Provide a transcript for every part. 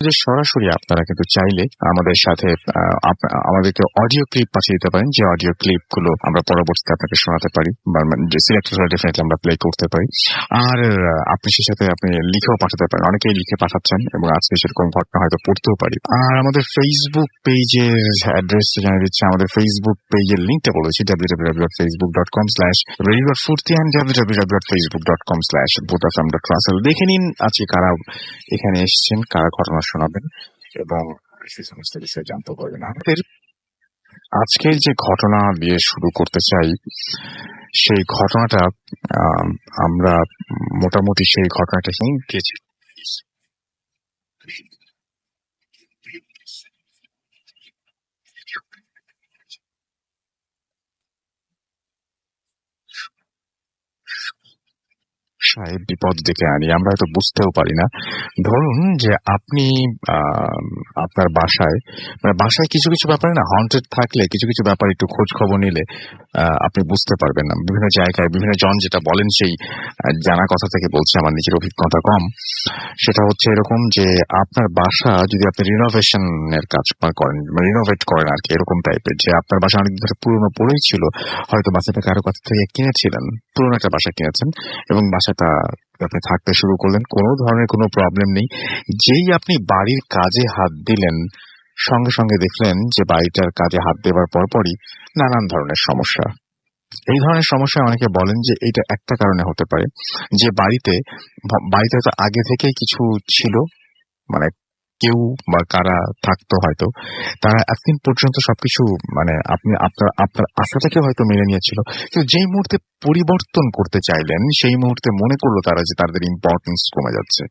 যে সরাসরি আপনারা কিন্তু চাইলে আমাদের সাথে আমাদেরকে অডিও ক্লিপ পাঠিয়ে দিতে পারেন, যে অডিও ক্লিপ গুলো আমরা পরবর্তীতে আপনাকে শোনাতে পারি, বা যে সিলেক্টেড হলে ডেফিনেটলি আমরা প্লে করতে পারি। আর আপনি সেই সাথে আপনি লিখেও পাঠাতে পারেন, অনেকেই লিখে পাঠাচ্ছেন এবং আজকে সেরকম ঘটনা হয়তো পড়তেও পারি। আর আমাদের ফেসবুক পেজের অ্যাড্রেস জানিয়ে দিচ্ছে, আমাদের ফেসবুক পেজের লিঙ্কটা বলেছি www.facebook.com/radio.fuርቲ and www.facebook.com/bothfm.russell। দেখে নিন আজকে কারা এখানে এসছেন, কারা ঘটনা শোনাবেন এবং সেই সমস্ত বিষয়ে জানতে পারবেন। আমাদের আজকের যে ঘটনা দিয়ে শুরু করতে চাই, সেই ঘটনাটা আমরা মোটামুটি সেই ঘটনাটা দিয়েছি। বিপদ ডেকে আনি, আমরা হয়তো বুঝতেও পারি না। ধরুন যে আপনি আপনার বাসায় কিছু কিছু ব্যাপারে না, হন্টেড থাকলে কিছু কিছু ব্যাপার একটু খোঁজ খবর নিলে আপনি বুঝতে পারবেন না। বিভিন্ন জায়গায় বিভিন্ন জন যেটা বলেন, সেই জানা কথা থেকে বলছি, আমার নিজের অভিজ্ঞতা কম। সেটা হচ্ছে এরকম যে আপনার বাসা যদি আপনি রিনোভেশনের কাজ করেন, রিনোভেট করেন আর কি, এরকম টাইপের, যে আপনার বাসা অনেকদিন ধরে পুরনো পড়েই ছিল, হয়তো বাসাটা কারো কাছ থেকে কিনেছিলেন, পুরনো একটা বাসা কিনেছেন এবং বাসাটা আপনি থাকতে শুরু করলেন, কোনো ধরনের কোনো প্রবলেম নেই। যেই আপনি বাড়ির কাজে হাত দিলেন, সঙ্গে সঙ্গে দেখলেন যে বাড়িটার কাজে হাত দেওয়ার পরপরই নানান ধরনের সমস্যা। এই ধরনের সমস্যা অনেকে বলেন যে এটা একটা কারণে হতে পারে, যে বাড়িতে হয়তো আগে থেকেই কিছু ছিল, মানে কেউ বা কারা থাকতো হয়তো, তারা এতদিন পর্যন্ত সবকিছু মানে আপনি আপনার আশাটাকে হয়তো মেনে নিয়েছিল, কিন্তু যেই মুহূর্তে পরিবর্তন করতে চাইলেন, সেই মুহূর্তে মনে করলো তারা যে তাদের ইম্পর্টেন্স কমে যাচ্ছে,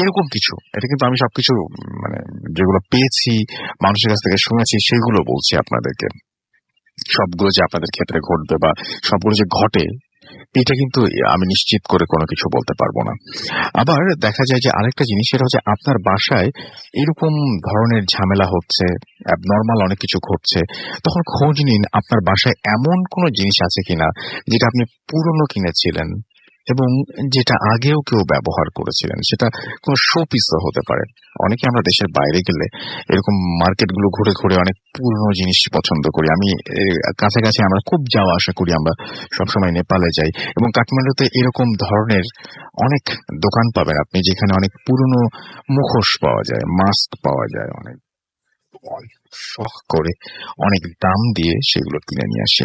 এরকম কিছু। এটা কিন্তু আমি সবকিছু মানে যেগুলো পেয়েছি, মানুষের কাছ থেকে শুনেছি, সেগুলো বলছি আপনাদেরকে। সবগুলো যে আপনাদের ক্ষেত্রে ঘটবে বা সবগুলো যে ঘটে, এটা কিন্তু আমি নিশ্চিত করে কোনো কিছু বলতে পারবো না। আবার দেখা যায় যে আরেকটা জিনিস, সেটা হচ্ছে আপনার বাসায় এরকম ধরনের ঝামেলা হচ্ছে, অ্যাবনর্মাল অনেক কিছু ঘটছে, তখন খোঁজ নিন আপনার বাসায় এমন কোনো জিনিস আছে কিনা যেটা আপনি পুরনো কিনেছিলেন এবং যেটা আগেও কেউ ব্যবহার করেছিলেন। সেটা কোনো শো পিসও হতে পারে। অনেকে আমরা দেশের বাইরে গেলে এরকম মার্কেটগুলো ঘুরে ঘুরে অনেক পুরনো জিনিস পছন্দ করি। আমি কাছাকাছি আমরা খুব যাওয়া আসা করি, আমরা সবসময় নেপালে যাই এবং কাঠমান্ডুতে এরকম ধরনের অনেক দোকান পাবেন আপনি, যেখানে অনেক পুরনো মুখোশ পাওয়া যায়, মাস্ক পাওয়া যায়, অনেক শখ করে অনেক দাম দিয়ে সেগুলো কিনে নিয়ে আসি।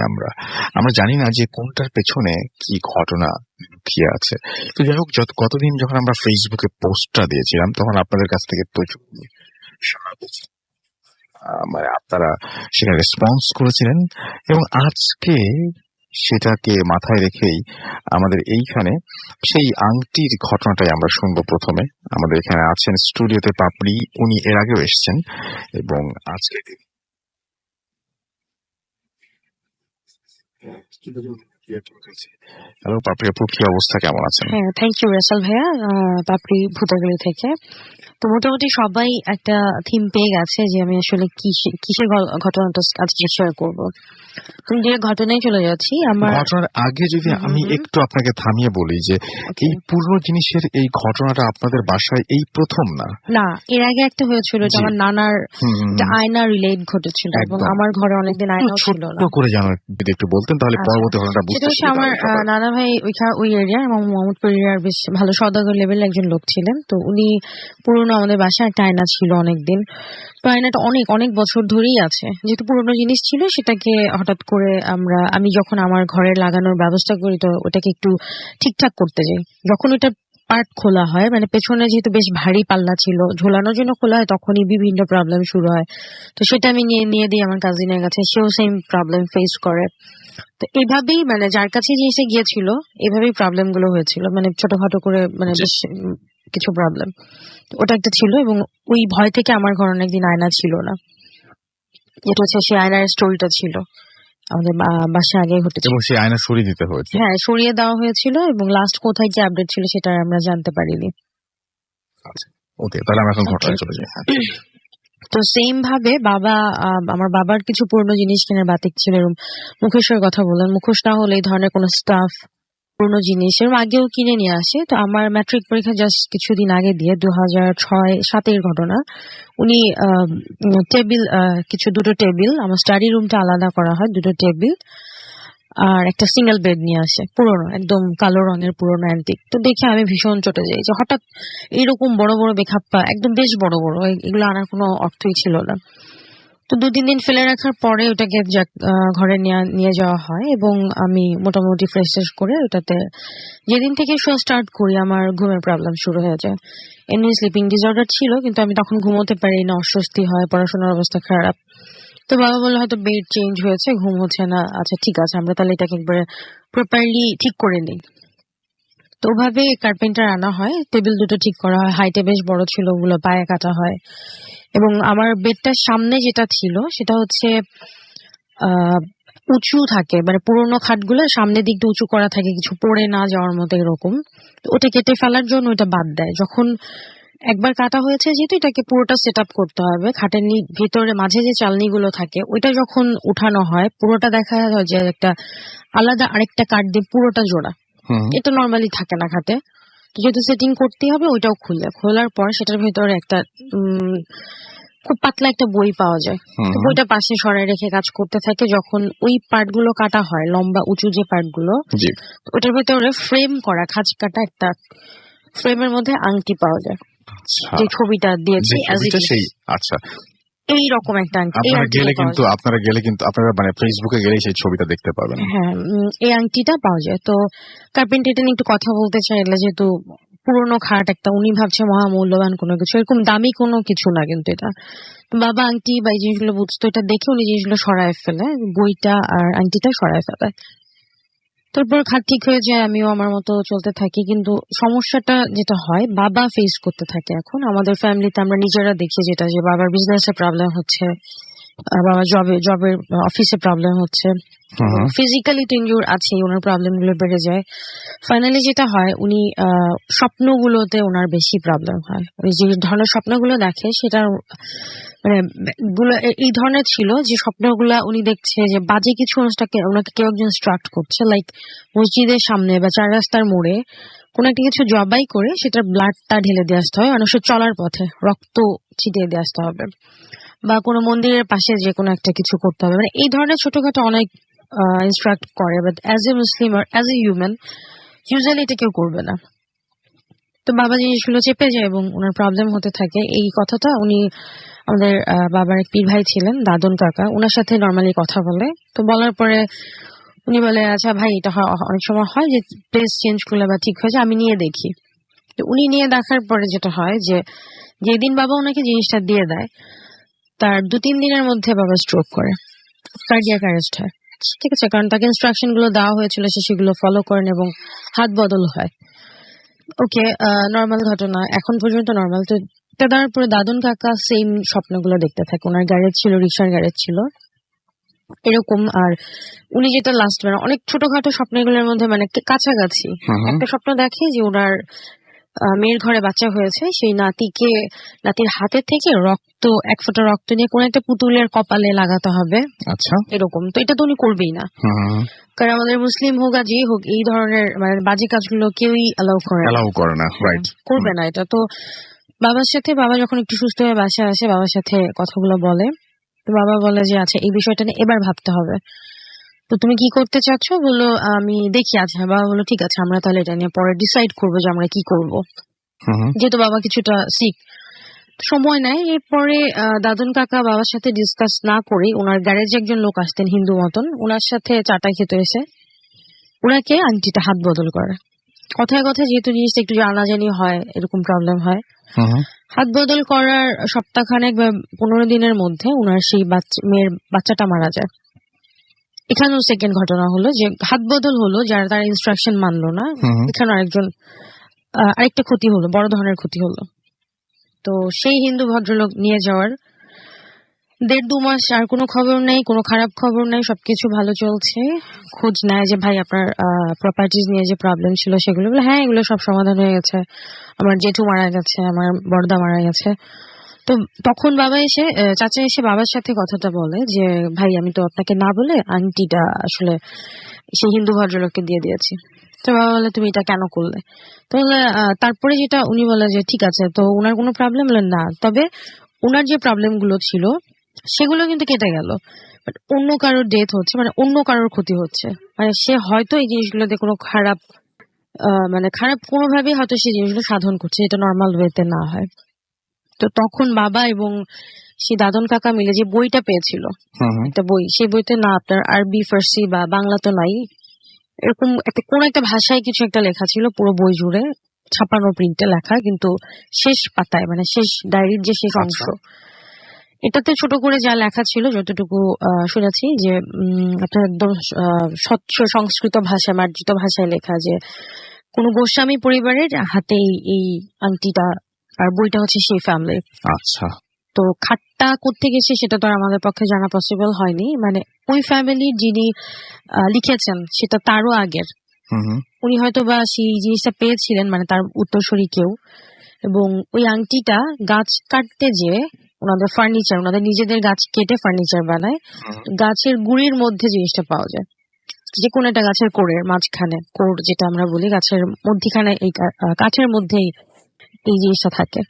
আমরা জানি না যে কোনটার পেছনে কি ঘটনা লুকিয়ে আছে। তো যাই হোক, গতদিন যখন আমরা ফেসবুকে পোস্টটা দিয়েছিলাম, তখন আপনাদের কাছ থেকে প্রচুর মানে আপনারা সেখানে রেসপন্স করেছিলেন এবং আজকে সেটাকে মাথায় রেখেই আমাদের এইখানে সেই আংটির ঘটনাটাই আমরা শুনবো প্রথমে। আমাদের এখানে আছেন স্টুডিওতে পাপড়ি, উনি এর আগেও এসছেন এবং আজকে হ্যালো পাপড়ি আপু, কি অবস্থা, কেমন আছেন? হ্যাঁ, থ্যাংক ইউ রাসেল ভাইয়া। পাপড়ি ভূতাগলি থেকে। তো মোটামুটি সবাই একটা থিম পেয়ে গেছে যে আমি আসলে কিসের ঘটনাটা আজকে শেয়ার করবো। তুমি যে ঘটনায় চলে যাচ্ছি, আমার ঘটনার আগে যদি আমি একটু আপনাকে থামিয়ে বলি যে এই পুরনো জিনিসের এই ঘটনাটা আপনাদের বাসায় এই প্রথম না? না, এর আগে একটা হয়েছিল, এটা আমার নানার আয়না রিলেট ঘটেছিল এবং আমার ঘরে অনেকদিন আয়নাও ছিল না। ছোট করে জানো যদি একটু বলতেন, তাহলে পরবর্তী ঘটনাটা বুঝতে সুবিধা হবে। আমার নানা ভাই ওই এরিয়া, এবং মোহাম্মদপুর এরিয়ার বেশ ভালো সওদাগর লেভেলের একজন লোক ছিলেন। তো উনি পুরনো আমাদের বাসায় একটা আয়না ছিল অনেকদিন। তো আয়নাটা অনেক বছর ধরেই আছে, যেহেতু পুরনো জিনিস ছিল, সেটাকে হঠাৎ করে আমি যখন আমার ঘরে লাগানোর ব্যবস্থা করি, তো ওটাকে একটু ঠিকঠাক করতে যাই। যখন ওটা পার্ট খোলা হয়, মানে পেছনে যেহেতু বেশ ভারী পাল্লা ছিল, ঝোলানোর জন্য খোলা হয়, তখনই বিভিন্ন প্রবলেম শুরু হয়। তো সেটা আমি নিয়ে দিই আমার কাজিনের কাছে, সেও সেম প্রবলেম ফেস করে। তো এইভাবেই মানে যার কাছে জিনিসটা গিয়েছিল, এভাবেই প্রবলেম গুলো হয়েছিল, মানে ছোটখাটো করে, মানে বেশ কিছু প্রবলেম। ওটা একটা ছিল এবং ওই ভয় থেকে আমার ঘরে অনেকদিন আয়না ছিল না। যেটা হচ্ছে সেই আয়নার স্টোরিটা ছিল আমাদের বাসায় আগে ঘটেছে। এবং সেই আয়না সরিয়ে দিতে হয়েছে। হ্যাঁ, সরিয়ে দেওয়া হয়েছিল এবং লাস্ট কোথায় কি আপডেট ছিল সেটা আমরা জানতে পারিনি। ওকে, তাহলে আমরা এখন ঘটনায় চলে যাই। তো সেম ভাবে আমার বাবার কিছু পুরনো জিনিস কেনার বাতিক ছিল, এরকম মুখোশের কথা বলেন। মুখোশ না হলে এই ধরনের কোনো স্টাফ পুরোনো জিনিস এর আগেও কিনে নিয়ে আসে। তো আমার ম্যাট্রিক পরীক্ষা জাস্ট কিছুদিন আগে দিয়ে 2006-07 ঘটনা। উনি টেবিল দুটো টেবিল, আমার স্টাডি রুমটা আলাদা করা হয়, দুটো টেবিল আর একটা সিঙ্গেল বেড নিয়ে আসে, পুরোনো একদম কালো রঙের পুরোনো অ্যান্টিক। তো দেখে আমি ভীষণ চটে যাই যে হঠাৎ এইরকম বড় বড় বেখাপ্পা, একদম বেশ বড় বড়, এগুলো আনার কোনো অর্থই ছিল না। তো 2-3 দিন ফেলে রাখার পরে ওটাকে ঘরে নিয়ে যাওয়া হয় এবং আমি মোটামুটি ফ্রেশ ট্রেশ করে ওটাতে যেদিন থেকে শোয়া স্টার্ট করি আমার ঘুমের প্রবলেম শুরু হয়ে যায়। এমনি স্লিপিং ডিসঅর্ডার ছিল, কিন্তু আমি তখন ঘুমোতে পারি না, অস্বস্তি হয়, পড়াশোনার অবস্থা খারাপ। তো বাবা বললো হয়তো বেড চেঞ্জ হয়েছে, ঘুম হচ্ছে না। আচ্ছা ঠিক আছে, আমরা তাহলে এটাকে একবারে প্রপারলি ঠিক করে নিই। তো ওভাবে কার্পেন্টার আনা হয়, টেবিল দুটো ঠিক করা হয়, হাইটে বেশ বড় ছিল, ওগুলো পায়ে কাটা হয়। এবং আমার বেডটার সামনে যেটা ছিল সেটা হচ্ছে উঁচু থাকে, মানে পুরোনো খাটগুলো সামনের দিকটা উঁচু করা থাকে, কিছু পড়ে না যাওয়ার মতো এরকম। তো ওটা কেটে ফেলার জন্য ওটা বাদ দেয়। যখন একবার কাটা হয়েছে যেহেতু এটাকে পুরোটা সেট আপ করতে হবে, খাটের ভিতরে মাঝে যে চালনিগুলো থাকে ওইটা যখন উঠানো হয় পুরোটা দেখা যায় যে একটা আলাদা আরেকটা কাঠ দিয়ে পুরোটা জোড়া। এটা নর্মালি থাকে না খাটে। যেহেতু সেটিং করতেই হবে, ওইটাও খোলার পর সেটার ভেতরে একটা খুব পাতলা একটা বই পাওয়া যায়। তো বইটা পাশে সরাই রেখে কাজ করতে থাকে। যখন ওই পার্ট গুলো কাটা হয়, লম্বা উঁচু যে পার্ট গুলো, ওটার ভেতরে ফ্রেম করা খাঁজ কাটা একটা ফ্রেমের মধ্যে আংটি পাওয়া যায়, যে ছবিটা দিয়েছি আচ্ছা এইরকম একটা আংটি। আপনারা গেলে কিন্তু আপনারা মানে ফেসবুকে গেলে সেই ছবিটা দেখতে পাবেন। হ্যাঁ, এই আংটিটা পাওয়া যায়। তো কার্পেন্টার এটা নিয়ে একটু কথা বলতে চাইলে, যেহেতু পুরোনো খাট একটা, উনি ভাবছে মহামূল্যবান কোনো কিছু, এরকম দামি কোনো কিছু না কিন্তু এটা। বাবা আংটি বা এই জিনিসগুলো বুঝতো, এটা দেখে উনি জিনিসগুলো সরায় ফেলে, বইটা আর আংটিটা সরায় ফেলে। তারপর খাট ঠিক হয়ে যায়, আমিও আমার মতো চলতে থাকি। কিন্তু সমস্যাটা যেটা হয়, বাবা ফেস করতে থাকে এখন। আমাদের ফ্যামিলিতে আমরা নিজেরা দেখি যেটা, যে বাবার বিজনেসে প্রবলেম হচ্ছে, বাবার জবের অফিসে প্রবলেম হচ্ছে, ফিজিক্যালি তো ইনজুর আছে, ওনার প্রবলেম গুলো বেড়ে যায়। ফাইনালি যেটা হয়, উনি স্বপ্নগুলোতে ওনার বেশি প্রবলেম হয়। ওই যে ধরনের স্বপ্নগুলো দেখে সেটা মানে এই ধরনের ছিল যে স্বপ্নগুলা উনি দেখছে যে বাজে কিছু ওনাকে কেউ একজন স্ট্রাক্ট করছে, লাইক মসজিদের সামনে বা 4 রাস্তার মোড়ে কোনো একটা কিছু জবাই করে সেটার ব্লাডটা ঢেলে দিয়ে আসতে হয়, মানুষের চলার পথে রক্ত ছিটিয়ে দিয়ে আসতে হবে, বা কোনো মন্দিরের পাশে যে কোনো একটা কিছু করতে হবে। মানে এই ধরনের ছোটখাটো অনেক ইনস্ট্রাক্ট করে, বাট অ্যাজ এ মুসলিম আর অ্যাজ এ হিউম্যান ইউজুয়ালি এটা কেউ করবে না। তো বাবা জিনিসগুলো চেপে যায় এবং ওনার প্রবলেম হতে থাকে। এই কথাটা উনি আমাদের বাবার এক পীর ভাই ছিলেন, দাদন কাকা, ওনার সাথে নর্মালি কথা বলে। তো বলার পরে উনি বলে, আচ্ছা ভাই, এটা অনেক সময় হয় যে প্লেস চেঞ্জ করলে বা ঠিক হয়ে যায়, আমি নিয়ে দেখি। তো উনি নিয়ে দেখার পরে যেটা হয়, যে যেদিন বাবা ওনাকে জিনিসটা দিয়ে দেয় তার 2-3 দিনের মধ্যে বাবা স্ট্রোক করে, কার্ডিয়াক অ্যারেস্ট হয়। ঠিক আছে, কারণ তাকে ইনস্ট্রাকশন গুলো দেওয়া হয়েছিল, সে সেগুলো ফলো করেন এবং হাত বদল হয়। ওকে, নর্মাল ঘটনা, এখন পর্যন্ত নর্মাল। তো এটা দেওয়ার পরে দাদন কাকা সেম স্বপ্নগুলো দেখতে থাকে। ওনার গ্যারেজ ছিল, রিক্সার গ্যারেজ ছিল এরকম। আর উনি যেটা লাস্ট, মানে অনেক ছোটখাটো স্বপ্নগুলোর মধ্যে মানে কাছাকাছি একটা স্বপ্ন দেখে যে ওনার মেয়ের ঘরে বাচ্চা হয়েছে, সেই নাতির হাতের থেকে রক্ত, 1 ফোঁটা রক্ত নিয়ে কোন একটা পুতুলের কপালে লাগাতে হবে। আচ্ছা, এরকম। তো এটা তো উনি করবেই না, কারণ আমাদের মুসলিম হোক আর যে হোক, এই ধরনের মানে বাজে কাজগুলো কেউই অ্যালাউ করে না, রাইট, করবে না এটা। তো বাবা যখন একটু সুস্থ হয়ে বাসায় আসে, বাবার সাথে কথাগুলো বলে। তো বাবা বলে যে আচ্ছা, এই বিষয়টা নিয়ে এবার ভাবতে হবে, তো তুমি কি করতে চাচ্ছ? বললো আমি দেখি। আচ্ছা, বাবা বললো ঠিক আছে, আমরা তাহলে এটা নিয়ে পরে ডিসাইড করবো যে আমরা কি করবো। যেহেতু বাবা কিছুটা সিক, সময় নেয়। এরপরে দাদন কাকা বাবার সাথে ডিসকাস না করে, ওনার গ্যারেজে একজন লোক আসতেন হিন্দু মতন, ওনার সাথে চাটা খেতে এসে ওনাকে আংটিটা হাত বদল করে। কথায় কথায় যেহেতু জিনিসটা একটু জানাজানি হয়, এরকম প্রবলেম হয়, হাত বদল করার সপ্তাহখানেক বা 15 দিনের মধ্যে ওনার সেই মেয়ের বাচ্চাটা মারা যায়। এখানেও সেকেন্ড ঘটনা হলো যে হাত বদল হলো, যারা তারা ইনস্ট্রাকশন মানলো না, এখানে আরেকটা ক্ষতি হলো, বড় ধরনের ক্ষতি হলো। তো সেই হিন্দু ভদ্রলোক নিয়ে যাওয়ার 1.5-2 মাস আর কোনো খবর নেই, কোনো খারাপ খবর নেই, সবকিছু ভালো চলছে। খোঁজ নেয় যে ভাই আপনার প্রপার্টিজ নিয়ে যে প্রবলেম ছিল সেগুলো, হ্যাঁ এগুলো সব সমাধান হয়ে গেছে, আমার জেঠু মারা গেছে, আমার বড়দা মারা গেছে। তো তখন চাচা এসে বাবার সাথে কথাটা বলে যে ভাই, আমি তো আপনাকে না বলে আংটিটা আসলে সেই হিন্দু ভদ্রলোককে দিয়ে দিয়েছি। তো বাবা বলে তুমি এটা কেন করলে? তো বলে, তারপরে যেটা উনি বলে যে ঠিক আছে, তো উনার কোনো প্রবলেম? বলে না, তবে উনার যে প্রবলেম গুলো ছিল সেগুলো কিন্তু কেটে গেল, বাট অন্য কারোর ডেথ হচ্ছে, মানে অন্য কারোর ক্ষতি হচ্ছে, মানে সে হয়তো এই জিনিসগুলোতে কোনো খারাপ মানে খারাপ কোনোভাবেই হয়তো সেই জিনিসগুলো সাধন করছে, এটা নর্মাল ওয়েতে না হয়। তো তখন বাবা এবং সেই দাদন কাকা মিলে যে বইটা পেয়েছিল, হুম হুম। একটা বই, সেই বইতে না আপনার আরবি, ফার্সি বা বাংলা তো নাই, এরকম একটা কোন একটা ভাষায় কিছু একটা লেখা ছিল, পুরো বই জুড়ে ছাপানো প্রিন্টে লেখা, কিন্তু শেষ পাতায়, মানে শেষ ডায়েরির যে শেষ অংশ, আচ্ছা। এটাতে ছোট করে যা লেখা ছিল, যতটুকু শুনেছি যে আপনার একদম স্বচ্ছ সংস্কৃত ভাষায়, মার্জিত ভাষায় লেখা যে কোন গোস্বামী পরিবারের হাতে এই আংটিটা আর বইটা হচ্ছে সেই ফ্যামিলির। আচ্ছা। তো খাটটা করতে গেছে সেটা তো আর আমাদের পক্ষে জানা পসিবল হয়নি, মানে ওই ফ্যামিলির যিনি লিখেছেন সেটা তারও আগের, হুম হুম। উনি হয়তো বা সেই জিনিসটা পেয়েছিলেন, মানে তার উত্তরসূরি কেউ। এবং ওই আংটিটা গাছ কাটতে যে ওনাদের ফার্নিচার, ওনাদের নিজেদের গাছ কেটে ফার্নিচার বানায়, গাছের গুড়ির মধ্যে জিনিসটা পাওয়া যায়, যে কোনো একটা গাছের কোড়ের মাঝখানে, কোড় যেটা আমরা বলি, গাছের মধ্যিখানে এই কাঠের মধ্যেই এই জিনিসটা থাকে।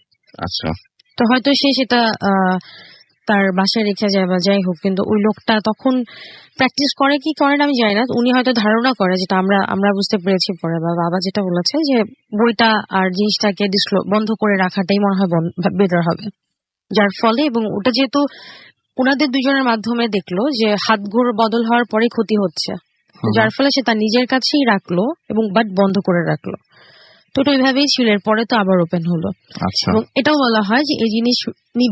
আচ্ছা। তো হয়তো সে সেটা তার বাসায় রেখে যায় বা যাই হোক, কিন্তু ওই লোকটা তখন প্র্যাকটিস করে কি করে না আমি জানি না, উনি হয়তো ধারণা করে, যেটা আমরা আমরা বুঝতে পেরেছি পরে, বা বাবা যেটা বলেছে যে বইটা আর জিনিসটাকে বন্ধ করে রাখাটাই মনে হয় বেটার হবে, যার ফলে, এবং ওটা যেহেতু ওনাদের দুজনের মাধ্যমে দেখলো যে হাত গোড় বদল হওয়ার পরে ক্ষতি হচ্ছে, তো যার ফলে সে তার নিজের কাছেই রাখলো এবং বাট বন্ধ করে রাখলো। তো ওটা ওইভাবেই ছিল, এরপরে তো আবার ওপেন হলো। আচ্ছা। এবং এটাও বলা হয় যে এই জিনিস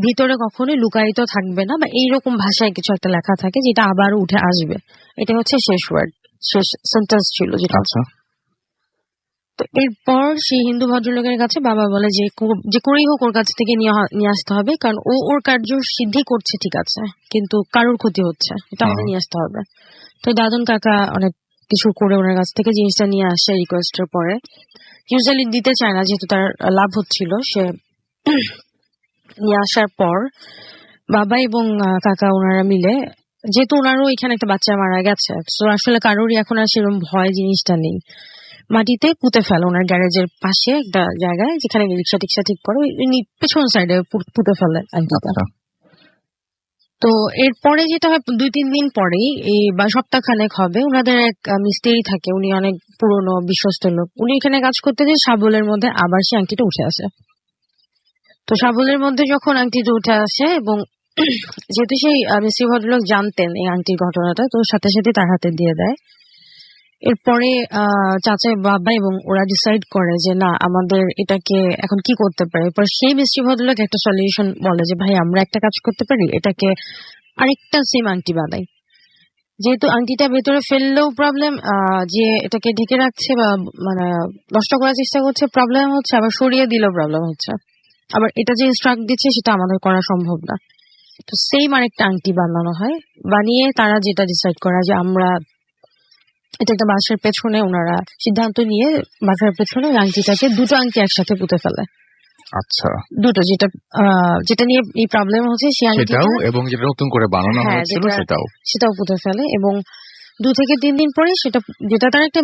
ভিতরে কখনোই লুকায়িত থাকবে না, বা এইরকম ভাষায় কিছু একটা লেখা থাকে যেটা আবার উঠে আসবে, এটা হচ্ছে শেষ ওয়ার্ড, শেষ সেন্টেন্স ছিল যেটা। আচ্ছা। তো এরপর সেই হিন্দু ভদ্রলোকের কাছে বাবা বলে যে যে করেই হোক ওর কাছ থেকে নিয়ে আসতে হবে, কারণ ও ওর কার্য সিদ্ধি করছে ঠিক আছে, কিন্তু কারোর ক্ষতি হচ্ছে, এটা আমাদের নিয়ে আসতে হবে। তো দাদন কাকা অনেক কিছু করে ওনার কাছ থেকে জিনিসটা নিয়ে আসে রিকোয়েস্টের পরে। ইউজুয়ালি দিতে চায় না, যেহেতু তার লাভ হচ্ছিল, সে নিয়ে আসার পর বাবা এবং কাকা ওনারা মিলে, যেহেতু ওনারও এখানে একটা বাচ্চা মারা গেছে, তো আসলে কারোরই এখন আর সেরকম ভয় জিনিসটা নেই, মাটিতে পুঁতে ফেলে ওনার গ্যারেজের পাশে একটা জায়গায়, যেখানে রিক্সা টিক্সা ঠিক করে পেছন সাইডে পুঁতে ফেলে আংটিটা। তো এরপরে যেটা হয়, 2-3 দিন পরেই এই বা সপ্তাহখানেক হবে, ওনাদের এক মিস্ত্রি থাকে, উনি অনেক পুরনো বিশ্বস্ত লোক, উনি এখানে কাজ করতে যে শাবলের মধ্যে আবার সেই আংটিটা উঠে আসে। তো শাবলের মধ্যে যখন আংটিটা উঠে আসে, এবং যেহেতু সেই মিস্ত্রি ভদ্রলোক জানতেন এই আংটির ঘটনাটা, তো সাথে সাথে তার হাতে দিয়ে দেয়। এরপরে চাচা, বাবা এবং ওরা ডিসাইড করে যে না, আমাদের এটাকে এখন কি করতে পারে। এরপর সেই মিস্ত্রি ভদ্রলোক একটা সলিউশন বলে যে ভাই, আমরা একটা কাজ করতে পারি, এটাকে আরেকটা সেম আংটি বানাই। যেহেতু আংটিটা ভেতরে ফেললেও প্রবলেম, যে এটাকে ঢেকে রাখছে বা মানে নষ্ট করার চেষ্টা করছে প্রবলেম হচ্ছে, আবার সরিয়ে দিলেও প্রবলেম হচ্ছে, আবার এটা যে ইনস্ট্রাক্ট দিচ্ছে সেটা আমাদের করা সম্ভব না। তো সেম আরেকটা আংটি বানানো হয়, বানিয়ে তারা যেটা ডিসাইড করা যে আমরা এটা একটা বাসার পেছনে, ওনারা সিদ্ধান্ত নিয়ে বাসার পেছনে ওই আংটিটাকে, দুটো আংটি একসাথে পুঁতে ফেলে। আচ্ছা। দুটো, যেটা যেটা নিয়ে এই প্রবলেম হচ্ছে সেই আংটিটা, সেটাও, এবং যেটা নতুন করে বানানো হ্যাঁ হয়েছিল সেটাও পুঁতে ফেলে। এবং 2 থেকে 3 দিন পরে সেটা, যেটা তারা একটা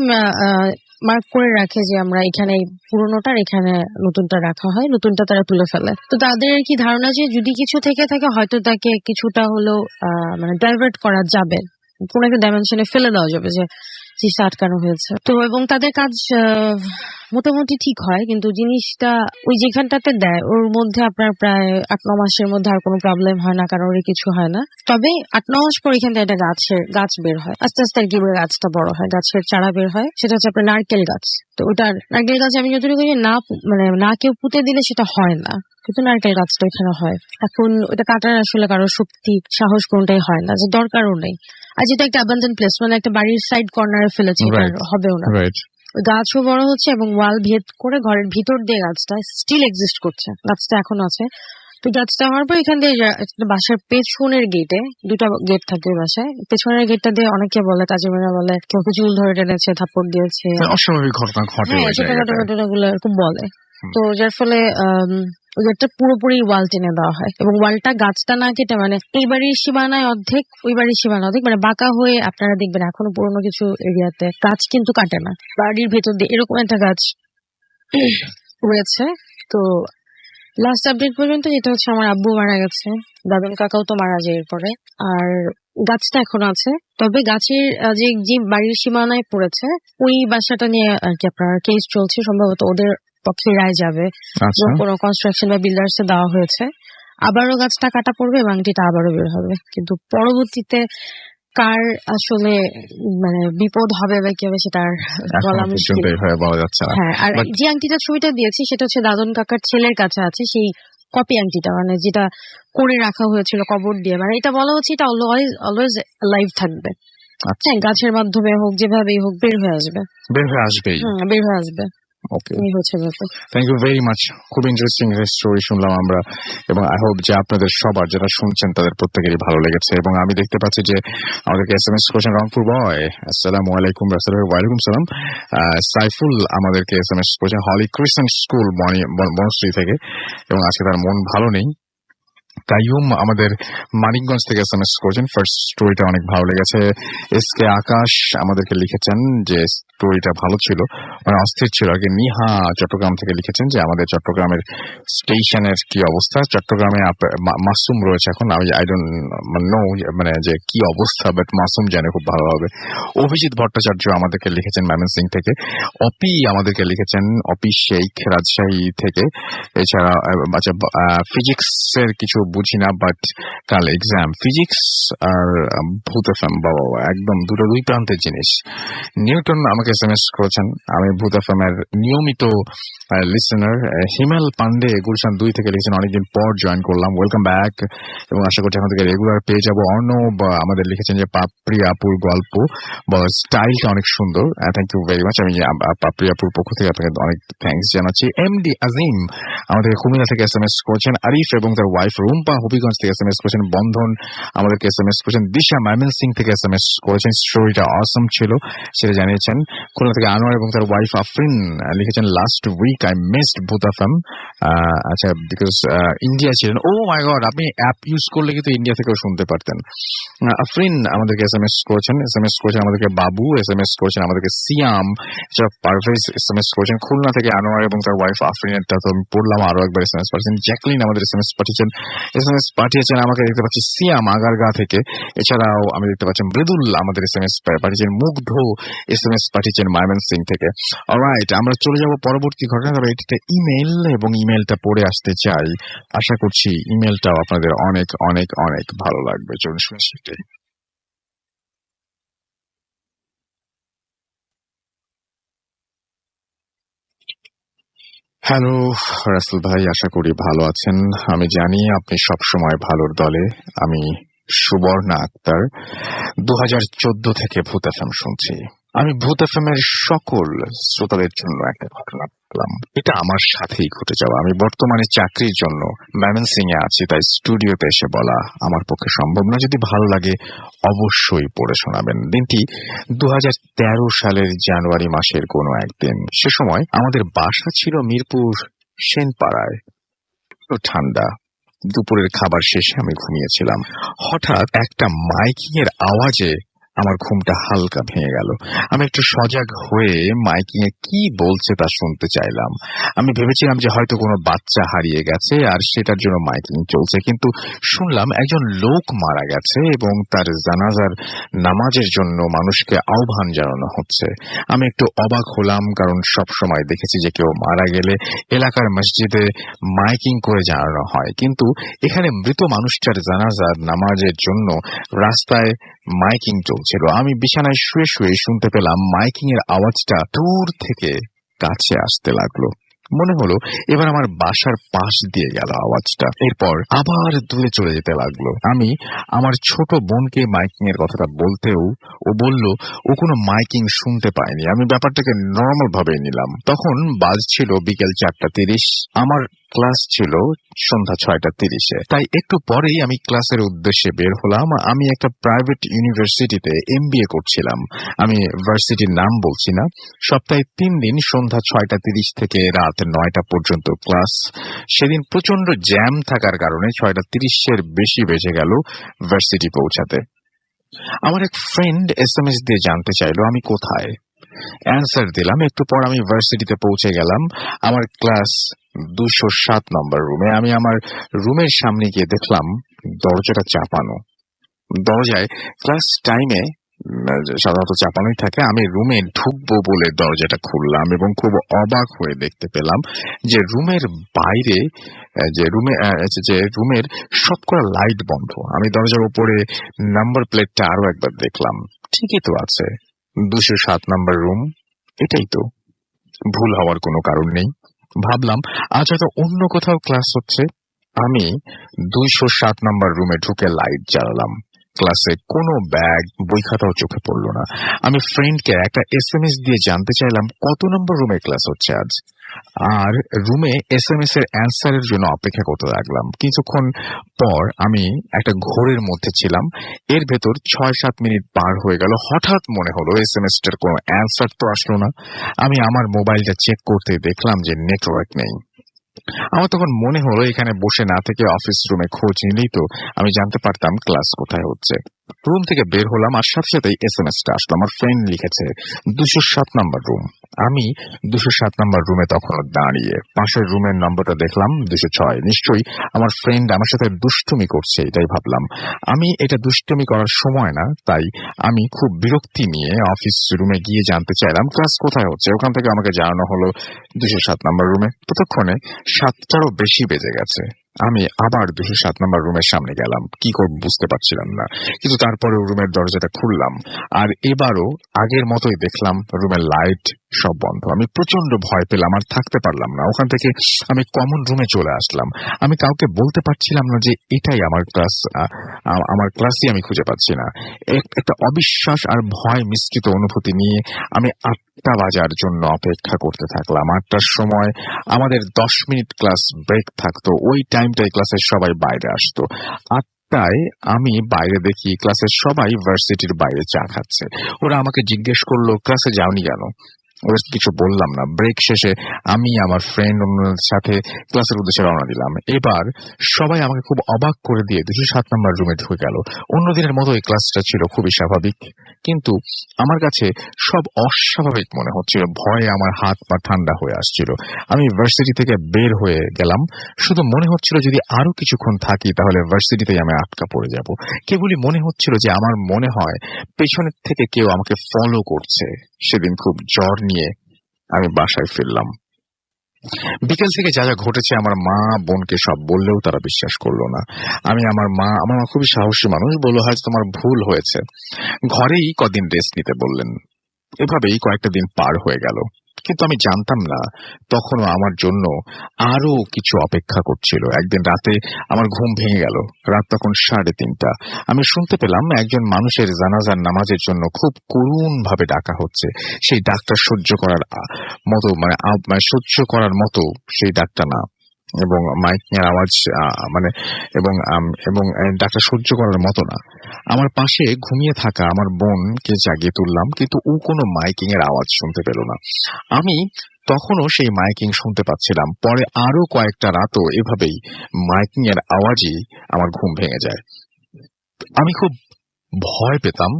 মার্ক করে রাখে যে আমরা এখানে পুরোনোটার এখানে নতুনটা রাখা হয়, নতুনটা তারা তুলে ফেলে। তো তাদের কি ধারণা যে যদি কিছু থেকে থাকে হয়তো তাকে কিছুটা হলেও মানে ডাইভার্ট করা যাবে, কোন একটা ডাইমেনশনে ফেলে দেওয়া যাবে, যে জিনিসটা আটকানো হয়েছে। তো এবং তাদের কাজ মোটামুটি ঠিক হয়, কিন্তু জিনিসটা ওই যেখানটাতে দেয় ওর মধ্যে আপনার প্রায় 8-9 মাসের মধ্যে আর কোনো প্রবলেম হয় না, কারণ ওর কিছু হয় না। তবে 8-9 মাস পর এখান থেকে একটা গাছ বের হয়, আস্তে আস্তে আর কি গাছটা বড় হয়, গাছের চারা বের হয়, সেটা হচ্ছে আপনার নারকেল গাছ। তো ওটার নারকেল গাছ আমি যতটুকু জানি না, মানে না কেউ পুঁতে দিলে সেটা হয় না, কিন্তু নারকেল গাছটা এখানে হয়। এখন ওটা কাটার আসলে কারো শক্তি সাহস কোনটাই হয় না, যে দরকারও নেই। আর যেটা একটা অ্যাবান্ডেন্ট প্লেস, মানে একটা বাড়ির সাইড কর্নারে ফেলেছে, এটা হবেও না। গাছও বড় হচ্ছে এবং ওয়াল ভেদ করে ঘরের ভিতর দিয়ে গাছটা স্টিল এক্সিস্ট করছে, গাছটা এখন আছে। তো গাছটা হওয়ার পর এখান দিয়ে বাসার পেছনের গেটে, 2টা গেট থাকে বাসায়, পেছনের গেটটা দিয়ে অনেকে বলে, কাজীমেরা বলে কেউ চুল ধরে টেনেছে, থাপ্পড় দিয়েছে, অস্বাভাবিক ঘটনা ঘটে, ছোটখাটো ঘটনাগুলো এরকম বলে। তো যার ফলে ওই গেটটা পুরোপুরি ওয়াল টেনে দেওয়া হয় এবং ওয়ালটা গাছটা না কেটে মানে এই বাড়ির সীমানায় অর্ধেক ওই বাড়ির সীমানা অর্ধেক মানে বাঁকা হয়ে আপনারা দেখবেন এখনো পুরোনো কিছু এরিয়াতে গাছ কিন্তু কাটে না, বাড়ির ভেতর দিয়ে এরকম একটা গাছ রয়েছে। তো লাস্ট আপডেট পর্যন্ত যেটা হচ্ছে আমার আব্বু মারা গেছে, দাদন কাকাও তো মারা যায় এরপরে, আর গাছটা এখন আছে। তবে গাছের যে যে বাড়ির সীমানায় পড়েছে ওই বাসাটা নিয়ে আর কি আপনার কেস চলছে, সম্ভবত ওদের পক্ষে রায় যাবে আচ্ছা, এবং কোনো কনস্ট্রাকশন বা বিল্ডার্স এ দেওয়া হয়েছে। আবারও গাছটা কাটা পড়বে এবং এটা আবারও বের হবে, কিন্তু পরবর্তীতে কার আসলে মানে বিপদ হবে বা কি হবে সেটা আর এখনো বলা পর্যন্ত মুশকিল। এইভাবে বলা যাচ্ছে না। হ্যাঁ, আর বাট যে আংটিটার ছবিটা দিয়েছি সেটা হচ্ছে দাদন কাকার ছেলের কাছে আছে, সেই কপি আংটিটা মানে যেটা করে রাখা হয়েছিল কবর দিয়ে, মানে এটা বলা হচ্ছে এটা অলওয়েজ লাইভ থাকবে। আচ্ছা, হ্যাঁ, গাছের মাধ্যমে হোক যেভাবেই হোক বের হয়ে আসবে। বের হয়ে আসবেই। বের হয়ে আসবে, ওকে, এই হচ্ছে ব্যাপার। Thank you very much. খুব ইন্টারেস্টিং স্টোরি শুনলাম আমরা, এবং আই হোপ যে আপনাদের সবার যারা শুনছেন তাদের প্রত্যেকেরই ভালো লেগেছে। এবং আমি দেখতে পাচ্ছি যে আমাদেরকে SMS করেছেন রংপুর বয়, আসসালামু আলাইকুম। ওয়ালাইকুম সালাম। সাইফুল আমাদেরকে SMS করেছেন হলি ক্রিশ্চান স্কুল বনশ্রী থেকে, এবং আজকে তার মন ভালো নেই। কাইয়ুম আমাদের মানিকগঞ্জ থেকে SMS করেছেন, ফার্স্ট স্টোরিটা অনেক ভালো লেগেছে। এসকে আকাশ আমাদেরকে লিখেছেন যে স্টোরিটা ভালো ছিল, মানে অস্থির ছিল আর কি। নিহা চট্টগ্রাম থেকে লিখেছেন যে আমাদের চট্টগ্রামের স্টেশনের কি অবস্থা। চট্টগ্রামে মাসুম রয়েছে এখন, আমি আই ডোন্ট নো মানে যে কি অবস্থা, বাট মাসুম জানে খুব ভালোভাবে। অভিজিৎ ভট্টাচার্য আমাদেরকে লিখেছেন ময়মনসিংহ থেকে। অপি আমাদেরকে লিখেছেন, অপি শেখ রাজশাহী থেকে। এছাড়া আচ্ছা, ফিজিক্স এর কিছু বুঝি না, বাট কাল এক্সাম। ফিজিক্স আর ভূত এফএম, বাবা একদম দুই প্রান্তের জিনিস। নিউটন আমাকে SMS করেছেন, আমি ভূত এফএম এর নিয়মিত লিসেনার। হিমেল পান্ডে গুলশান 2 থেকে লিখেছেন, অনেকদিন পর জয়েন করলাম, ওয়েলকাম ব্যাক, এবং আশা করছি এখন থেকে রেগুলার পেয়ে যাবো। অর্ণব আমাদের লিখেছেন যে পাপড়ি আপুর গল্প বা স্টাইলটা অনেক সুন্দর, থ্যাংক ইউ ভেরি মাচ। আমি পাপড়ি আপুর পক্ষ থেকে আপনাকে অনেক থ্যাংকস জানাচ্ছি। এমডি আজিম আমাদের কুমিল্লা থেকে SMS করেছেন। আরিফ এবং তার ওয়াইফ রুম্পা হবিগঞ্জ থেকে SMS করেছেন। বন্ধন আমাদেরকে SMS করেছেন। দিশা ময়মনসিং থেকে SMS করেছেন, স্টোরিটা অসম ছিল সেটা জানিয়েছেন। খুলনা থেকে আনোয়ার এবং তার ওয়াইফ আফরিন লিখেছেন, লাস্ট উইক আই মিসড ভূত এফএম। আচ্ছা, বিকজ ইন্ডিয়া ছিলেন। ও মাই গড, আপনি অ্যাপ ইউজ করলে কিন্তু ইন্ডিয়া থেকেও শুনতে পারতেন। আফরিন আমাদেরকে SMS করেছেন আমাদেরকে বাবু, SMS করেছেন আমাদেরকে সিয়াম, পারভেজ SMS করেছেন। খুলনা থেকে আনোয়ার এবং তার ওয়াইফ আফরিনেরটা তো আমি পড়লাম, আরো একবার SMS পাঠিয়েছেন। জ্যাকলিন আমাদের SMS পাঠিয়েছেন আমাকে, দেখতে পাচ্ছি সিয়াম আগারগা থেকে। এছাড়াও আমি দেখতে পাচ্ছি মৃদুল আমাদের SMS পাঠিয়েছেন। মুগ্ধ SMS পাঠিয়েছেন ময়মনসিং থেকে। অলরাইট, আমরা চলে যাব পরবর্তী ঘটনা। তবে এটা ইমেল, এবং ইমেলটা পড়ে আসতে চাই। আশা করছি ইমেলটাও আপনাদের অনেক অনেক অনেক ভালো লাগবে। চলুন শুনে সেটাই। হ্যালো রাসেল ভাই, আশা করি ভালো আছেন। আমি জানি আপনি সবসময় ভালোর দলে। আমি সুবর্ণা আক্তার 2014 থেকে ভূত এফএম শুনছি। আমি ভূত এফএম এর সকল শ্রোতাদের জন্য একটা ঘটনা বললাম, এটা আমার সাথেই ঘটে যাওয়া। আমি বর্তমানে চাকরির জন্য ময়মনসিং এ আছি, তাই স্টুডিওতে এসে বলা আমার পক্ষে সম্ভব না। যদি ভালো লাগে অবশ্যই পড়ে শোনাবেন। দিনটি 2013 সালের জানুয়ারি মাসের কোনো একদিন। সে সময় আমাদের বাসা ছিল মিরপুর সেনপাড়ায়। ঠান্ডা, দুপুরের খাবার শেষে আমি ঘুমিয়েছিলাম। হঠাৎ একটা মাইকিং এর আওয়াজে আমার ঘুমটা হালকা ভেঙে গেল। আমি একটু সজাগ হয়ে মাইকিং এ কি বলছে তা শুনতে চাইলাম। আমি ভেবেছিলাম যে হয়তো কোনো বাচ্চা হারিয়ে গেছে আর সেটার জন্য মাইকিং চলছে, কিন্তু শুনলাম একজন লোক মারা গেছে এবং তার জানাজার নামাজের জন্য মানুষকে আহ্বান জানানো হচ্ছে। আমি একটু অবাক হলাম, কারণ সব সময় দেখেছি যে কেউ মারা গেলে এলাকার মসজিদে মাইকিং করে জানানো হয়, কিন্তু এখানে মৃত মানুষটার জানাজার নামাজের জন্য রাস্তায় মাইকিং চলছিল। আমি বিছানায় শুয়ে শুয়ে শুনতে পেলাম মাইকিং এর আওয়াজটা দূর থেকে কাছে আসতে লাগলো। মনে হলো এবার আমার বাসার পাশ দিয়ে গেল আওয়াজটা, এরপর আবার দূরে চলে যেতে লাগলো। আমি আমার ছোট বোনকে মাইকিং এর কথাটা বলতেও ও বলল ও কোনো মাইকিং শুনতে পায়নি। আমি ব্যাপারটাকে নর্মাল ভাবে নিলাম। তখন বাজছিল বিকেল 4:30। আমার ক্লাস ছিল সন্ধ্যা 6:30-এ। তাই একটু পরেই আমি ক্লাসের উদ্দেশ্যে বের হলাম। আমি একটা প্রাইভেট ইউনিভার্সিটিতে এমবিএ করছিলাম। আমি ভার্সিটির নাম বলছি না। সপ্তাহে 3 দিন সন্ধ্যা 6:30 থেকে রাত 9টা পর্যন্ত ক্লাস। সেদিন প্রচন্ড জ্যাম থাকার কারণে 6:30-এর বেশি বেজে গেল ভার্সিটি পৌঁছাতে। আমার এক ফ্রেন্ড এসএমএস দিয়ে জানতে চাইলো আমি কোথায়। অ্যান্সার দিলাম। একটু পর আমি ভার্সিটিতে পৌঁছে গেলাম। আমার ক্লাস 207 নম্বর রুমে। আমি আমার রুমের সামনে গিয়ে দেখলাম দরজাটা চাপানো। দরজায় ক্লাস টাইমে সাধারণত চাপানোই থাকে। আমি রুমে ঢুকবো বলে দরজাটা খুললাম এবং খুব অবাক হয়ে দেখতে পেলাম যে রুমের বাইরে যে রুমের সবকটা লাইট বন্ধ। আমি দরজার উপরে নাম্বার প্লেটটা আরো একবার দেখলাম। ঠিকই তো আছে, 207 নম্বর রুম। এটাই তো, ভুল হওয়ার কোনো কারণ নেই। ভাবলাম আজ হয়তো অন্য কোথাও ক্লাস হচ্ছে। আমি 207 নম্বর রুমে ঢুকে লাইট জ্বালালাম। ক্লাসে কোনো ব্যাগ, বই খাতাও চোখে পড়ল না। আমি ফ্রেন্ডকে একটা এসএমএস দিয়ে জানতে চাইলাম কত নম্বর রুমে ক্লাস হচ্ছে আজ। আর রুমে এসএমএস এর অ্যান্সারের জন্য অপেক্ষা করতে লাগলাম। কিছুক্ষণ পর আমি একটা ঘোরের মধ্যে ছিলাম। এর ভেতর 6-7 মিনিট পার হয়ে গেল। হঠাৎ মনে হলো এসএমএস টার কোনো অ্যান্সার তো আসলো না। আমি আমার মোবাইলটা চেক করতে দেখলাম যে নেটওয়ার্ক নেই। আমার তখন মনে হলো এখানে বসে না থেকে অফিস রুমে খোঁজ নিলেই তো আমি জানতে পারতাম ক্লাস কোথায় হচ্ছে। রুম থেকে বের হলাম আর সাথে সাথেই এসএমএসটা আসলো। আমার ফ্রেন্ড লিখেছে 207 নম্বর রুম। আমি 207 নম্বর রুমে তখন দাঁড়িয়ে পাশের রুমের নম্বরটা দেখলাম 206। নিশ্চয়ই আমার ফ্রেন্ড আমার সাথে দুষ্টুমি করছে, এটাই ভাবলাম। আমি এটা দুষ্টুমি করার সময় না, তাই আমি খুব বিরক্তি নিয়ে অফিস রুমে গিয়ে জানতে চাইলাম ক্লাস কোথায় হচ্ছে। ওখান থেকে আমাকে জানানো হলো 207 নম্বর রুমে। ততক্ষণে 7টারও বেশি বেজে গেছে। আমি আবার 207 নম্বর রুমের সামনে গেলাম। কি করব বুঝতে পারছিলাম না, কিন্তু তারপরে রুমের দরজাটা খুললাম আর এবারও আগের মতোই দেখলাম রুমের লাইট সব বন্ধ। আমি প্রচন্ড ভয় পেলাম আর থাকতে পারলাম না। ওখান থেকে আমি কমন রুমে চলে আসলাম। আমি কাউকে বলতে পারছিলাম না যে এটাই আমার ক্লাস। আমার ক্লাসই আমি খুঁজে পাচ্ছি না। একটা অবিশ্বাস আর ভয় মিশ্রিত অনুভূতি নিয়ে আমি 8টা বাজার জন্য অপেক্ষা করতে থাকলাম। 8টার সময় আমাদের 10 মিনিট ক্লাস ব্রেক থাকতো। ওই টাইমটাই ক্লাসের সবাই বাইরে আসতো। তাই আমি বাইরে দেখি ক্লাসের সবাই ভার্সিটির বাইরে চা খাচ্ছে। ওরা আমাকে জিজ্ঞেস করলো ক্লাসে যাওনি কেন। ওদের কিছু বললাম না। ব্রেক শেষে আমি আমার ফ্রেন্ড অন্যদের সাথে ক্লাসের উদ্দেশ্যে রওনা দিলাম। এবার সবাই আমাকে খুব অবাক করে দিয়ে 207 নম্বর রুমে ঢুকে গেল। অন্যদিনের মতো এই ক্লাসটা ছিল খুবই স্বাভাবিক, কিন্তু আমার কাছে সব অস্বাভাবিক মনে হচ্ছিল। ভয়ে আমার হাত পা ঠান্ডা হয়ে আসছিল। আমি ভার্সিটি থেকে বের হয়ে গেলাম। শুধু মনে হচ্ছিল যদি আরো কিছুক্ষণ থাকি তাহলে ভার্সিটিতেই আমি আটকা পড়ে যাব। কেবলই মনে হচ্ছিল যে আমার মনে হয় পেছনের থেকে কেউ আমাকে ফলো করছে। সেদিন খুব জ্বর নিয়ে আমি বাসায় ফিরলাম। বিকেল থেকে যা যা ঘটেছে আমার মা বোনকে সব বললেও তারা বিশ্বাস করলো না। আমার মা খুবই সাহসী মানুষ, বলল হয়তো তোমার ভুল হয়েছে, ঘরেই কদিন রেস্ট নিতে বললেন। এভাবেই কয়েকটা দিন পার হয়ে গেল, কিন্তু আমি জানতাম না তখনও আমার জন্য আরো কিছু অপেক্ষা করছিল। একদিন রাতে আমার ঘুম ভেঙে গেল। রাত তখন 3:30। আমি শুনতে পেলাম একজন মানুষের জানাজার নামাজের জন্য খুব করুণ ভাবে ডাকা হচ্ছে। সেই ডাকটা সহ্য করার মতো সহ্য করার মতো সেই ডাকটা না, এবং মাইকিং এর আওয়াজ এবং ডাকটা সহ্য করার মতো না। আমার পাশে ঘুমিয়ে থাকা আমার বোনকে জাগিয়ে তুললাম, কিন্তু ও কোনো মাইকিং এর আওয়াজ শুনতে পেল না। আমি তখনও সেই মাইকিং শুনতে পাচ্ছিলাম। পরে আরো কয়েকটা রাতও এভাবেই মাইকিং এর আওয়াজই আমার ঘুম ভেঙে যায়। আমি খুব ভয় পেতাম,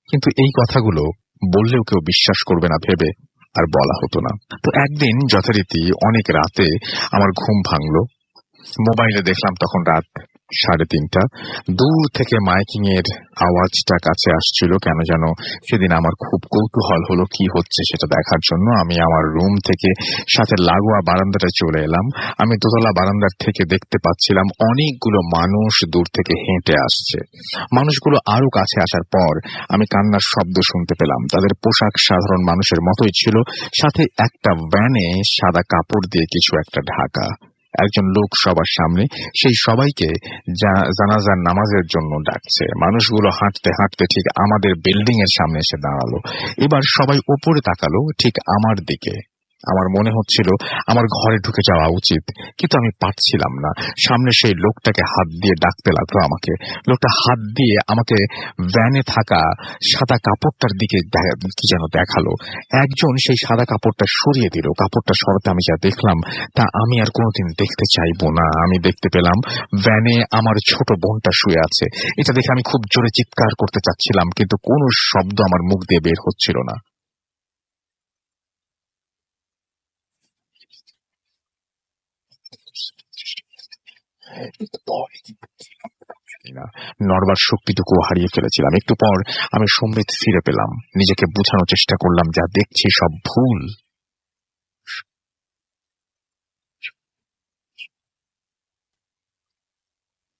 কিন্তু এই কথাগুলো বললেও কেউ বিশ্বাস করবে না ভেবে আর বলা হতো না। তো একদিন যথারীতি অনেক রাতে আমার ঘুম ভাঙলো। মোবাইলে দেখলাম তখন রাত 3:30। দূর থেকে মাইকিং এর আওয়াজটা কাছে আসছিল। কেন যেন সেদিন আমার খুব কৌতূহল হলো কি হচ্ছে সেটা দেখার জন্য। আমি আমার রুম থেকে সাথে লাগোয়া বারান্দাটা চলে এলাম। আমি দোতলা বারান্দার থেকে দেখতে পাচ্ছিলাম অনেকগুলো মানুষ দূর থেকে হেঁটে আসছে। মানুষগুলো আরো কাছে আসার পর আমি কান্নার শব্দ শুনতে পেলাম। তাদের পোশাক সাধারণ মানুষের মতোই ছিল, সাথে একটা ভ্যানে সাদা কাপড় দিয়ে কিছু একটা ঢাকা। একজন লোক সবার সামনে সেই সবাইকে জানাজার নামাজের জন্য ডাকছে। মানুষগুলো হাঁটতে হাঁটতে ঠিক আমাদের বিল্ডিং এর সামনে এসে দাঁড়ালো। এবার সবাই উপরে তাকালো ঠিক আমার দিকে। আমার মনে হচ্ছিল আমার ঘরে ঢুকে যাওয়া উচিত, কিন্তু আমি পারছিলাম না। সামনে সেই লোকটাকে হাত দিয়ে ডাকতে লাগলো আমাকে। লোকটা হাত দিয়ে আমাকে ভ্যানে থাকা সাদা কাপড়টার দিকে কি যেন দেখালো। একজন সেই সাদা কাপড়টা সরিয়ে দিল। কাপড়টা সরাতে আমি যা দেখলাম তা আমি আর কোনোদিন দেখতে চাইবো না। আমি দেখতে পেলাম ভ্যানে আমার ছোট বোনটা শুয়ে আছে। এটা দেখে আমি খুব জোরে চিৎকার করতে চাচ্ছিলাম, কিন্তু কোনো শব্দ আমার মুখ দিয়ে বের হচ্ছিল না। না, নড়বার শক্তিটুকু হারিয়ে ফেলেছিলাম। একটু পর আমি সম্বিত ফিরে পেলাম। নিজেকে বোঝানোর চেষ্টা করলাম যা দেখছি সব ভুল।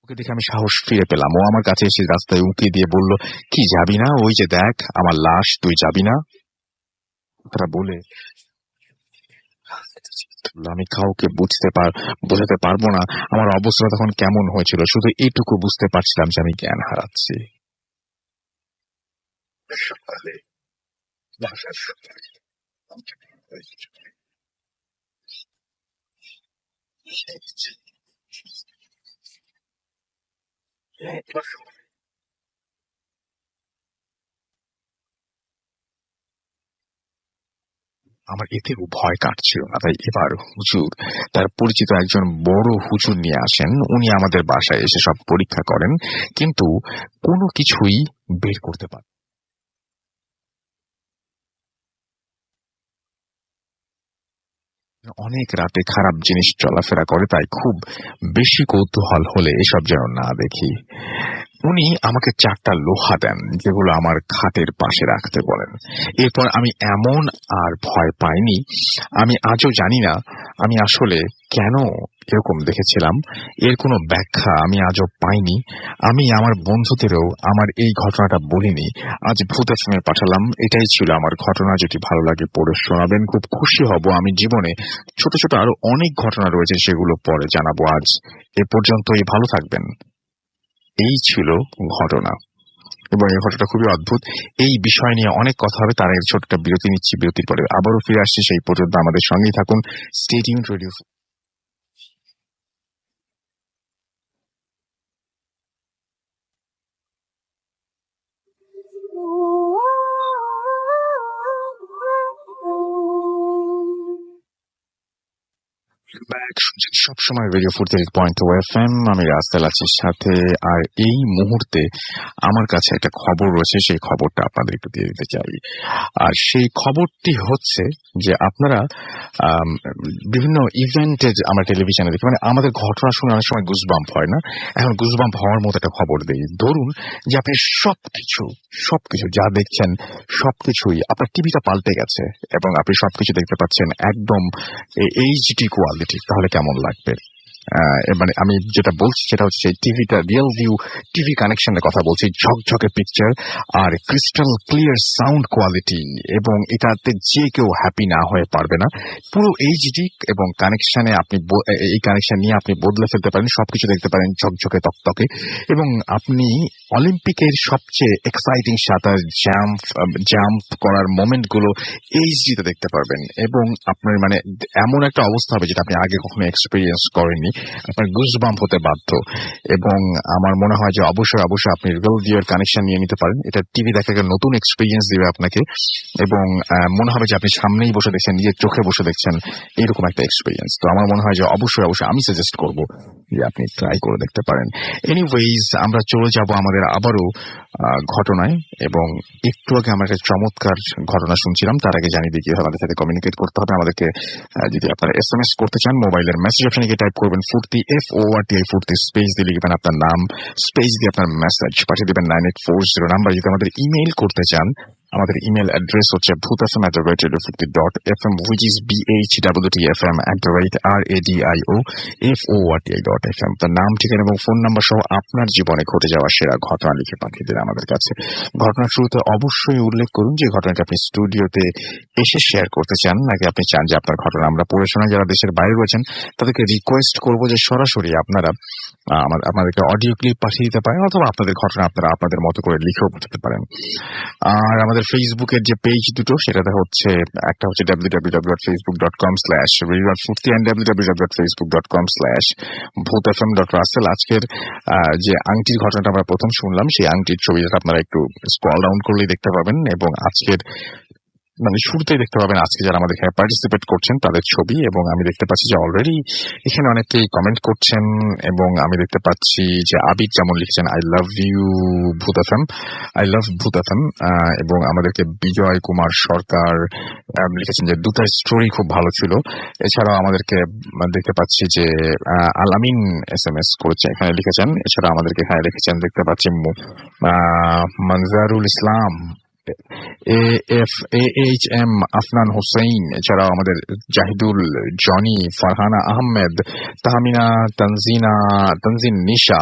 ওকে দেখে আমি সাহস ফিরে পেলাম। ও আমার কাছে এসে রাস্তায় উঁকি দিয়ে বলল, কি যাবি না? ওই যে দেখ আমার লাশ, তুই যাবি না? তারা বলে আমি কাউকে বোঝাতে পারবো না আমার অবস্থা তখন কেমন হয়েছিল। শুধু এইটুকু বুঝতে পারছিলাম যে আমি জ্ঞান হারাচ্ছি। সকালে বাসার সকালে আমার এতেও ভয় কাটছিল না। তাই এবার হুজুর, তার পরিচিত একজন বড় হুজুর নিয়ে আসেন। উনি আমাদের বাসায় এসে সব পরীক্ষা করেন, কিন্তু কোনো কিছুই বের করতে পারেন। অনেক রাতে খারাপ জিনিস চলাফেরা করে, তাই খুব বেশি কৌতূহল হলে এসব যেন না দেখি। উনি আমাকে 4টা লোহা দেন, যেগুলো আমার খাটের পাশে রাখতে বলেন। এরপর আমি এমন আর ভয় পাইনি। আমি আজও জানি না আমি আসলে কেন এরকম দেখেছিলাম। এর কোনো ব্যাখ্যা আমি আজও পাইনি। আমি আমার বন্ধুদেরও আমার এই ঘটনাটা বলিনি। আজ ভূত এফএমে পাঠালাম। এটাই ছিল আমার ঘটনা। যদি ভালো লাগে পড়ে শোনাবেন, খুব খুশি হব। আমি জীবনে ছোট ছোট আরো অনেক ঘটনা রয়েছে, সেগুলো পরে জানাবো। আজ এ পর্যন্তই, ভালো থাকবেন। এই ছিল ঘটনা, এবং এই ঘটনাটা খুবই অদ্ভুত। এই বিষয় নিয়ে অনেক কথা হবে, তার আগে ছোট্ট বিরতি নিচ্ছি। বিরতির পরে আবারও ফিরে আসছি। সেই পর্যন্ত আমাদের সঙ্গেই থাকুন। Stay tuned radio. ব্যাক শুনছেন সবসময় রেডিও 48.2 FM। আমি রাস্তায় আছি সাথে। আর এই মুহূর্তে আমার কাছে একটা খবর রয়েছে, সেই খবরটা আপনাদের একটু দিয়ে দিতে চাই। আর সেই খবরটি হচ্ছে যে আপনারা বিভিন্ন ইভেন্টে আমরা টেলিভিশনে দেখি, মানে আমাদের ঘটনা শুনে অনেক সময় গুজবাম্প হয় না? এখন গুজবাম্প হওয়ার মতো একটা খবর দেই। ধরুন যে আপনি সবকিছু যা দেখছেন সবকিছুই, আপনার টিভিটা পাল্টে গেছে এবং আপনি সবকিছু দেখতে পাচ্ছেন একদম এইচডি কোয়ালিটি। তাহলে কেমন লাগবে? মানে আমি যেটা বলছি সেটা হচ্ছে সেই টিভিটা রিয়েল ভিউ টিভি কানেকশনের কথা বলছি। ঝকঝকে পিকচার আর ক্রিস্টাল ক্লিয়ার সাউন্ড কোয়ালিটি, এবং এটাতে যে কেউ হ্যাপি না হয়ে পারবে না। পুরো এইচডি এবং কানেকশনে আপনি এই কানেকশন নিয়ে আপনি বদলে ফেলতে পারেন, সবকিছু দেখতে পারেন ঝকঝকে তকতকে। এবং আপনি অলিম্পিকের সবচেয়ে এক্সাইটিং সাঁতার জাম্প করার মোমেন্ট গুলো এইচডিতে দেখতে পারবেন। এবং আপনার মানে এমন একটা অবস্থা হবে যেটা আপনি আগে কখনো এক্সপিরিয়েন্স করেননি। আপনার গুজবাম্প হতে বাধ্য। এবং আমার মনে হয় যে অবশ্যই আপনি রিয়েল ভিউয়ের কানেকশন নিয়ে নিতে পারেন। এটা টিভি দেখা একটা নতুন এক্সপিরিয়েন্স দিবে আপনাকে, এবং মনে হবে যে আপনি সামনেই বসে দেখছেন, নিজের চোখে বসে দেখছেন, এরকম একটা এক্সপিরিয়েন্স। তো আমার মনে হয় যে অবশ্যই আমি সাজেস্ট করব যে আপনি ট্রাই করে দেখতে পারেন। এনিওয়েজ, আমরা চলে যাব আমাদের আবারও ঘটনায়। এবং একটু আগে আমরা একটা চমৎকার ঘটনা শুনছিলাম। তার আগে জানিয়ে দিই কিভাবে আমাদের সাথে কমিউনিকেট করতে হবে। আমাদেরকে যদি আপনারা SMS করতে চান, মোবাইলের মেসেজ অপশনে গিয়ে টাইপ করবেন ফুর্তি, FORTI ফুর্তি, স্পেস দিয়ে লিখবেন আপনার নাম, স্পেস দিয়ে আপনার মেসেজ পাঠিয়ে দেবেন 9840 নাম্বার। যদি আমাদের ইমেইল করতে চান, আমাদের ইমেল অ্যাড্রেস হচ্ছে bhutfm@radio50.fm, which is BHWTFM@radio.fm। তার নাম, ঠিকানা এবং ফোন নাম্বার সহ আপনার জীবনে ঘটে যাওয়া সেরা ঘটনা লিখে পাঠিয়ে দিন আমাদের কাছে। ঘটনার শুরুতে অবশ্যই উল্লেখ করুন যে ঘটনাটা আপনি স্টুডিওতে এসে শেয়ার করতে চান, নাকি আপনি চান যে আপনার ঘটনা আমরা পড়ে শোনাই। যারা দেশের বাইরে রয়েছেন তাদেরকে রিকোয়েস্ট করবো যে সরাসরি আপনারা আমাদেরকে অডিও ক্লিপ পাঠিয়ে দিতে পারেন, অথবা আপনাদের ঘটনা আপনারা আপনাদের মতো করে লিখেও পাঠাতে পারেন। আর আমাদের আমাদের ফেসবুকের যে পেজ দুটো সেটাতে হচ্ছে একটা হচ্ছে www.facebook.com/রেডিওফুর্তি and www.facebook.com/bhutfm.russell। আজকের যে আংটির ঘটনাটা আমরা প্রথম শুনলাম সেই আংটির ছবিটা আপনারা একটু স্ক্রল ডাউন করলেই দেখতে পাবেন, এবং আজকের মানে শুরুতেই দেখতে পাবেন আজকে যারা আমাদের এখানে পার্টিসিপেট করছেন তাদের ছবি, এবং আমি দেখতে পাচ্ছি যে অলরেডি এখানে অনেকেই কমেন্ট করছেন, এবং আমি দেখতে পাচ্ছি যে আবিদ যেমন লিখেছেন আই লাভ ইউ ভূত এফএম, আই লাভ ভূত এফএম, এবং আমাদেরকে বিজয় কুমার সরকার লিখেছেন যে দুটো স্টোরি খুব ভালো ছিল। এছাড়াও আমাদেরকে দেখতে পাচ্ছি যে আলামিন SMS করেছে, এখানে লিখেছেন। এছাড়া আমাদেরকে এখানে লিখেছেন দেখতে পাচ্ছি মনজারুল ইসলাম, AHM আফনান হোসেন, এছাড়াও আমাদের জাহিদুল, জনি, ফারহানা আহমেদ, তাহমিনা, তানজিন নিশা,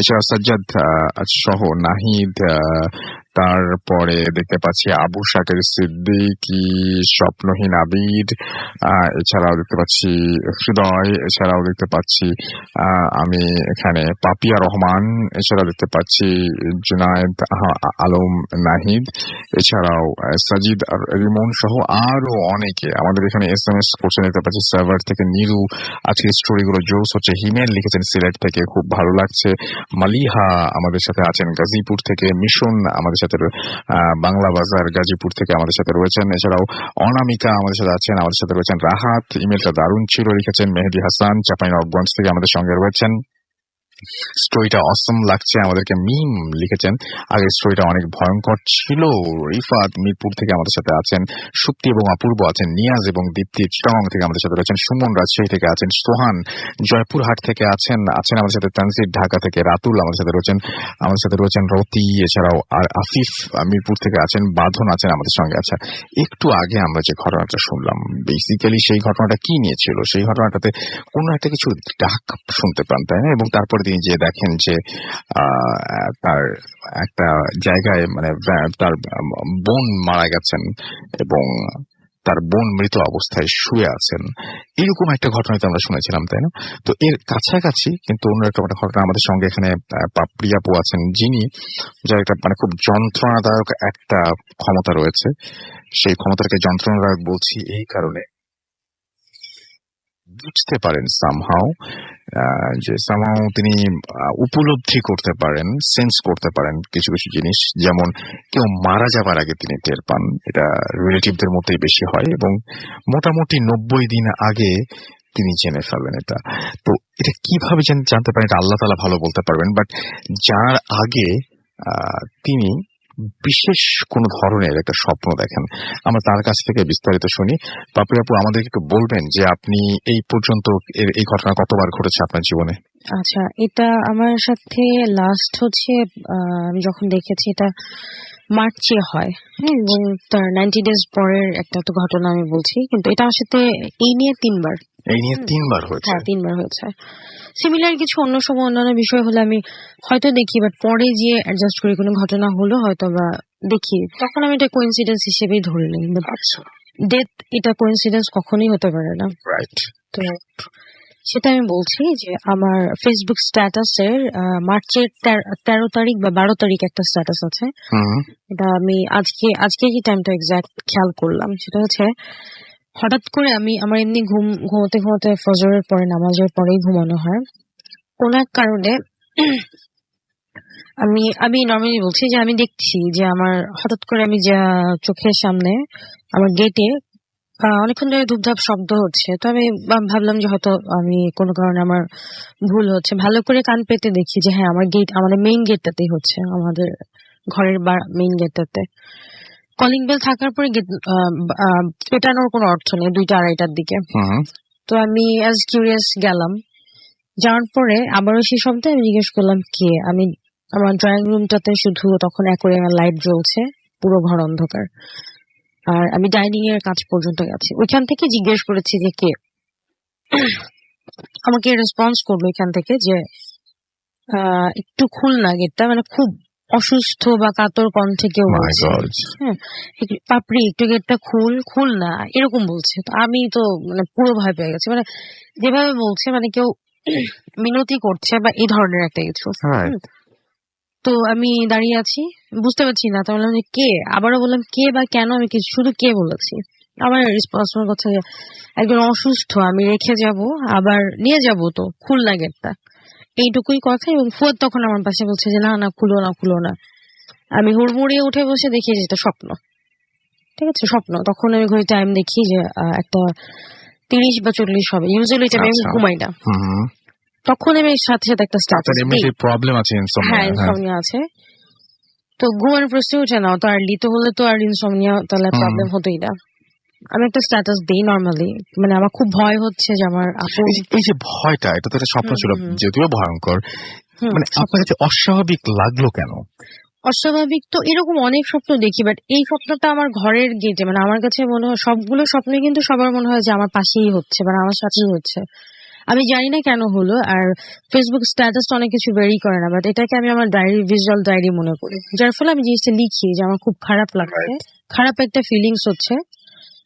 এছাড়া সাজ্জাদ সহ নাহিদ, তারপরে দেখতে পাচ্ছি আবু শাকের সিদ্দিকী, স্বপ্নহীন আবিদ, এছাড়াও দেখতে পাচ্ছি হৃদয়, এছাড়াও দেখতে পাচ্ছি আমি এখানে পাপিয়া রহমান, এছাড়াও দেখতে পাচ্ছি জুনায়েদ আলম নাহিদ, এছাড়াও সাজিদ আর রিমন সহ আরো অনেকে আমাদের এখানে SMS করছেন। দেখতে পাচ্ছি সার্ভার থেকে নিরু, আজকের স্টোরিগুলো জোস হচ্ছে। হিমেল লিখেছেন সিলেট থেকে, খুব ভালো লাগছে। মালিহা আমাদের সাথে আছেন গাজীপুর থেকে। মিশন আমাদের সাথে বাংলা বাজার গাজীপুর থেকে আমাদের সাথে রয়েছেন। এছাড়াও অনামিকা আমাদের সাথে আছেন, আমাদের সাথে রয়েছেন রাহাত, ইমেলটা দারুণ ছিল লিখেছেন। মেহেদি হাসান চাঁপাইনবাবগঞ্জ থেকে আমাদের সঙ্গে রয়েছেন। স্টোরিটা অসম লাগছে আমাদেরকে মিম লিখেছেন, আগের স্টোরিটা অনেক ভয়ঙ্কর ছিল। রিফাত মিরপুর থেকে আমাদের সাথে আছেন। সুপ্তি এবং অপূর্ব আছেন। নিয়াজ এবং দীপ্তি চিটাগং থেকে আমাদের সাথে রয়েছেন। সুমন রাজশাহী থেকে আছেন। সোহান জয়পুরহাট থেকে আছেন আমাদের সাথে। তানজির ঢাকা থেকে। রাতুল আমাদের সাথে রয়েছেন রতি, এছাড়াও আর আফিফ মিরপুর থেকে আছেন। বাঁধন আছেন আমাদের সঙ্গে। আচ্ছা, একটু আগে আমরা যে ঘটনাটা শুনলাম বেসিক্যালি সেই ঘটনাটা কি নিয়ে ছিল? সেই ঘটনাটাতে কোনো একটা কিছু ডাক শুনতে পান, তাই না? এবং তারপরে তিনি যে দেখেন যে তার একটা জায়গায় মানে তার বোন মারা গেছেন এবং তার বোন মৃত অবস্থায় শুয়ে আছেন, এরকম একটা ঘটনাতে আমরা শুনেছিলাম, তাই না? তো এর কাছাকাছি কিন্তু অন্য একটা ঘটনা আমাদের সঙ্গে এখানে পাপড়ি আপু আছেন, যিনি যার একটা মানে খুব যন্ত্রণাদায়ক একটা ক্ষমতা রয়েছে। সেই ক্ষমতাটাকে যন্ত্রণাদায়ক বলছি এই কারণে বুঝতে পারেন সামহাও যে সামহাও তিনি উপলব্ধি করতে পারেন, সেন্স করতে পারেন কিছু কিছু জিনিস। যেমন কেউ মারা যাবার আগে তিনি টের পান, এটা রিলেটিভদের মধ্যেই বেশি হয়, এবং মোটামুটি 90 দিন আগে তিনি জেনে ফেলেন এটা। তো এটা কিভাবে জানতে পারেন এটা আল্লাহ তাআলা ভালো বলতে পারবেন, বাট যার আগে তিনি বিশেষ কোন ধরনের একটা স্বপ্ন দেখেন। আমরা তার কাছ থেকে বিস্তারিত শুনি। পাপড়ি আপু, আমাদেরকে একটু বলবেন যে আপনি এই পর্যন্ত এই ঘটনা কতবার ঘটেছে আপনার জীবনে? আচ্ছা, এটা আমার সাথে লাস্ট হচ্ছে আমি যখন দেখেছি এটা মার্চে হয়, হ্যাঁ, এবং তার 90 ডেজ পরের একটা তো ঘটনা আমি বলছি, কিন্তু এটা আমার সাথে এই নিয়ে 3 বার হয়েছে। হ্যাঁ, 3 বার হয়েছে। সিমিলার কিছু অন্য সময় অন্যান্য বিষয় হলে আমি হয়তো দেখি, বাট পরে যে অ্যাডজাস্ট করি কোনো ঘটনা হলো হয়তো বা দেখি, তখন আমি এটা কোইন্সিডেন্স হিসেবেই ধরে নিই। ডেথ এটা কোইন্সিডেন্স কখনোই হতে পারে না। রাইট। তো সেটা আমি বলছি যে আমার ফেসবুক স্ট্যাটাসের মার্চের 13 তারিখ বা 12 তারিখ একটা স্ট্যাটাস আছে। এটা আমি আজকে কি টাইমটা এক্সাক্ট খেয়াল করলাম, সেটা হচ্ছে হঠাৎ করে আমার এমনি ঘুমোতে ফজরের পরে, নামাজের পরেই ঘুমানো হয়। কোন এক কারণে আমি নর্মালি বলছি যে আমি দেখছি যে আমার হঠাৎ করে আমি যা চোখের সামনে আমার গেটে অনেকক্ষণ ধরে ধূপধাপ শব্দ হচ্ছে। তো আমি ভাবলাম যে হয়তো আমি কোনো কারণে আমার ভুল হচ্ছে। ভালো করে কান পেতে দেখি যে হ্যাঁ, আমাদের মেইন গেটটাতেই হচ্ছে, আমাদের ঘরের মেইন গেটটাতে। কলিং বেল থাকার পরে গেট পেটানোর কোনো অর্থ নেই 2টা 2:30টার দিকে। তো আমি অ্যাজ কিউরিয়াস গেলাম। যাওয়ার পরে আবারও সেই শব্দে আমি জিজ্ঞেস করলাম কে। আমার ড্রয়িং রুমটাতে শুধু তখন অ্যাকোয়ারিয়ামের লাইট জ্বলছে, পুরো ঘর অন্ধকার। আর আমি ডাইনিং এর কাজ পর্যন্ত গেছি, ওইখান থেকে জিজ্ঞেস করেছি যে কে। আমাকে রেসপন্স করলো এখান থেকে যে একটু খুল না গেটটা, মানে খুব অসুস্থ বা কাতর কণ্ঠে কেউ বলছে, হ্যাঁ পাপড়ি একটু গেটটা খুল না, এরকম বলছে। তো আমি তো মানে পুরো ভয় পেয়ে গেছি, মানে যেভাবে বলছে মানে কেউ মিনতি করছে বা এই ধরনের একটা কিছু। তো আমি দাঁড়িয়ে আছি, বুঝতে পারছি না। তো বললাম যে কে, আবারও বললাম কে বা কেন, আমি কিছু শুধু কে বলেছি। আমার রেসপন্স করছে যে একজন অসুস্থ, আমি রেখে যাব, আবার নিয়ে যাব তো, খুলনা গেটটা, এইটুকুই কথা। এবং ফুয়াদ তখন আমার পাশে বলছে যে না না, খুলো না খুলো না। আমি হুড়মুড়িয়ে উঠে বসে দেখি যে এটা স্বপ্ন। ঠিক আছে, স্বপ্ন। তখন আমি ঘড়ি টাইম দেখি যে একটা 30 বা 40 হবে। ইউজুয়ালি এটা আমি আচ্ছা। ঘুমাই না। তখন আমি সাথে সাথে একটা আপনার স্ট্যাটাস দিই। এমনিতে প্রবলেম আছে হ্যাঁ, ইনসোমনিয়া? হ্যাঁ। ইনসমনিয়া আছে। তো ঘুমানোর প্রশ্ন উঠে না, তো আর্লি তো হলে তো আর ইনসমনিয়া তাহলে হুম। প্রবলেম হতোই না। আমি একটা স্ট্যাটাস দিই নরমালি, মানে আমার খুব ভয় হচ্ছে যে আমার আপু। এই যে ভয়টা, এটা তো একটা স্বপ্ন হুম ছিল, হুম হুম যদিও ভয়ঙ্কর। হুম, মানে স্বপ্ন। আপনার কাছে অস্বাভাবিক লাগলো কেন? অস্বাভাবিক তো এরকম অনেক স্বপ্ন দেখি, বাট এই স্বপ্নটা আমার ঘরের গেটে, মানে আমার কাছে মনে হয় সবগুলো স্বপ্নে কিন্তু সবার মনে হয় যে আমার পাশেই হচ্ছে, মানে আমার সাথেই হচ্ছে। আমি জানি না কেন হলো। আর ফেসবুক স্ট্যাটাস অনেক কিছু বেরি করে না, বাট এটাকে আমি আমার ডায়েরি, ভিজুয়াল ডায়েরি মনে করি, যার ফলে আমি জিনিসটা লিখি যে আমার খুব খারাপ লাগছে, রাইট। খারাপ একটা ফিলিংস হচ্ছে,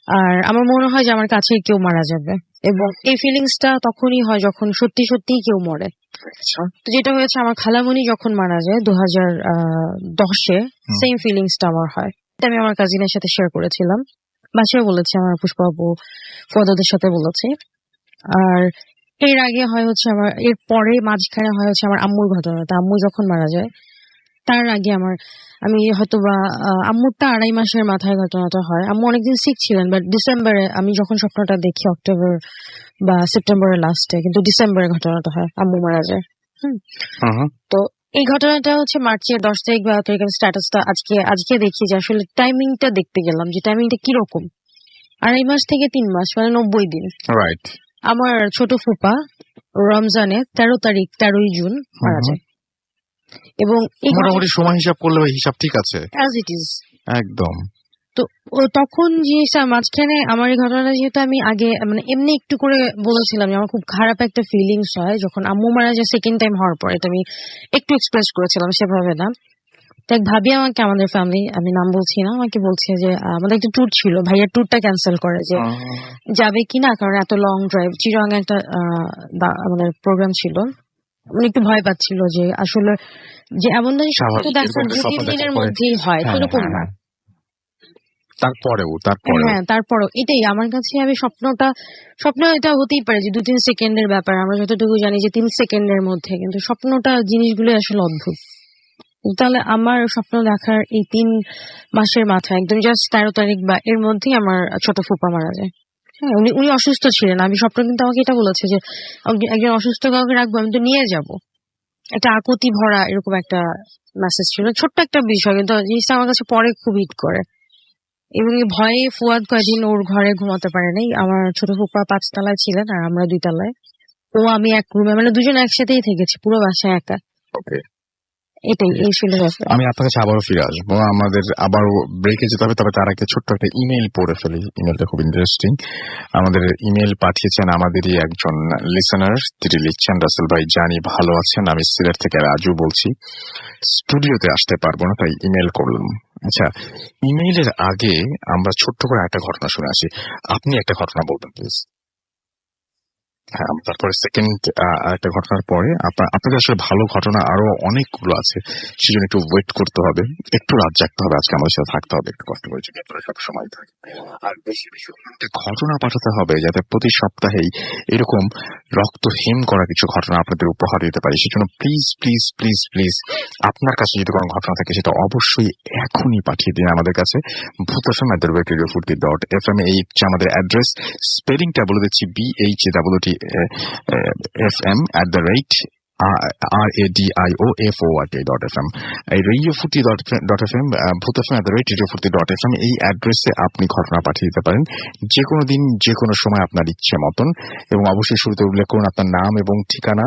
আর আমার মনে হয় যে আমার কাছে কেউ মারা যাবে। এবং এই ফিলিংসটা তখনই হয় যখন সত্যি সত্যিই কেউ মরে। আচ্ছা। তো যেটা হয়েছে, আমার খালামণি যখন মারা যায় 2010-এ, হুম। সেম ফিলিংসটা আমার হয়। এটা আমি আমার কাজিনের সাথে শেয়ার করেছিলাম, বাসায় বলেছি, আমার পুষ্পা আপু ফদাদের সাথে বলেছি। আর এর আগে হয় হচ্ছে আমার, এর পরে মাঝখানে হয় হচ্ছে আমার আম্মুর ঘটনাটা। আম্মু যখন মারা যায় তার আগে আমি হয়তো বা আম্মুরটা 2.5 মাসের মাথায় ঘটনাটা হয়। আম্মু অনেকদিন সিক ছিলেন, বাট ডিসেম্বরে আমি যখন স্বপ্নটা দেখি, অক্টোবর বা সেপ্টেম্বরের লাস্টে, কিন্তু ডিসেম্বরে ঘটনাটা হয়, আম্মু মারা যায়। হুম। হুম। তো এই ঘটনাটা হচ্ছে মার্চের 10 তারিখ বা 11 তারিখ। আমি স্ট্যাটাসটা আজকে দেখি যে আসলে টাইমিংটা দেখতে গেলাম যে টাইমিংটা কিরকম। 2.5 মাস থেকে 3 মাস, মানে 90 দিন। রাইট। আমার ছোট ফুপা রমজানে 13 তারিখ, 13ই জুন মারা যায়। এবং এই মোটামুটি সময় হিসাব করলে ভাই হিসাব ঠিক আছে। As it is. একদম। তো তখন জিনিসটা মাঝখানে আমার এই ঘটনাটা, যেহেতু আমি আগে মানে এমনি একটু করে বলেছিলাম যে আমার খুব খারাপ একটা ফিলিংস হয় যখন আম্মু মারা যায় সেকেন্ড টাইম হওয়ার পর, এটা আমি একটু এক্সপ্রেস করেছিলাম, সেভাবে না। তো এক ভাবি আমাকে, আমাদের ফ্যামিলি, আমি নাম বলছি না, আমাকে বলছে যে আমাদের একটা ট্যুর ছিল, ভাইয়ার ট্যুরটা ক্যান্সেল করে, যে যাবে কিনা, কারণ এত লং ড্রাইভ। চিরাং একটা আমাদের প্রোগ্রাম ছিল। উনি একটু ভয় পাচ্ছিল যে আসলে যে এমন না যে স্বপ্ন স্বাভাবিক, দেখার এরকম একটা 2-3 স্বপ্ন দেখার দিনের পরে। মধ্যেই হয়, হ্যাঁ, সেরকম হ্যাঁ, না। হ্যাঁ। তারপরেও হ্যাঁ, তারপরও এটাই আমার কাছে, আমি স্বপ্ন এটা হতেই পারে যে 2-3 সেকেন্ডের ব্যাপার, আমরা যতটুকু জানি যে 3 সেকেন্ডের মধ্যে, কিন্তু স্বপ্নটা জিনিসগুলো আসলে অদ্ভুত। তাহলে আমার স্বপ্ন দেখার এই 3 মাসের মাথায় একদম জাস্ট 13 তারিখ বা এর মধ্যেই আমার ছোট ফুপা মারা যায়। হ্যাঁ, উনি অসুস্থ ছিলেন। আমি স্বপ্ন কিন্তু আমাকে এটা বলেছে যে একজন অসুস্থ কাউকে রাখবো, আমি তো নিয়ে যাব। একটা আকুতি ভরা এরকম একটা মেসেজ ছিল, ছোট্ট একটা বিষয়, কিন্তু জিনিসটা আমার কাছে পরে খুব হিট করে। এবং এই ভয়ে ফুয়াদ কয়দিন ওর ঘরে ঘুমাতে পারে নাই। আমার ছোট ফুপা 5 তলায় ছিলেন আর আমরা 2 তলায়। ও আমি এক রুমে, মানে দুজন একসাথেই থেকেছি পুরো বাসায় একা। ওকে। এটাই, এই ছিল ব্যাপার। আমি আপনার কাছে আবারও ফিরে আসবো, আমাদের আবারও ব্রেকে যেতে হবে, তবে তার আগে ছোট্ট একটা ইমেল পড়ে ফেলি। ইমেলটা খুব ইন্টারেস্টিং। আমাদের ইমেল পাঠিয়েছেন আমাদেরই একজন লিসেনার, তিনি লিখছেন, রাসেল ভাই জানি ভালো আছেন, আমি সিলেট থেকে রাজু বলছি, স্টুডিওতে আসতে পারবো না তাই ইমেল করলাম। আচ্ছা, ইমেইলের আগে আমরা ছোট্ট করে একটা ঘটনা শুনে আসি। আপনি একটা ঘটনা বলবেন প্লিজ। হ্যাঁ, তারপরে সেকেন্ড একটা ঘটনার পরে আপনাদের আসলে ভালো ঘটনা আরো অনেকগুলো আছে, সেজন্য একটু ওয়েট করতে হবে, একটু রাত জাগতে হবে, আজকে আমাদের সাথে থাকতে হবে, একটু কষ্ট করে যদি আপনারা সব সময় থাকে। আর বেশি বেশি একটা ঘটনা পাঠাতে হবে, যাতে প্রতি সপ্তাহেই এরকম রক্তহীন করা কিছু ঘটনা আপনাদের উপহার দিতে পারি। সেজন্য প্লিজ প্লিজ প্লিজ প্লিজ আপনার কাছে যদি কোনো ঘটনা থাকে সেটা অবশ্যই এখনই পাঠিয়ে দিন আমাদের কাছে। ভূতফম@radiofurti.fm, এই হচ্ছে আমাদের অ্যাড্রেস। স্পেলিংটা বলে দিচ্ছি, BHWTFM@radiofurt.fm, এই radiofurti.fm, ভূতফম@radiofurti.fm, এই অ্যাড্রেসে আপনি ঘটনা পাঠিয়ে দিতে পারেন যে কোনো দিন, যে কোনো সময় আপনার ইচ্ছে মতন। এবং অবশ্যই শুরুতে উল্লেখ করুন আপনার নাম এবং ঠিকানা,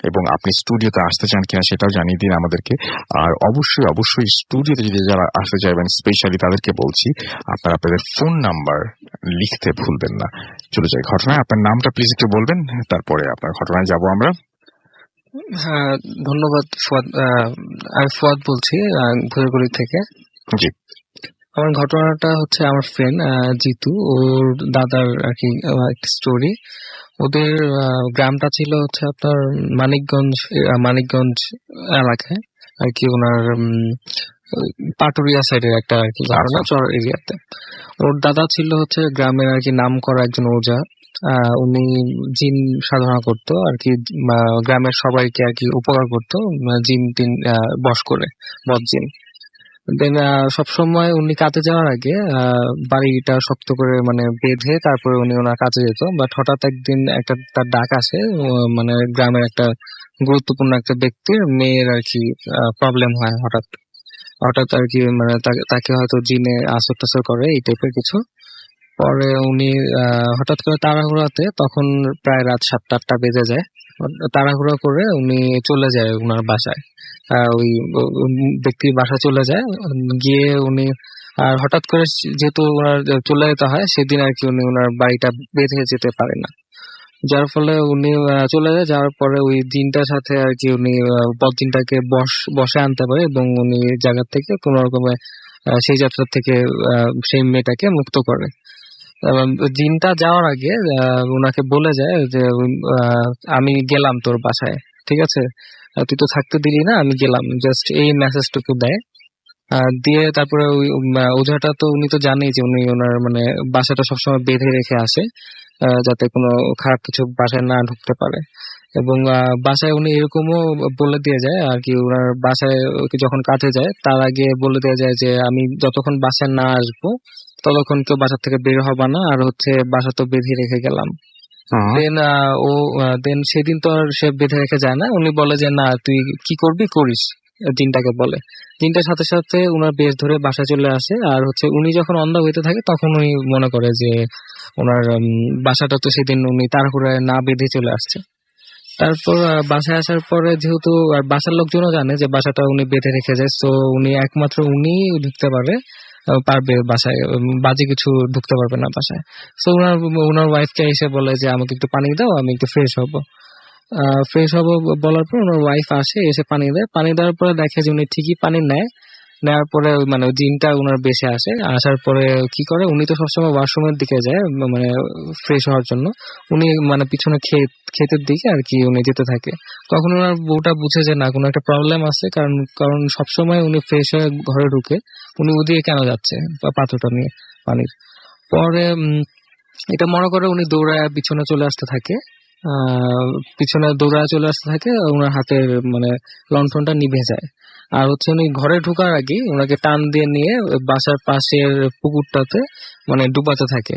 এবং আপনি স্টুডিওতে আসতে চান কিনা সেটাও জানিয়ে দিন আমাদেরকে। আর অবশ্যই অবশ্যই স্টুডিওতে যদি যারা আসতে চাইবেন, স্পেশালি তাদেরকে বলছি, আপনারা আপনাদের ফোন নাম্বার লিখতে ভুলবেন না। চলে যাই ঘটনায়। আপনার নামটা প্লিজ একটু বলবেন, তারপরে আপনার ঘটনায় যাব আমরা। হ্যাঁ, ধন্যবাদ ফুয়াদ। আমি ফুয়াদ বলছি ভুয়াগুড়ি থেকে। জি। আমার ঘটনাটা হচ্ছে আমার ফ্রেন্ড জিতু, ওর দাদার আর কি একটা স্টোরি। ওদের গ্রামটা ছিল হচ্ছে আপনার মানিকগঞ্জ এলাকায়। আর কি ওনার পাটুরিয়া সাইডের একটা আর কি ঘটনা, আচ্ছা। চর এরিয়াতে। ওর দাদা ছিল হচ্ছে গ্রামের আর কি নাম করা একজন ওঝা। উনি জিন সাধনা করতো আর কি, গ্রামের সবাইকে আর কি উপকার করতো, জিন টিন বশ করে, বদ জিন। দেন সবসময় উনি কাজে যাওয়ার আগে বাড়িটা শক্ত করে মানে বেঁধে তারপরে উনি ওনার কাজে যেত। বাট হঠাৎ একদিন একটা তার ডাক আসে, মানে গ্রামের একটা গুরুত্বপূর্ণ একটা ব্যক্তির মেয়ের আর কি প্রবলেম হয় হঠাৎ হঠাৎ আর কি, মানে তাকে হয়তো জিনে আসর টাসর করে এই টাইপের কিছু। পরে উনি হঠাৎ করে তাড়াহুড়াতে, তখন প্রায় রাত 7টা-8টা বেজে যায়, তাড়াহুড়া করে উনি চলে যায় ওনার বাসায়। ওই ব্যক্তির বাসায় চলে যায়। গিয়ে উনি আর হঠাৎ করে যেহেতু ওনার চলে যেতে হয়, সেদিন আর কি উনি ওনার বাড়িটা বেঁধে যেতে পারে না। যার ফলে উনি চলে যায়। যাওয়ার পরে ওই জিনটার সাথে আর কি উনি বদ জিনটাকে বসে আনতে পারে এবং উনি জায়গা থেকে কোনো রকমে সেই যাত্রা থেকে সেই মেয়েটাকে মুক্ত করে। জিনটা যাওয়ার আগে উনাকে বলে যায় যে আমি গেলাম তোর বাসায়, ঠিক আছে, তুই তো থাকতে দিলি না, আমি গেলাম, জাস্ট এই মেসেজটুকু দেয়। দিয়ে তারপরে ওই ওঝাটা তো উনি তো জানেই যে উনি ওনার মানে বাসাটা সবসময় বেঁধে রেখে আসে, যাতে কোনো খারাপ কিছু বাসায় না ঢুকতে পারে। এবং বাসায় উনি এরকমও বলে দিয়ে যায় আর কি, ওনার বাসায় যখন কাজে যায় তার আগে বলে দেওয়া যায় যে আমি যতক্ষণ বাসায় না আসবো ততক্ষণ কেউ বাসা থেকে বের হবা না, আর হচ্ছে বাসা তো বেঁধে রেখে গেলাম। দেন দেন সেদিন তো আর সে বেঁধে রেখে যায় না, উনি বলে যে না তুই কি করবি করিস, জিনটাকে বলে। জিনটার সাথে সাথে উনার বেশ ধরে বাসায় চলে আসে। আর হচ্ছে উনি যখন অন্ধ হইতে থাকে তখন উনি মনে করে যে ওনার বাসাটা তো সেদিন উনি তাড়াহুড়ায় না বেঁধে চলে আসছে। তারপর বাসায় আসার পরে যেহেতু আর বাসার লোকজনও জানে যে বাসাটা উনি বেঁধে রেখে যায়, তো উনি একমাত্র উনি ঢুকতে পারবে বাসায়, বাজে কিছু ঢুকতে পারবে না বাসায়। তো ওনার ওয়াইফকে এসে বলে যে আমাকে একটু পানি দাও, আমি একটু ফ্রেশ হবো। বলার পর ওনার ওয়াইফ আসে, এসে পানি দেয়। পানি দেওয়ার পরে দেখে যে উনি ঠিকই পানি নেয়। নেওয়ার পরে মানে ওই জিনটা উনার বেশে আসে। আসার পরে কি করে, উনি তো সবসময় ওয়াশরুমের দিকে যায় মানে ফ্রেশ হওয়ার জন্য। উনি মানে পিছনে ক্ষেতের দিকে আর কি উনি যেতে থাকে। তখন ওনার বউটা বুঝে যে না কোনো একটা প্রবলেম আছে, কারণ কারণ সবসময় উনি ফ্রেশ হয়ে ঘরে ঢুকে, উনি ওদিকে কেন যাচ্ছে পাত্রটা নিয়ে পানির। পরে এটা মনে করে উনি দৌড়ায় পিছনে চলে আসতে থাকে। পিছনে দৌড়ায় চলে আসতে থাকে, ওনার হাতের মানে লণ্ঠনটা নিভে যায়। আর হচ্ছে উনি ঘরে ঢোকার আগে ওনাকে টান দিয়ে নিয়ে বাসার পাশের পুকুরটাতে মানে ডুবাতে থাকে।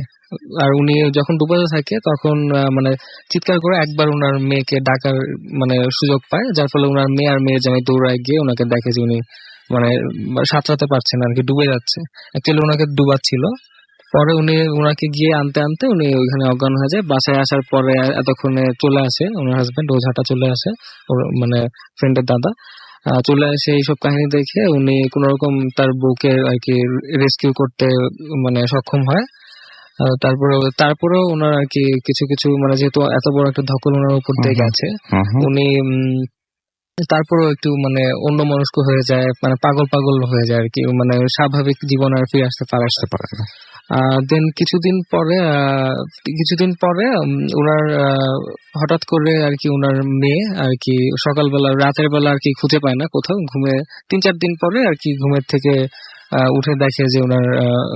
আর উনি যখন ডুবাতে থাকে তখন মানে চিৎকার করে একবার ওনার মেয়েকে ডাকার মানে সুযোগ পায়, যার ফলে ওনার মেয়ে আর মেয়ের জামাই দৌড়ায় গিয়ে ওনাকে দেখে যে উনি মানে সাঁতরাতে পারছেন আর কি, ডুবে যাচ্ছে। অ্যাকচুয়ালি ওনাকে ডুবাচ্ছিল। পরে উনি ওনাকে গিয়ে আনতে আনতে উনি ওইখানে অজ্ঞান হয়ে যায়। বাসায় আসার পরে এতক্ষণে চলে আসে ওনার হাজবেন্ড, ওঝাটা চলে আসে, ওর মানে ফ্রেন্ডের দাদা চলে আসে। এইসব কাহিনী দেখে উনি কোন রকম তার বউকে আর কি রেস্কিউ করতে মানে সক্ষম হয়। তারপরেও ওনার আর কি কিছু কিছু মানে যেহেতু এত বড় একটা ধকল ওনার উপর দিয়ে গেছে, উনি তারপরেও একটু মানে অন্যমনস্ক হয়ে যায়, মানে পাগল পাগল হয়ে যায় আর কি, মানে স্বাভাবিক জীবন আর ফিরে আসতে পারে না। দেন কিছুদিন পরে ওনার হঠাৎ করে আর কি ওনার মেয়ে আর কি সকালবেলা রাতের বেলা আর কি খুঁজে পায় না কোথাও, 3-4 দিন পরে আর কি ঘুমের থেকে উঠে দেখে যে ওনার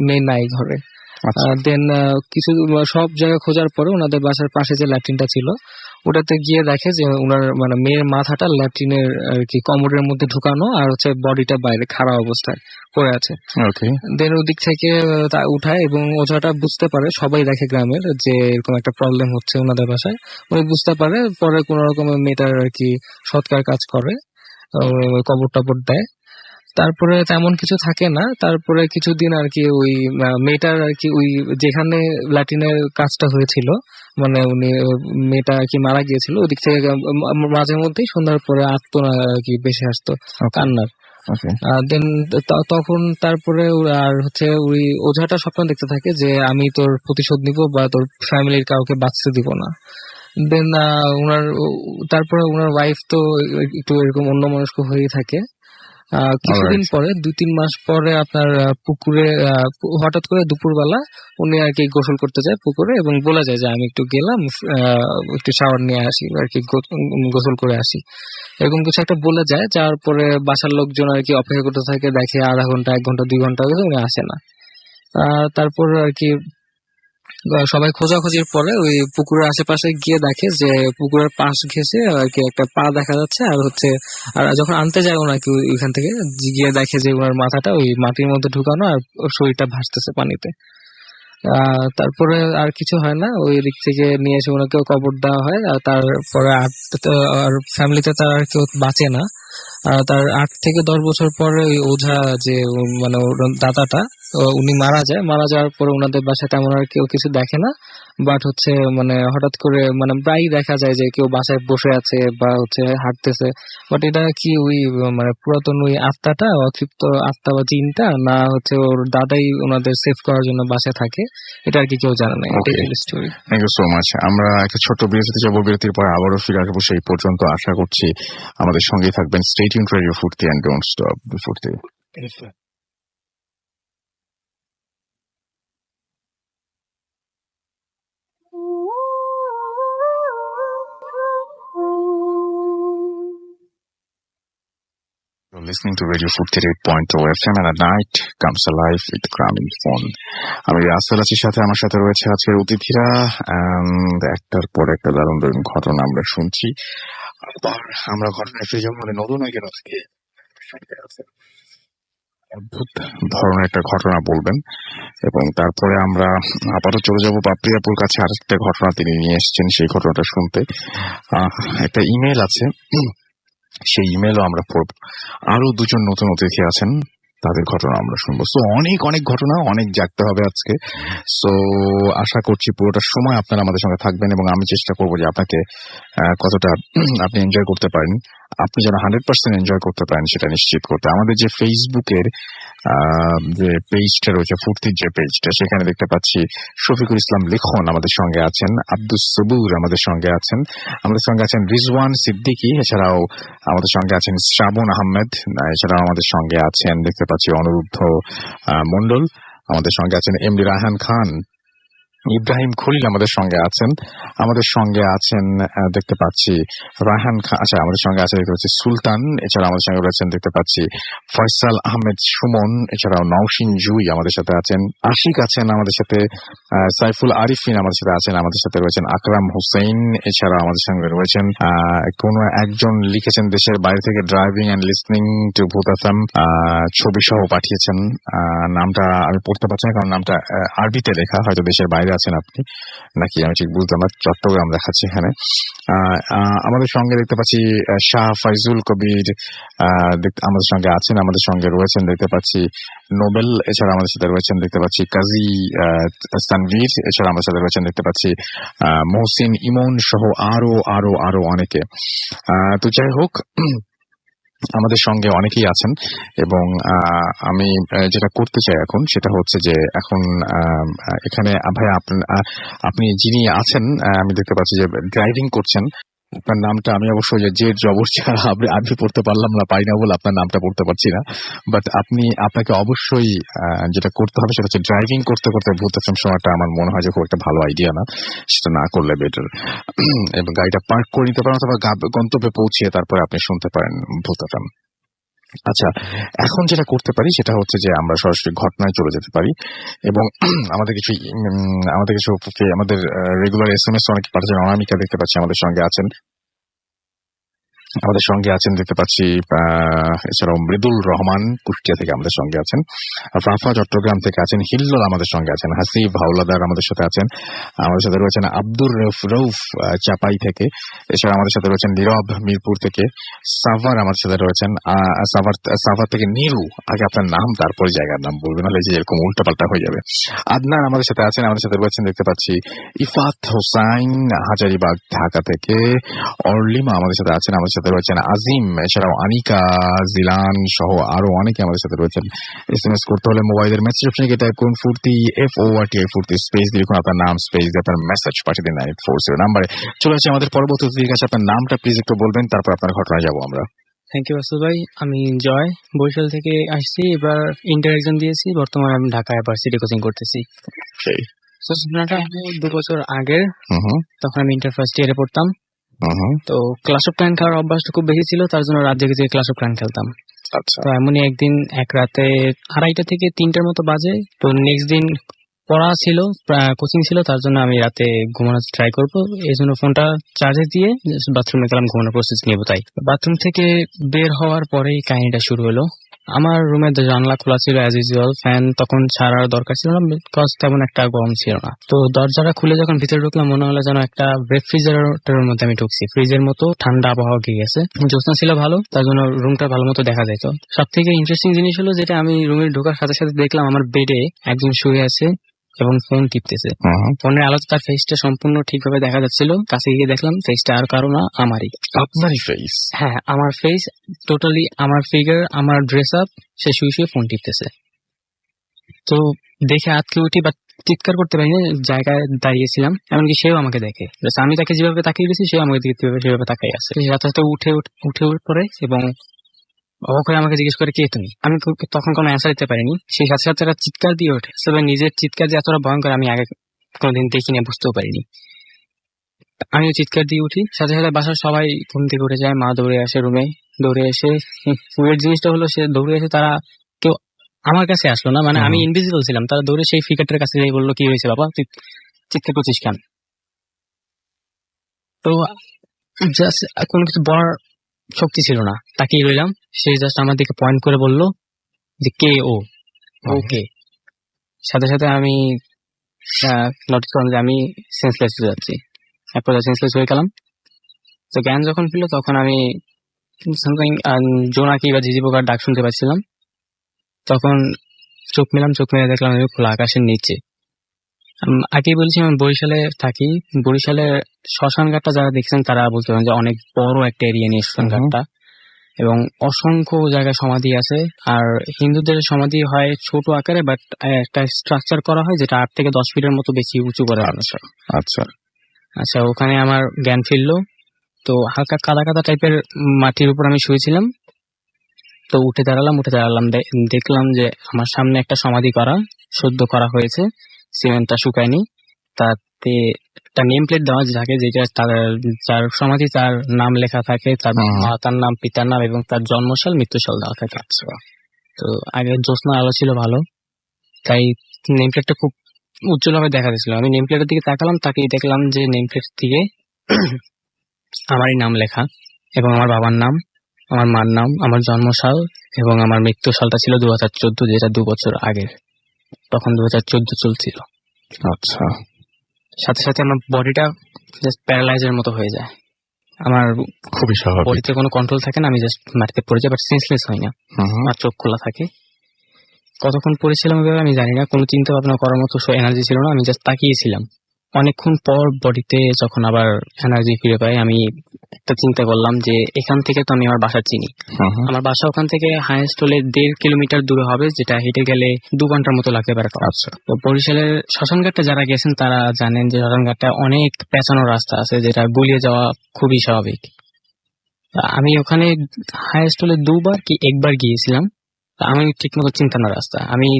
মেয়ে নাই ঘরে। দেন কিছু সব জায়গায় খোঁজার পরে ওনাদের বাসার পাশে যে ল্যাট্রিনটা ছিল ওটাতে গিয়ে দেখে যে ওনার মানে মেয়ের মাথাটা ল্যাট্রিনের আর কি কমোডের মধ্যে ঢুকানো, আর হচ্ছে বডিটা বাইরে খাড়া অবস্থায় পড়ে আছে। দেন ওদিক থেকে তা উঠায় এবং ওঝাটা বুঝতে পারে, সবাই দেখে গ্রামের যে এরকম একটা প্রবলেম হচ্ছে ওনাদের বাসায়। উনি বুঝতে পারে, পরে কোন রকমের মেয়েটার আর কি সৎকার কাজ করে, কবর টবর দেয়। তারপরে তেমন কিছু থাকে না। তারপরে কিছুদিন আর কি ওই মেয়েটার আর কি ওই যেখানে ল্যাটিনের কাজটা হয়েছিল মানে উনি মেয়েটা আর কি মারা গিয়েছিল, ওদিক থেকে মাঝে মধ্যেই সন্ধ্যার পরে আত্মনা আর কি বেশি আসতো কান্নার। দেন তখন তারপরে আর হচ্ছে ওই ওঝাটা স্বপ্ন দেখতে থাকে যে আমি তোর প্রতিশোধ নিব বা তোর ফ্যামিলির কাউকে বাঁচতে দিব না। দেন তারপরে ওনার ওয়াইফ তো একটু এরকম অন্যমনস্ক হয়েই থাকে। কিছুদিন অলরাইট। পরে 2-3 মাস পরে আপনার পুকুরে হঠাৎ করে দুপুরবেলা উনি আর কি গোসল করতে যায় পুকুরে এবং বলে যায় যে আমি একটু গেলাম, একটু শাওয়ার নিয়ে আসি আর কি, গোসল করে আসি, এরকম কিছু একটা বলে যায়। যার পরে বাসার লোকজন আর কি অপেক্ষা করতে থাকে, দেখে আধা ঘন্টা 1 ঘন্টা 2 ঘন্টা হয়ে গেছে উনি আসে না। তারপর আর কি সবাই খোঁজাখুঁজির পরে ওই পুকুরের আশেপাশে গিয়ে দেখে যে পুকুরের পাশ ঘেঁষে আর কি একটা পা দেখা যাচ্ছে, আর হচ্ছে আর যখন আনতে যায় ওনাকে ওইখান থেকে গিয়ে দেখে যে ওনার মাথাটা ওই মাটির মধ্যে ঢুকানো আর ওর শরীরটা ভাসতেছে পানিতে। তারপরে আর কিছু হয় না, ওই দিক থেকে নিয়ে এসে ওনাকে কবর দেওয়া হয়। আর তারপরে আর ফ্যামিলিতে তার আর কেউ বাঁচে না। তার 8 থেকে 10 বছর পরে ওই ওঝা যে মানে ওর দাদাটা উনি মারা যায়। মারা যাওয়ার পরে ওনাদের বাসায় তেমন আর কেউ কিছু দেখে না, বাট হচ্ছে মানে হঠাৎ করে মানে প্রায়ই দেখা যায় যে কেউ বাসায় বসে আছে বা হচ্ছে হাঁটতেছে। বাট এটা কি ওই মানে পুরাতন ওই আত্মাটা, অতৃপ্ত আত্মা বা জিনটা, না হচ্ছে ওর দাদাই ওনাদের সেভ করার জন্য বাসায় থাকে, এটা আর কি কেউ জানে না। ওকে, এটাই story. Thank you so much. আমরা একটা ছোট্ট বিরতিতে যাবো, বিরতির পর আবারও ফিরে আসবো। সেই পর্যন্ত আশা করছি আমাদের সঙ্গেই থাকবেন। স্টে টিউনড টু রেডিও ফুর্তি এন্ড ডোন্ট স্টপ ফুর্তি। You're listening to Radio Food 38.0 FM and at night comes alive with Gramin Phone. আমি রাসেল আছি, সাথে আমার সাথে রয়েছে আজকের অতিথিরা। একটার পর একটা দারুণ দারুণ ঘটনা আমরা শুনছি। আবার আমরা ঘটনায় ফিরে যাবো, মানে নতুন হয়ে গেল আজকে অদ্ভুত ধরনের একটা ঘটনা বলবেন, এবং তারপরে আমরা আবারও চলে যাব পাপ্রিয়াপুর কাছে। আরেকটা ঘটনা তিনি নিয়ে এসেছেন, সেই ঘটনাটা শুনতে। একটা ইমেল আছে, সেই ইমেলও আমরা পড়ব। আরো 2জন নতুন অতিথি আছেন, তাদের ঘটনা আমরা শুনবো। সো অনেক অনেক ঘটনা, অনেক জাগতে হবে আজকে। সো আশা করছি পুরোটা সময় আপনারা আমাদের সঙ্গে থাকবেন, এবং আমি চেষ্টা করবো যে আপনাকে কতটা আপনি এনজয় করতে পারেন, আপনি যেন 100% এনজয় করতে পারেন সেটা নিশ্চিত করতে। আমাদের যে ফেসবুকের যে পেজটা রয়েছে, ফুর্তির যে পেজটা, সেখানে দেখতে পাচ্ছি শফিকুল ইসলাম লিখন আমাদের সঙ্গে আছেন, আব্দুস সবুর আমাদের সঙ্গে আছেন, আমাদের সঙ্গে আছেন রিজওয়ান সিদ্দিকী, এছাড়াও আমাদের সঙ্গে আছেন শ্রাবণ আহমেদ, এছাড়াও আমাদের সঙ্গে আছেন দেখতে পাচ্ছি অনুরুদ্ধ মন্ডল, আমাদের সঙ্গে আছেন এমডি রায়হান খান, ইব্রাহিম খলিল আমাদের সঙ্গে আছেন, আমাদের সঙ্গে আছেন দেখতে পাচ্ছি রায়হান খান, আচ্ছা আমাদের সঙ্গে আছে দেখতে পাচ্ছি সুলতান, এছাড়া আমাদের সঙ্গে রয়েছেন দেখতে পাচ্ছি ফয়সাল আহমেদ সুমন, এছাড়াও নওশিন জুই আমাদের সাথে আছেন, আশিক আছেন আমাদের সাথে, সাইফুল আরিফিন আমাদের সাথে আছেন, আমাদের সাথে রয়েছেন আকরাম হোসেন, এছাড়া আমাদের সঙ্গে রয়েছেন কোন একজন লিখেছেন দেশের বাইরে থেকে ড্রাইভিং অ্যান্ড লিসনিং টু ভূত এফএম, ছবি সহ পাঠিয়েছেন। নামটা আমি পড়তে পারছি না কারণ নামটা আরবিতে লেখা, হয়তো দেশের বাইরে আছেন আপনি নাকি আমি ঠিক বুঝলাম না। চট্টগ্রাম দেখাচ্ছি এখানে। আমাদের সঙ্গে দেখতে পাচ্ছি শাহ ফাইজুল কবির আমাদের সঙ্গে আছেন, আমাদের সঙ্গে রয়েছেন দেখতে পাচ্ছি নোবেল, এছাড়া আমাদের সাথে রয়েছেন দেখতে পাচ্ছি কাজী তানভীর, এছাড়া আমাদের সাথে রয়েছেন দেখতে পাচ্ছি মহসিন ইমন সহ আরো আরো আরো অনেকে। তো যাই হোক, আমাদের সঙ্গে অনেকেই আছেন, এবং আমি যেটা করতে চাই এখন সেটা হচ্ছে যে এখন এখানে ভাই আপনি যিনি আছেন, আমি দেখতে পাচ্ছি যে ড্রাইভিং করছেন, আপনার নামটা আমি অবশ্যই যে জবর ছাড়া আরবি পড়তে পারলাম না, পাই না বলে আপনার নামটা পড়তে পারছি না, বাট আপনাকে অবশ্যই যেটা করতে হবে সেটা হচ্ছে ড্রাইভিং করতে করতে ভূত এফএম শোনাটা আমার মনে হয় যে খুব একটা ভালো আইডিয়া না, সেটা না করলে বেটার। এবং গাড়িটা পার্ক করে নিতে পারেন অথবা গন্তব্যে পৌঁছিয়ে তারপরে আপনি শুনতে পারেন ভূত এফএম। আচ্ছা, এখন যেটা করতে পারি সেটা হচ্ছে যে আমরা সরাসরি ঘটনায় চলে যেতে পারি, এবং আমাদের কিছু আমাদের রেগুলার SMS অনেকে পাঠাচ্ছেন। অনামিকা দেখতে পাচ্ছি আমাদের সঙ্গে আছেন, আমাদের সঙ্গে আছেন দেখতে পাচ্ছি এছাড়াও মৃদুল রহমান কুষ্টিয়া থেকে আমাদের সঙ্গে আছেন, রাফা চট্টগ্রাম থেকে আছেন, হিল্লোল আমাদের সঙ্গে আছেন, হাসিব হাওলাদার আমাদের সাথে আছেন, আমাদের সাথে রয়েছেন আব্দুর রউফ চাপাই থেকে, এছাড়া আমাদের সাথে রয়েছেন নীরব মিরপুর থেকে, সাভার আমাদের সাথে রয়েছেন, সাভার থেকে নিরু, আগে আপনার নাম তারপরে জায়গার নাম বলবেন, নাহলে যে এরকম উল্টাপাল্টা হয়ে যাবে। আদনান আমাদের সাথে আছেন, আমাদের সাথে রয়েছেন দেখতে পাচ্ছি ইফাত হোসাইন হাজারিবাগ ঢাকা থেকে, অর্লিমা আমাদের সাথে আছেন, আমাদের সাথে রয়েছেন আজিম, এছাড়াও আনিকা, জিলান সহ আরো অনেকে আমাদের সাথে রয়েছেন। SMS করতে হলে মোবাইলের মেসেজ অপশনে গিয়ে টাইপ করুন ফুর্তি, FORTI ফুর্তি, স্পেস দিয়ে লিখুন আপনার নাম, স্পেস দিয়ে আপনার মেসেজ পাঠিয়ে দিন 9840 নাম্বারে। চলে আসছে আমাদের পরবর্তী অতিথির কাছে। আপনার নামটা প্লিজ একটু বলবেন, তারপর আপনার ঘটনায় যাবো আমরা। থ্যাংক ইউ আসল ভাই। আমি জয়, বরিশাল থেকে আসছি। এবার ইন্টার এক্সাম দিয়েছি। বর্তমানে আমি ঢাকা ভার্সিটি কোচিং করতেছি। সেই তো ঘটনাটা হলো 2 বছর আগের। হুম হুম তখন আমি ইন্টার ফার্স্ট ইয়ারে পড়তাম। হুম হুম, তো ক্লাস অফ ক্লান খেলার অভ্যাসটা খুব বেশি ছিল, তার জন্য রাত জেগে জেগে ক্লাস অফ ক্লান খেলতাম। আচ্ছা তো এমনই একদিন এক রাতে 2:30 থেকে 3টার মতো বাজে। তো নেক্সট দিন পড়া ছিল, কোচিং ছিল, তার জন্য আমি রাতে ঘুমানোর ট্রাই করবো। এই জন্য ফোনটা চার্জে দিয়ে বাথরুমে গেলাম ঘুমানোর প্রস্তুতি নেবো। তাই বাথরুম থেকে বের হওয়ার পরেই কাহিনীটা শুরু হলো। আমার রুমের জানলা খোলা ছিল অ্যাজ ইউজুয়াল। ফ্যান তখন ছাড়ার দরকার ছিল না, বিকজ তেমন একটা গরম ছিল না। তো দরজাটা খুলে যখন ভিতরে ঢুকলাম, মনে হলো যেন একটা রেফ্রিজারেটরের মধ্যে আমি ঢুকছি। ফ্রিজের মতো ঠান্ডা আবহাওয়া গিয়ে গেছে। জ্যোৎস্না ছিল ভালো, তার জন্য রুমটা ভালো মতো দেখা যেত। সব থেকে ইন্টারেস্টিং জিনিস হলো যেটা আমি রুমে ঢোকার সাথে সাথে দেখলাম, আমার বেডে একজন শুয়ে আছে এবং ফোন টিপতেছে। হুম হুম। ফোনের আলোতে তার ফেসটা সম্পূর্ণ ঠিকভাবে দেখা যাচ্ছিল। কাছে গিয়ে দেখলাম ফেসটা আর কারো না, আমারই। আপনারই ফেস? হ্যাঁ, আমার ফেস, টোটালি আমার ফিগার, আমার ড্রেস আপ। সে শুয়ে শুয়ে ফোন টিপতেছে। তো দেখে আটকে উঠি, বা চিৎকার করতে পারিনি, জায়গায় দাঁড়িয়েছিলাম। এমনকি সেও আমাকে দেখে। Just আমি তাকে যেভাবে তাকিয়ে দিয়েছি, সে আমাকে দিকে সেভাবে তাকিয়ে আছে। সে সাথে সাথে উঠে পড়ে এবং অবাক হয়ে আমাকে জিজ্ঞেস করে, কে তুমি? আমি তখন কোনো অ্যান্সার দিতে পারিনি। সেই সাথে সাথে একটা চিৎকার দিয়ে ওঠে। তবে নিজের চিৎকার যে এতটা ভয়ঙ্কর আমি আগে কোনোদিন দেখিনি, বুঝতেও পারিনি। আমিও চিৎকার দিয়ে উঠি। সাথে সাথে বাসার সবাই ঘুম থেকে উঠে যায়। মা দৌড়ে আসে রুমে। দৌড়ে এসে ওয়েট জিনিসটা হলো, সে দৌড়ে এসে তারা কেউ আমার কাছে আসলো না, মানে আমি ইনভিজিবল ছিলাম। তারা দৌড়ে সেই ফিগারটার কাছে গিয়ে বললো, কি হয়েছে বাবা, তুই চিৎকার করছিস কেন? তো জাস্ট কোনো কিছু বলার শক্তি ছিল না, তাকিয়ে রইলাম। সে জাস্ট আমার দিকে পয়েন্ট করে বললো যে, কে ও? ওকে। সাথে সাথে আমি নোটিস করলাম যে আমি সেন্সলেস হয়ে যাচ্ছি। এরপর সেন্সলেস হয়ে গেলাম। তো জ্ঞান যখন ফিরলো, তখন আমি সামথিং জোনাকি বা ঝিঝি পোকার ডাক শুনতে পাচ্ছিলাম। তখন চোখ মেলে দেখলাম আমি খোলা আকাশের নিচে। আগেই বলেছি আমি বরিশালে থাকি। বরিশালে শ্মশান ঘাটটা যারা দেখছেন তারা বলতে পারেন যে অনেক বড় একটা এরিয়া নিয়ে শ্মশান ঘাটটা, এবং অসংখ্য জায়গায় সমাধি আছে। আর হিন্দুদের সমাধি হয় ছোট আকারে, বাট একটা স্ট্রাকচার করা হয় যেটা 8 থেকে 10 ফিটের মতো বেশি উঁচু করে। আচ্ছা আচ্ছা আচ্ছা, ওখানে আমার জ্ঞান ফিরলো। তো হালকা কাদা কাদা টাইপের মাটির উপর আমি শুয়েছিলাম। তো উঠে দাঁড়ালাম, দেখলাম যে আমার সামনে একটা সমাধি করা, সদ্য করা হয়েছে, সিমেন্টটা শুকায়নি। তাতে একটা নেম প্লেট দেওয়া থাকে, যেটা যার সমাধি তার নাম লেখা থাকে, তার মাতার নাম, পিতার নাম এবং তার জন্মসাল, মৃত্যুসাল দেওয়া থাকে। আচ্ছা। তো আগে জ্যোৎস্না আলো ছিল ভালো, তাই নেম প্লেটটা খুব উজ্জ্বলভাবে দেখা যাচ্ছিল। আমি নেম প্লেটের দিকে তাকালাম, তাকিয়ে দেখলাম যে নেম প্লেট দিকে আমারই নাম লেখা, এবং আমার বাবার নাম, আমার মার নাম, আমার জন্মসাল এবং আমার মৃত্যু সালটা ছিল 2014, যেটা 2 বছর আগের। তখন 2014 চলছিল। আচ্ছা। সাথে সাথে আমার বডিটা জাস্ট প্যারালাইজের মতো হয়ে যায়। আমার খুবই স্বাভাবিক। বডিতে কোনো কন্ট্রোল থাকে না, আমি জাস্ট মাটিতে পড়ে যাই, বাট সেন্সলেস হই না। আমার চোখ খোলা থাকে। কতক্ষণ পড়েছিলাম এভাবে আমি জানি না, কোনো চিন্তা ভাবনা করার মতো এনার্জি ছিল না, আমি জাস্ট তাকিয়েছিলাম। অনেকক্ষণ পর বডিতে যখন আবার এনার্জি ফিরে পাই, আমি একটা চিন্তা করলাম যে এখান থেকে তো আমি আমার বাসা চিনি। আমার বাসা ওখান থেকে হাইয়েস্ট হলে 1.5 কিলোমিটার দূরে হবে, যেটা হেঁটে গেলে 2 ঘন্টার মতো লাগতে পারে। আচ্ছা। তো বরিশালের শ্মশানঘাটটা যারা গেছেন তারা জানেন যে শ্মশানঘাটটা অনেক পেঁচানো রাস্তা আছে, যেটা গুলিয়ে যাওয়া খুবই স্বাভাবিক। আমি ওখানে হাইয়েস্ট হলে 2বার কি 1বার গিয়েছিলাম। আমি ঠিক মতো চিন্তা না রাস্তা, আমি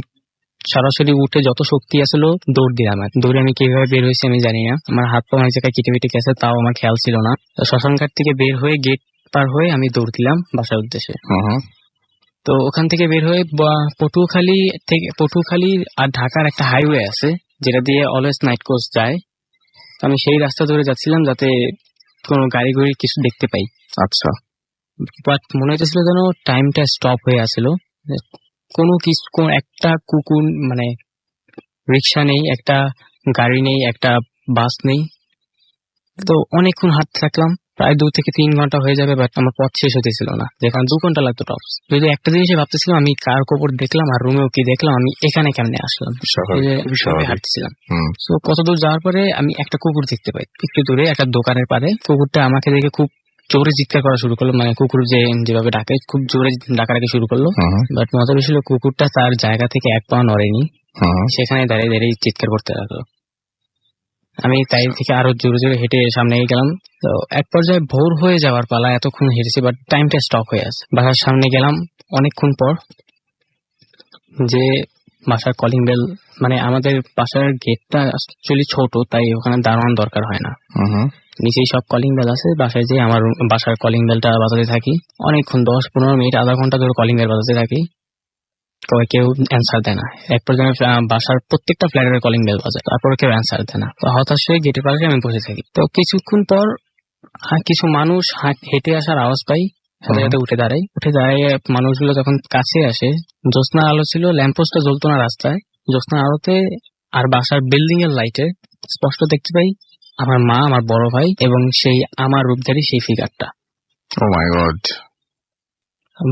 সরাসরি উঠে যত শক্তি আসলো দৌড় দিলাম। দৌড়ে আমি কিভাবে বের হয়েছি আমি জানি না, আমার হাত পা অনেক জায়গায় কেটে গেছে, তাও আমার খেয়াল ছিল না। শ্মশানঘাট থেকে বের হয়ে গেট পার হয়ে আমি দৌড় দিলাম বাসার উদ্দেশ্যে। তো ওখান থেকে বের হয়ে পটুয়াখালী আর ঢাকার একটা হাইওয়ে আছে, যেটা দিয়ে অলওয়েজ নাইট কোচ যায়। আমি সেই রাস্তা ধরে যাচ্ছিলাম যাতে কোনো গাড়ি কিছু দেখতে পাই। আচ্ছা। বাট মনে হচ্ছিল যেন টাইমটা স্টপ হয়ে আসলো। কোনো কিছু, একটা কুকুর, মানে রিক্সা নেই, একটা গাড়ি নেই, একটা বাস নেই। তো অনেকক্ষণ হাঁটতে থাকলাম, প্রায় 2 থেকে 3 ঘন্টা হয়ে যাবে, বাট আমার পথ শেষ হতেছিল না, যেখানে 2 ঘন্টা লাগতো টপস। যদি একটা জিনিসই ভাবতেছিলাম, আমি কার কবর দেখলাম আর রুমেও কি দেখলাম, আমি এখানে কেমনে আসলাম, হাঁটছিলাম। তো কত দূর যাওয়ার পরে আমি একটা কুকুর দেখতে পাই, একটু দূরে একটা দোকানের পারে। কুকুরটা আমাকে দেখে খুব জোরে চিৎকার করা শুরু করলো, মানে কুকুর যেভাবে ডাকে খুব জোরে ডাকাডাকি শুরু করলো। বাট মজার বিষয় হলো কুকুরটা তার জায়গা থেকে 1 পা নড়েনি, সেখানে দাঁড়িয়ে চিৎকার করতে লাগলো। আমি তাই থেকে আরো জোরে জোরে হেঁটে সামনে এগিয়ে গেলাম। তো এক পর্যায়ে ভোর হয়ে যাওয়ার পালা, এতক্ষণ হেঁটেছি বাট টাইমটা স্টপ হয়ে আছে। বাসার সামনে গেলাম অনেকক্ষণ পর, যে বাসার কলিং বেল, মানে আমাদের বাসার গেটটা অ্যাকচুয়ালি ছোট, তাই ওখানে দারোয়ান দরকার হয় না, নিচেই সব কলিং বেল আছে। বাসায় যে আমার বাসার কলিং বেলটা বাজাতে থাকি অনেকক্ষণ, 10-15 মিনিট, আধা ঘন্টা ধরে কলিং বেল বাজাতে থাকি। কেউ অ্যান্সার দেয় না। এক পর্যায়ে বাসার প্রত্যেকটা ফ্ল্যাটের কলিং বেল বাজায়, তারপরে কেউ অ্যান্সার দেয় না। তো হতাশ হয়ে গেটের পাশে আমি বসে থাকি। তো কিছুক্ষণ পর কিছু মানুষ হেঁটে আসার আওয়াজ পাই, সাথে সাথে উঠে দাঁড়িয়ে মানুষগুলো যখন কাছে আসে, জ্যোৎস্নার আলো ছিল, ল্যাম্পপোস্টটা জ্বলতো না রাস্তায়, জ্যোৎস্নার আলোতে আর বাসার বিল্ডিং এর লাইটে স্পষ্ট দেখতে পাই আমার মা, আমার বড় ভাই এবং সেই আমার রূপধারী সেই ফিগারটা ও মাই গড,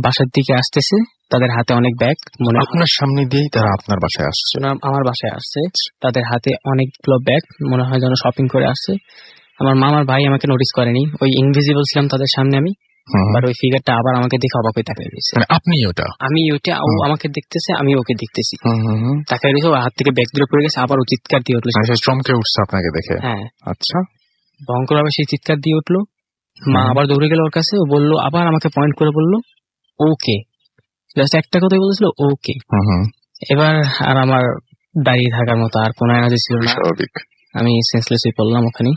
বাসার দিকে আসতেছে। তাদের হাতে অনেক ব্যাগ, মনে হয় আপনার সামনে দিয়েই তারা আপনার বাসায় আসছে? আমার বাসায় আসছে। তাদের হাতে অনেকগুলো ব্যাগ, মনে হয় যেন শপিং করে আসছে। আমার মা, আমার ভাই আমাকে নোটিস করেনি, ওই ইনভিজিবল ছিলাম তাদের সামনে আমি। বাট ওই ফিগারটা আবার আমাকে দেখে অবাক হয়ে তাকিয়ে রয়েছে। আপনি ওটা? আমি ওইটা, ও আমাকে দেখতেছে, আমি ওকে দেখতেছি। তাকিয়ে রয়েছে, ওর হাত থেকে ব্যাগ দূরে পড়ে গেছে, আবার ও চিৎকার দিয়ে উঠলো। চমকে উঠছে আপনাকে দেখে? হ্যাঁ। আচ্ছা। ভয়ঙ্কর ভাবে সেই চিৎকার দিয়ে উঠলো। মা আবার দৌড়ে গেল ওর কাছে, ও বললো, আবার আমাকে পয়েন্ট করে বললো ওকে, জাস্ট একটা কথাই বলেছিল ওকে। এবার আর আমার দাঁড়িয়ে থাকার মতো আর কোনো এনার্জি ছিল না, আমি সেন্সলেস হয়ে পড়লাম ওখানে।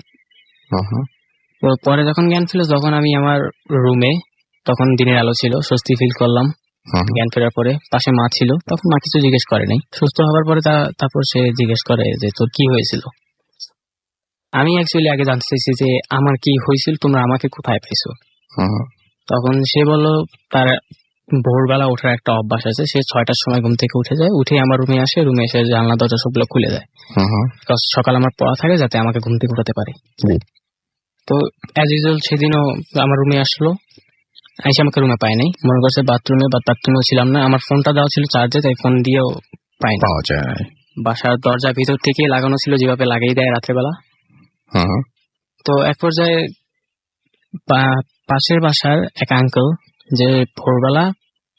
তো পরে যখন জ্ঞান ফিরল, তখন আমি আমার রুমে, তখন দিনের আলো ছিল, স্বস্তি ফিল করলাম। জ্ঞান ফেরার পরে পাশে মা ছিল, তখন মা কিছু জিজ্ঞেস করে নাই। সুস্থ হওয়ার পরে তারপর সে জিজ্ঞেস করে যে তোর কি হয়েছিল। আমি অ্যাকচুয়ালি আগে জানতে চাইছি যে আমার কি হয়েছিল, তোমরা আমাকে কোথায় পাইছো। তখন সে বলল তার ভোরবেলা ওঠার একটা অভ্যাস আছে, সে 6টার সময় ঘুম থেকে উঠে যায়, উঠে আমার রুমে আসে, রুমে এসে জানলা দরজা সবগুলো খুলে দেয়, সকাল আমার পড়া থাকে যাতে আমাকে ঘুম থেকে উঠাতে পারে। তো অ্যাজ ইউজুয়াল সেদিনও আমার রুমে আসলো, এসে আমাকে রুমে পায় নাই, মনে করছে বাথরুমে, বা বাথরুমেও ছিলাম না, আমার ফোনটা দেওয়া ছিল চার্জে, তাই ফোন দিয়েও পাওয়া যায়। বাসার দরজা ভিতর থেকে লাগানো ছিল, যেভাবে লাগিয়ে দেয় রাত্রেবেলা। তো এক পর্যায়ে পাশের বাসার এক আঙ্কেল, যে ভোরবেলা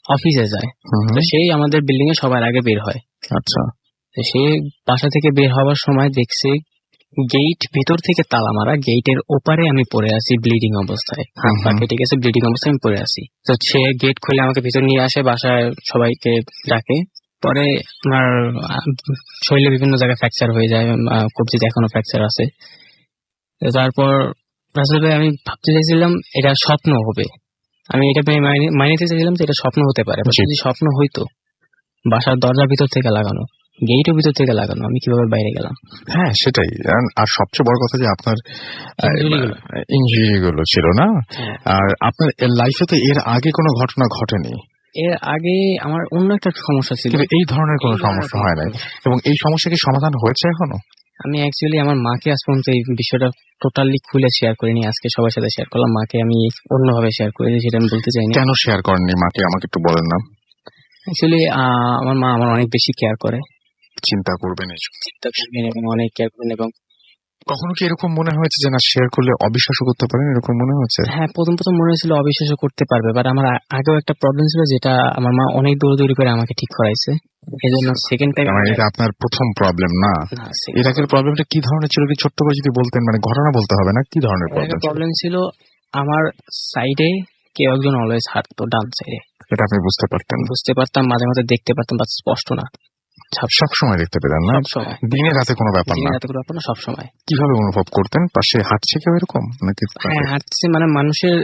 অফিসে যায়, তো সেই আমাদের বিল্ডিং এ সবার আগে বের হয়। আচ্ছা। সে বাসা থেকে বের হওয়ার সময় দেখছে গেট ভিতর থেকে তালা মারা, গেটের ওপারে আমি পড়ে আছি ব্লিডিং অবস্থায়, হাত পা কেটে গেছে, ব্লিডিং অবস্থায় আমি পড়ে আছি। তো সে গেট খুলে আমাকে ভিতর নিয়ে আসে, বাসায় সবাইকে ডাকে। পরে আমার শরীরে বিভিন্ন জায়গায় ফ্র্যাকচার হয়ে যায়, কবজিতে এখনো ফ্র্যাকচার আছে। তারপর আসলে আমি ভাবতে চাইছিলাম এটা স্বপ্ন হবে, আমি এটা মানিতে চাইছিলাম যে এটা স্বপ্ন হতে পারে। যদি স্বপ্ন হইতো, বাসার দরজার ভিতর থেকে লাগানো, গেটের ভিতর থেকে লাগানো, আমি কিভাবে বাইরে গেলাম? হ্যাঁ সেটাই। আর সবচেয়ে বড় কথা যে আপনার ইনজুরি গুলো ছিল না। আর আপনার লাইফে তো এর আগে কোনো ঘটনা ঘটেনি? এর আগে আমার অন্য একটা সমস্যা ছিল, এই ধরনের কোনো সমস্যা হয় নাই। এবং এই সমস্যা কি সমাধান হয়েছে এখনো? আমি অ্যাকচুয়ালি আমার মাকে আজ পর্যন্ত এই বিষয়টা টোটালি খুলে শেয়ার করিনি, আজকে সবার সাথে শেয়ার করলাম। মাকে আমি অন্যভাবে শেয়ার করিনি, সেটা আমি বলতে চাইনি। কেন শেয়ার করেননি মাকে, আমাকে একটু বলেন না। অ্যাকচুয়ালি আমার মা আমার অনেক বেশি কেয়ার করে। চিন্তা করবেন এবং অনেক কেয়ার করবেন। এবং কখনো কি এরকম মনে হয়েছে যে না শেয়ার করলে অবিশ্বাসও করতে পারেন, এরকম মনে হয়েছে? হ্যাঁ, প্রথম মনে হয়েছিল অবিশ্বাসও করতে পারবে, বাট আমার আগেও একটা প্রবলেম ছিল, যেটা আমার মা অনেক দৌড়াদৌড়ি করে আমাকে ঠিক করাইছে। এই জন্য সেকেন্ড টাইম। এটা আপনার প্রথম প্রবলেম না? এর আগের প্রবলেমটা কি ধরনের ছিল, কি ছোট্ট করে যদি বলতেন, মানে ঘটনা বলতে হবে না, কি ধরনের প্রবলেম ছিল? আমার সাইডে কেউ একজন অলওয়েজ হাঁটতো, ডান সাইডে। এটা আপনি বুঝতে পারতাম? মাঝে মাঝে দেখতে পারতাম, বাট স্পষ্ট না। সব সময় দেখতে পেতেন না? দিনে রাতে কোনো ব্যাপার না? সব সময়। কিভাবে অনুভব করতেন? পাশে হাঁটছে কেউ এরকম নাকি? হ্যাঁ, হাঁটছে, মানে মানুষের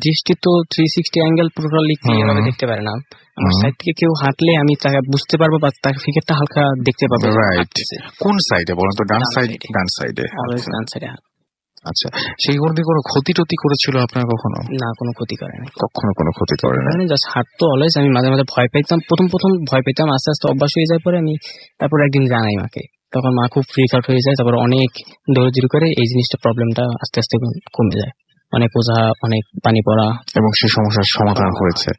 দৃষ্টি তো 360 অ্যাঙ্গেল টোটালি ক্লিয়ারভাবে দেখতে পারে না। আমার সাইড থেকে কেউ হাঁটলে আমি তাকে বুঝতে পারবো, বা তার ফিগারটা হালকা দেখতে পাবো। রাইট। কোন সাইডে বলেন তো? ডান সাইডে? ডান সাইডে। অলওয়েজ ডান সাইডে। আচ্ছা, সেই কোনো ক্ষতি টতি করেছিল আপনার কখনো? না, কোনো ক্ষতি করে না। কখনো কোনো ক্ষতি করে না? জাস্ট হাঁটতো অলওয়েজ। আমি মাঝে মাঝে ভয় পেতাম, প্রথম ভয় পেতাম, আস্তে আস্তে অভ্যাস হয়ে যায়। পরে আমি তারপর একদিন জানাই মাকে, তখন মা খুব ফ্রিক আউট হয়ে যায়। তারপর অনেক দৌড়াদৌড়ি করে এই জিনিসটা, প্রবলেমটা আস্তে আস্তে কমে যায়। অনেক ওঝা, অনেক পানি পড়া, এবং সেই সমস্যার সমাধান হয়েছে।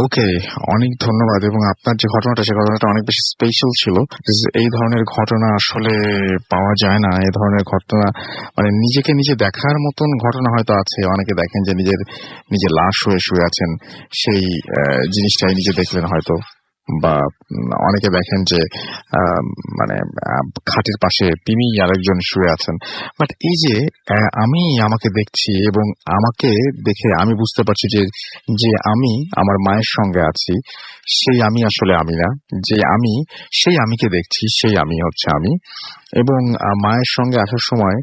ওকে, অনেক ধন্যবাদ। এবং আপনার যে ঘটনাটা, সে ঘটনাটা অনেক বেশি স্পেশাল ছিল। এই ধরনের ঘটনা আসলে পাওয়া যায় না। এই ধরনের ঘটনা মানে নিজেকে নিজে দেখার মতন ঘটনা হয়তো আছে। অনেকে দেখেন যে নিজের লাশ হয়ে শুয়ে আছেন, সেই জিনিসটাই নিজে দেখলেন হয়তো, বা অনেকে দেখেন যে আহ, মানে খাটের পাশে তিনি আরেকজন শুয়ে আছেন। বাট এই যে আমি আমাকে দেখছি এবং আমাকে দেখে আমি বুঝতে পারছি যে যে আমি আমার মায়ের সঙ্গে আছি সেই আমি আসলে আমি না, যে আমি সেই আমিকে দেখছি সেই আমি হচ্ছে আমি। এবং মায়ের সঙ্গে আসার সময়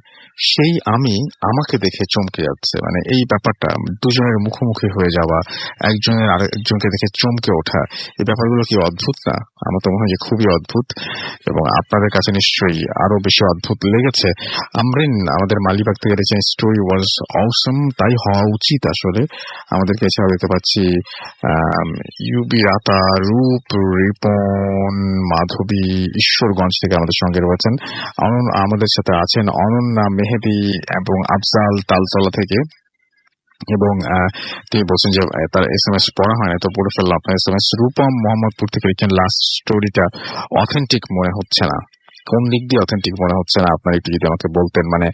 সেই আমি আমাকে দেখে চমকে যাচ্ছে, মানে এই ব্যাপারটা দুজনের মুখোমুখি হয়ে যাওয়া, একজনের আরেকজনকে দেখে চমকে ওঠা, এই ব্যাপারগুলো কি অদ্ভুত না? আমার তো মনে হয় যে খুবই অদ্ভুত, এবং আপনাদের কাছে নিশ্চয়ই আরো বেশি অদ্ভুত লেগেছে। আমরিন আমাদের মালিবাগ থেকে দেখছেন স্টোরি ওয়াজ অসম, তাই হওয়া উচিত আসলে। আমাদেরকে এছাড়াও দেখতে পাচ্ছি ইউবি রাতা, রূপ, রিপন, মাধবী ঈশ্বরগঞ্জ থেকে আমাদের সঙ্গে রয়েছেন। আমাদের সাথে আছেন অনন্যা, মেহেদি এবং আফজাল তালতলা থেকে। এবং তিনি বলছেন যে তার SMS পড়া হয় না, তো পড়ে ফেললাম আপনার SMS। রূপম মোহাম্মদপুর থেকে লিখছেন লাস্ট স্টোরিটা অথেন্টিক মনে হচ্ছে না। কোন দিক দিয়ে অথেন্টিক মনে হচ্ছে না আপনার একটু যদি আমাকে বলতেন। মানে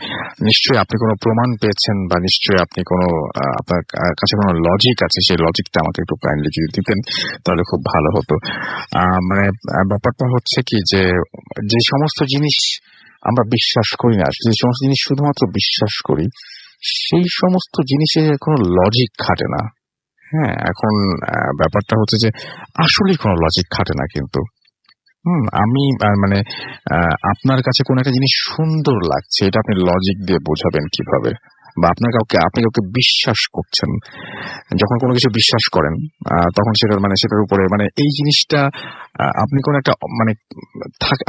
নিশ্চয়ই আপনি কোনো প্রমাণ পেয়েছেন বা নিশ্চয়ই আপনি কোনো আপনার কাছে কোনো লজিক আছে, সেই লজিকটা আমাকে একটু কাইন্ডলি যদি দিতেন তাহলে খুব ভালো হতো। মানে ব্যাপারটা হচ্ছে কি যে যে সমস্ত জিনিস আমরা বিশ্বাস করি না, যে সমস্ত জিনিস শুধুমাত্র বিশ্বাস করি, সেই সমস্ত জিনিসের কোনো লজিক খাটে না। হ্যাঁ, এখন ব্যাপারটা হচ্ছে যে আসলে কোনো লজিক খাটে না কিন্তু। আমি মানে আপনার কাছে কোন একটা জিনিস সুন্দর লাগছে, এটা আপনি লজিক দিয়ে বোঝাবেন কিভাবে? বা আপনি কাউকে বিশ্বাস করছেন, যখন কোনো কিছু বিশ্বাস করেন তখন সেটার উপরে মানে এই জিনিসটা আপনি কোন একটা মানে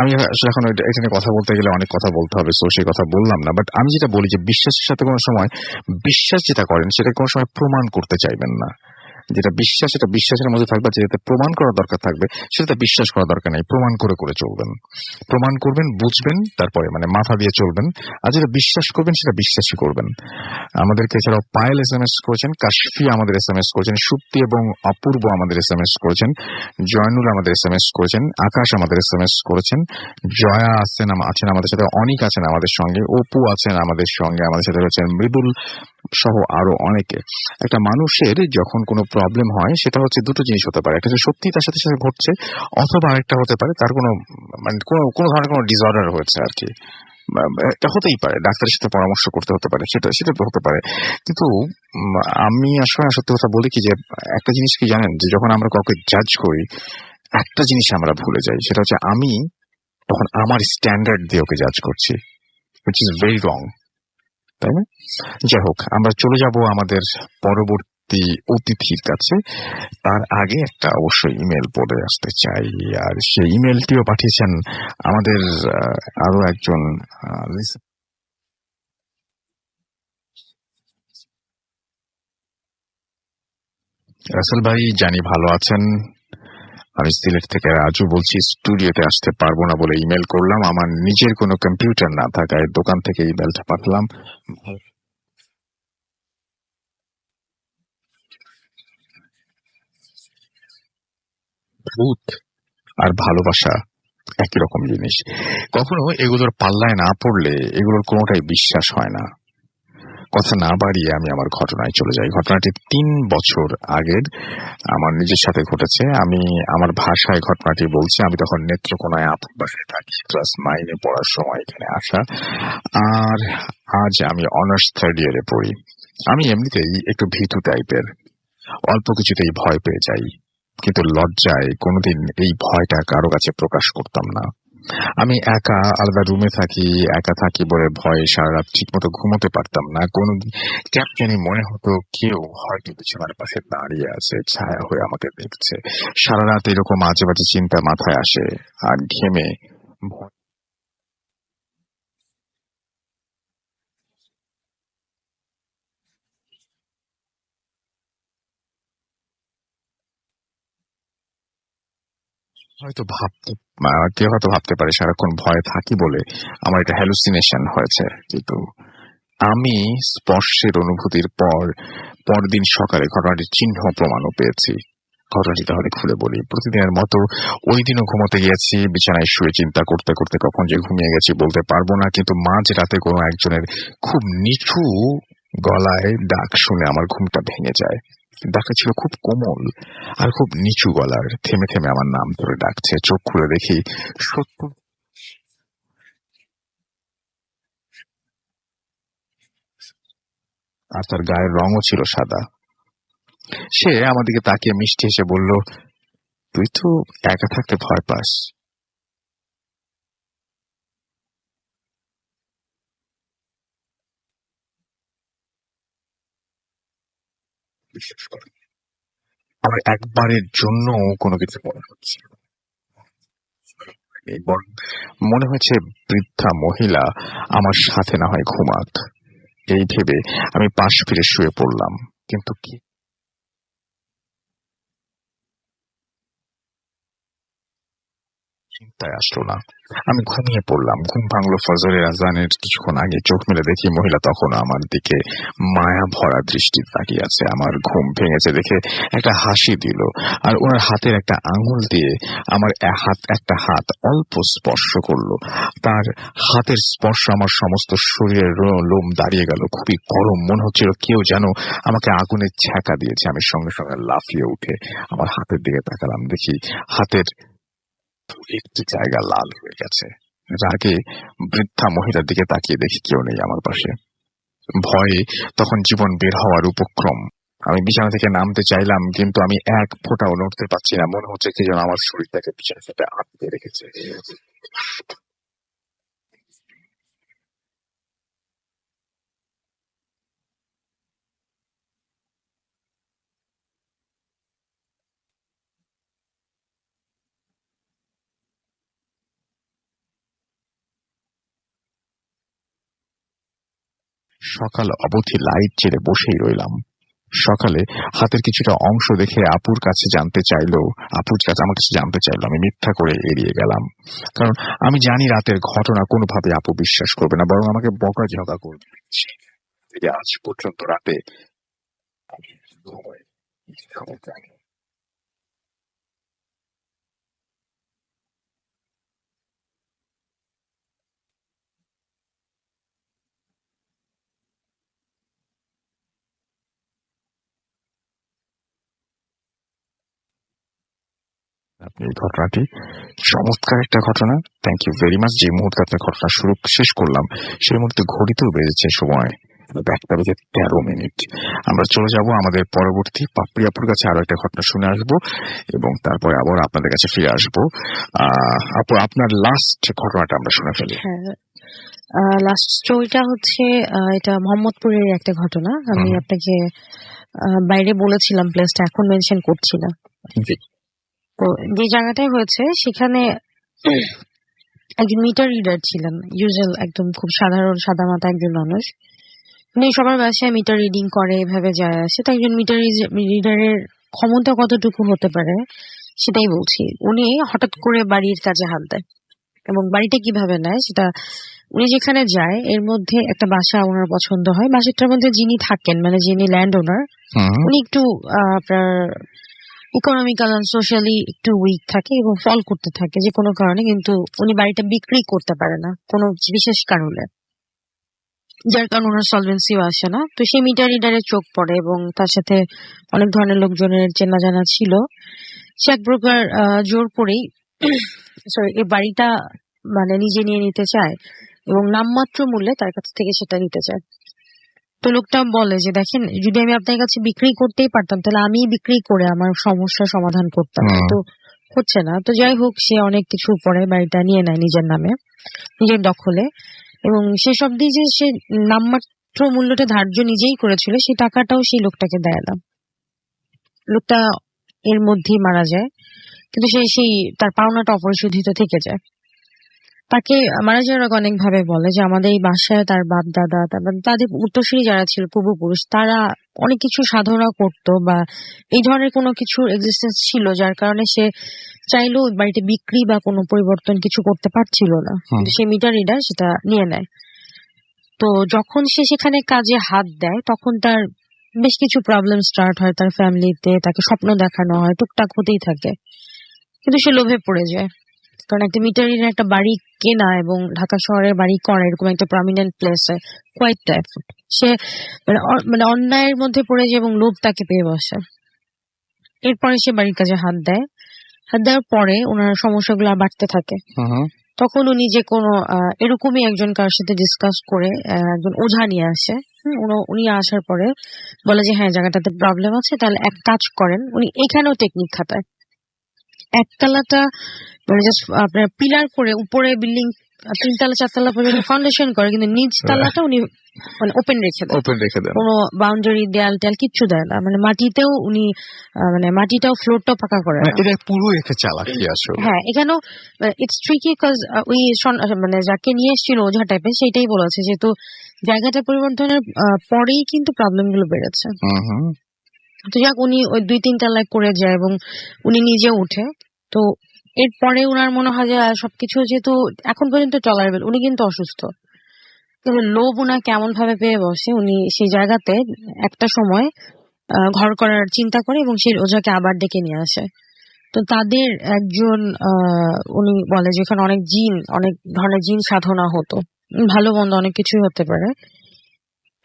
আমি আসলে এখন এখানে কথা বলতে গেলে অনেক কথা বলতে হবে, তো সেই কথা বললাম না। বাট আমি যেটা বলি যে বিশ্বাসের সাথে কোনো সময় বিশ্বাস যেটা করেন সেটা কোনো সময় প্রমাণ করতে চাইবেন না। যেটা বিশ্বাস সেটা বিশ্বাসের মধ্যে থাকবে, যেটাতে প্রমাণ করার দরকার থাকবে সেটাতে বিশ্বাস করার দরকার নেই, প্রমাণ করে করে চলবেন। প্রমাণ করবেন, বুঝবেন, তারপরে মানে মাথা দিয়ে চলবেন। আর যেটা বিশ্বাস করবেন সেটা বিশ্বাসই করবেন। আমাদেরকে এছাড়াও পায়েল SMS করেছেন, কাশফি আমাদের SMS করেছেন, সুপ্তি এবং অপূর্ব আমাদের SMS করেছেন, জয়নুল আমাদের SMS করেছেন, আকাশ আমাদের SMS করেছেন, জয়া আছেন আমাদের সাথে, অনিক আছেন আমাদের সঙ্গে, অপু আছেন আমাদের সঙ্গে, আমাদের সাথে রয়েছেন মৃদুল সহ আরো অনেকে। একটা মানুষের যখন কোনো প্রবলেম হয় সেটা হচ্ছে দুটো জিনিস হতে পারে, একটা হচ্ছে সত্যি তার সাথে সাথে ঘটছে, অথবা আরেকটা হতে পারে তার কোনো মানে কোনো ধরনের কোনো ডিসঅর্ডার হয়েছে আর কি। এটা হতেই পারে, ডাক্তারের সাথে পরামর্শ করতে হতে পারে, সেটা তো হতে পারে। কিন্তু আমি আসলে সত্যি কথা বলি কি যে একটা জিনিস কি জানেন, যে যখন আমরা কাউকে জাজ করি একটা জিনিস আমরা ভুলে যাই, সেটা হচ্ছে আমি তখন আমার স্ট্যান্ডার্ড দিয়ে ওকে জাজ করছি, which is very wrong, তাই না? যাই হোক, আমরা চলে যাব আমাদের পরবর্তী অতিথির কাছে। তার আগে একটা অবশ্যই ইমেল পড়ে আসতে চাই, আর সেই ইমেলটিও পাঠিয়েছেন আমাদের আরো একজন রাসেল ভাই। জানি ভালো আছেন। আমি সিলেট থেকে রাজু বলছি, স্টুডিওতে আসতে পারবো না বলে ইমেল করলাম। আমার নিজের কোনো কম্পিউটার না থাকায় দোকান থেকে ইমেলটা পাঠালাম। ভূত আর ভালোবাসা একই রকম জিনিস। কখনো এগুলোর পাল্লায় না পড়লে এগুলোর কোনোটাই বিশ্বাস হয় না। কথা না বাড়িয়ে আমি আমার ঘটনায় চলে যাই। ঘটনাটি 3 বছর আগের, আমার নিজের সাথে ঘটেছে। আমি আমার ভাষায় ঘটনাটি বলছি। আমি তখন নেত্রকোনায় আপুর বাসায় থাকি, ক্লাস 9-এ পড়ার সময় এখানে আসা। আর আজ আমি অনার্স 3rd ইয়ারে পড়ি। আমি এমনিতেই একটু ভীতু টাইপের, অল্প কিছুতেই ভয় পেয়ে যাই, কিন্তু লজ্জায় কোনোদিন এই ভয়টা কারো কাছে প্রকাশ করতাম না। আমি একা আলাদা রুমে থাকি, একা থাকি বলে ভয়ে সারা রাত ঠিক মতো ঘুমোতে পারতাম না। কোনোদিন কেমন জানি মনে হতো কেউ হয়তো বিছানার পাশে দাঁড়িয়ে আছে, ছায়া হয়ে আমাকে দেখছে। সারা রাত এরকম আজে বাজে চিন্তা মাথায় আসে, আর ঘেমে কেউ হয়তো ভাবতে পারে সারাক্ষণ ভয়ে থাকি বলে আমার এটা হ্যালুসিনেশন হয়েছে, কিন্তু আমি স্পর্শের অনুভূতির পরদিন সকালে ঘটনাটির চিহ্ন প্রমাণও পেয়েছি। ঘটনাটি তাহলে খুলে বলি। প্রতিদিনের মতো ওই দিনও ঘুমোতে গিয়েছি, বিছানায় শুয়ে চিন্তা করতে করতে কখন যে ঘুমিয়ে গেছি বলতে পারবো না, কিন্তু মাঝ রাতে কোনো একজনের খুব নিচু গলায় ডাক শুনে আমার ঘুমটা ভেঙে যায়। ডাকটা ছিল খুব কোমল আর খুব নিচু গলার। থেমে থেমে আমার নাম ধরে ডাকছে। চোখ খুলে দেখি সত্য, আর তার গায়ের রঙও ছিল সাদা। সে আমার দিকে তাকিয়ে মিষ্টি হেসে বলল, তুই তো একা থাকতে ভয় পাস। বিশ্বাস কর, আমার একবারের জন্য কোনো কিছু মনে হচ্ছে না। বরং মনে হয়েছে বৃদ্ধা মহিলা আমার সাথে না হয় ঘুমাক। এই ভেবে আমি পাশ ফিরে শুয়ে পড়লাম। কিন্তু কি চিন্তায় আসলো না। আমি ঘুমিয়ে পড়লাম। ঘুম ভাঙলো ফজরের আজানের কিছুক্ষণ আগে। চোখ মেলে দেখি মহিলা তখনও আমার দিকে মায়া ভরা দৃষ্টি তাকিয়ে আছে। আমার ঘুম ভেঙেছে দেখে একটা হাসি দিল, আর ওনার হাতের একটা আঙুল দিয়ে আমার একটা হাত অল্প স্পর্শ করলো। তার হাতের স্পর্শ আমার সমস্ত শরীরের লোম দাঁড়িয়ে গেল। খুবই গরম মনে হচ্ছিল, কেউ যেন আমাকে আগুনের ছ্যাঁকা দিয়েছে। আমি সঙ্গে সঙ্গে লাফিয়ে উঠে আমার হাতের দিকে তাকালাম। দেখি হাতের একটি জায়গা লাল হয়ে গেছে। রাগে বৃদ্ধা মহিলার দিকে তাকিয়ে দেখি কেউ নেই আমার পাশে। ভয়ে তখন জীবন বের হওয়ার উপক্রম। আমি বিছানা থেকে নামতে চাইলাম, কিন্তু আমি এক ফোঁটাও নড়তে পারছি না। মনে হচ্ছে কে যেন আমার শরীরটাকে বিছানা থেকে আটকে রেখেছে। সকাল অবধি লাইট জ্বেলে বসেই রইলাম। সকালে হাতের কিছুটা অংশ দেখে আপুর কাছে জানতে চাইলো, আমার কাছে জানতে চাইলো। আমি মিথ্যা করে এড়িয়ে গেলাম, কারণ আমি জানি রাতের ঘটনা কোনোভাবে আপু বিশ্বাস করবে না, বরং আমাকে বকাঝকা করবে। আজ পর্যন্ত রাতে আমি ঘুমোই জানি। আপনি এই ঘটনাটি চমৎকার একটা ঘটনা। Thank you very much. যে মুহূর্তে আপনার ঘটনা শেষ করলাম সেই মুহূর্তে ঘড়িতেও বেজেছে সময় 1:13। আমরা চলে যাব আমাদের পরবর্তী পাপড়ি আপুর কাছে। আরো একটা ঘটনা শুনে আসবো এবং তারপরে আবার আপনাদের কাছে ফিরে আসবো। আপু, আপনার লাস্ট ঘটনাটা আমরা শুনে ফেলি। হ্যাঁ, লাস্ট স্টোরিটা হচ্ছে এটা মোহাম্মদপুরের একটা ঘটনা। আমি আপনাকে বাইরে বলেছিলাম প্লেসটা, এখন মেনশন করছি না। জি। তো যে জায়গাটায় হয়েছে সেখানে একজন মিটার রিডার ছিলেন, ইউজুয়াল একদম খুব সাধারণ সাদা মাথা একজন মানুষ। উনি সবার বাসায় মিটার রিডিং করে, এভাবে যায় আসে। তো একজন মিটার রিডারের ক্ষমতা কতটুকু হতে পারে সেটাই বলছি। উনি হঠাৎ করে বাড়ির কাজে হাত দেয়, এবং বাড়িটা কিভাবে নেয় সেটা, উনি যেখানে যায় এর মধ্যে একটা বাসা ওনার পছন্দ হয়। বাসাটার মধ্যে যিনি থাকেন, মানে যিনি ল্যান্ড ওনার, উনি একটু আপনার ইকোনমিক্যাল এন্ড সোশ্যালি একটু উইক থাকে এবং ফল করতে থাকে যে কোনো কারণে, কিন্তু উনি বাড়িটা বিক্রি করতে পারে না কোনো বিশেষ কারণে, যার কারণে ওনার সলভেন্সিও আসে না। তো সেই মিটার রিডারের চোখ পড়ে এবং তার সাথে অনেক ধরনের লোকজনের চেনা জানা ছিল। সে এক প্রকার জোর করেই এই বাড়িটা মানে নিজে নিয়ে নিতে চায় এবং নামমাত্র মূল্যে তার কাছ থেকে সেটা নিতে চায়। তো লোকটা বলে যে, দেখেন, যদি আমি আপনার কাছে বিক্রি করতেই পারতাম তাহলে আমি বিক্রি করে আমার সমস্যার সমাধান করতাম, তো হচ্ছে না। তো যাই হোক, সে অনেক কিছু পরে বাড়িটা নিয়ে নেয় নিজের নামে, নিজের দখলে, এবং সেসব দিয়ে যে সে নামমাত্র মূল্যটা ধার্য নিজেই করেছিল সেই টাকাটাও সেই লোকটাকে দেয় না। লোকটা এর মধ্যেই মারা যায়, কিন্তু সেই তার পাওনাটা অপরিশোধিত থেকে যায়। তাকে মারা যাওয়ার আগে অনেক ভাবে বলে যে আমাদের এই বাসায় তার বাপ দাদা, তারপর তাদের উত্তরসূরি যারা ছিল পূর্বপুরুষ, তারা অনেক কিছু সাধনা করতো বা এই ধরনের কোনো কিছুর এক্সিস্টেন্স ছিল, যার কারণে সে চাইলেও বাড়িতে বিক্রি বা কোনো পরিবর্তন কিছু করতে পারছিল না, কিন্তু সে মিটার রিডার সেটা নিয়ে নেয়। তো যখন সে সেখানে কাজে হাত দেয় তখন তার বেশ কিছু প্রবলেম স্টার্ট হয় তার ফ্যামিলিতে। তাকে স্বপ্ন দেখানো হয়, টুকটাক হতেই থাকে, কিন্তু সে লোভে পড়ে যায়। কারণ একটা মিটার রিডার একটা বাড়ি কেনা এবং ঢাকা শহরের বাড়ি করা এরকম একটা প্রমিনেন্ট প্লেসে কোয়াইট এফোর্ট। সে মানে অন্যায়ের মধ্যে পড়ে যায় এবং লোভ তাকে পেয়ে বসে। এরপরে সে বাড়ির কাজে হাত দেওয়ার পরে ওনার সমস্যাগুলো আর বাড়তে থাকে। তখন উনি যে কোনো এরকমই একজন কারোর সাথে ডিসকাস করে একজন ওঝা নিয়ে আসে। উনি আসার পরে বলে যে হ্যাঁ জায়গাটাতে প্রবলেম আছে, তাহলে এক কাজ করেন। উনি এখানেও টেকনিক খাটায়। একতলাটা মানে জাস্ট আপনার পিলার করে উপরে বিল্ডিং 3 তলা 4 তলা পর্যন্ত ফাউন্ডেশন করে, কিন্তু নিচ তলাটা উনি মানে ওপেন রেখে দেন, কোনো বাউন্ডারি দেয়াল টেয়াল কিচ্ছু দেয় না। মানে মাটিতেও উনি মানে মাটিটাও ফ্লোরটাও পাকা করে না। এটা পুরো একটা চালাকি আসলে। হ্যাঁ, এখানেও ইটস ট্রিকি বিকজ ওই মানে যাকে নিয়ে এসেছিল ওঝা টাইপের সেটাই বলেছে যেহেতু জায়গাটা পরিবর্তনের পরেই কিন্তু প্রবলেম গুলো বেড়েছে। তো যাক, উনি ওই 2-3 তলায় করে যায় এবং উনি নিজে উঠে। তো এরপরে উনার মনে হয় যে সবকিছু যেহেতু এখন পর্যন্ত টলারেবল, উনি কিন্তু অসুস্থ, কিন্তু লোভ উনা কেমন ভাবে পেয়ে বসে, উনি সেই জায়গাতে একটা সময় ঘর করার চিন্তা করে এবং সেই ওঝাকে আবার ডেকে নিয়ে আসে। তো তাদের একজন উনি বলে যে এখানে অনেক ধরনের জিন সাধনা হতো, ভালো মন্দ অনেক কিছুই হতে পারে।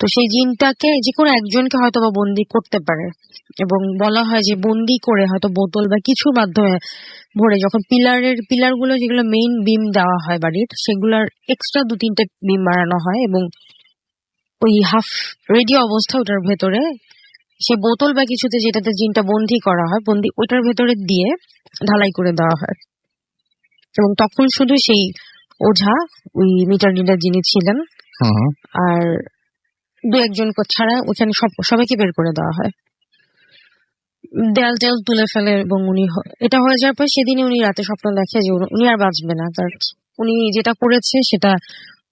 তো সেই জিনটাকে যে কোনো একজনকে হয়তো বা বন্দি করতে পারে এবং বলা হয় যে বন্দি করে হয়তো বোতল বা কিছুর মাধ্যমে ভরে যখন পিলারগুলো যেগুলো মেইন বিম দেওয়া হয় বাড়ির, সেগুলোর এক্সট্রা 2-3টে বিম বাড়ানো হয় এবং ওই হাফ রেডি অবস্থা ওটার ভেতরে সে বোতল বা কিছুতে যেটাতে জিনটা বন্দি করা হয়, ওইটার ভেতরে দিয়ে ঢালাই করে দেওয়া হয়। এবং তখন শুধু সেই ওঝা, ওই মিটার রিডার যিনি ছিলেন আর 2-1জন ছাড়া ওখানে সবাইকে বের করে দেওয়া হয়, দেয়াল টেয়াল তুলে ফেলে। এবং উনি এটা হয়ে যাওয়ার পর সেদিনই উনি রাতে স্বপ্ন দেখে যে উনি আর বাঁচবে না, কারণ উনি যেটা করেছে সেটা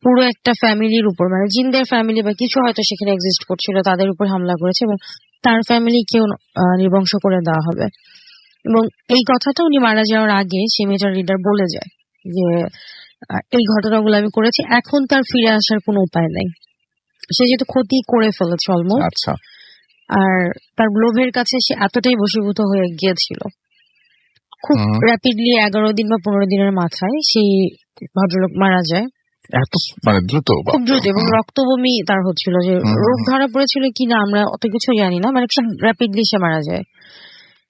পুরো একটা ফ্যামিলির উপর, মানে জিনদের ফ্যামিলি বা কিছু হয়তো সেখানে এক্সিস্ট করছিল, তাদের উপর হামলা করেছে এবং তার ফ্যামিলিকেও নির্বংশ করে দেওয়া হবে। এবং এই কথাটা উনি মারা যাওয়ার আগে সে মিটার রিডার বলে যায় যে এই ঘটনাগুলো আমি করেছি, এখন তার ফিরে আসার কোনো উপায় নাই। সে যেহেতু ক্ষতি করে ফেলেছে অলমোস্ট, আর তার লোভের কাছে সে এতটাই বশীভূত হয়ে গিয়েছিল, খুব র্যাপিডলি 11 দিন বা 15 দিনের মাথায় সেই ভদ্রলোক মারা যায়। এত মানে দ্রুত, খুব দ্রুত, এবং রক্তবমি তার হচ্ছিল, যে রোগ ধরা পড়েছিল কিনা আমরা অত কিছু জানি না, মানে খুব র্যাপিডলি সে মারা যায়।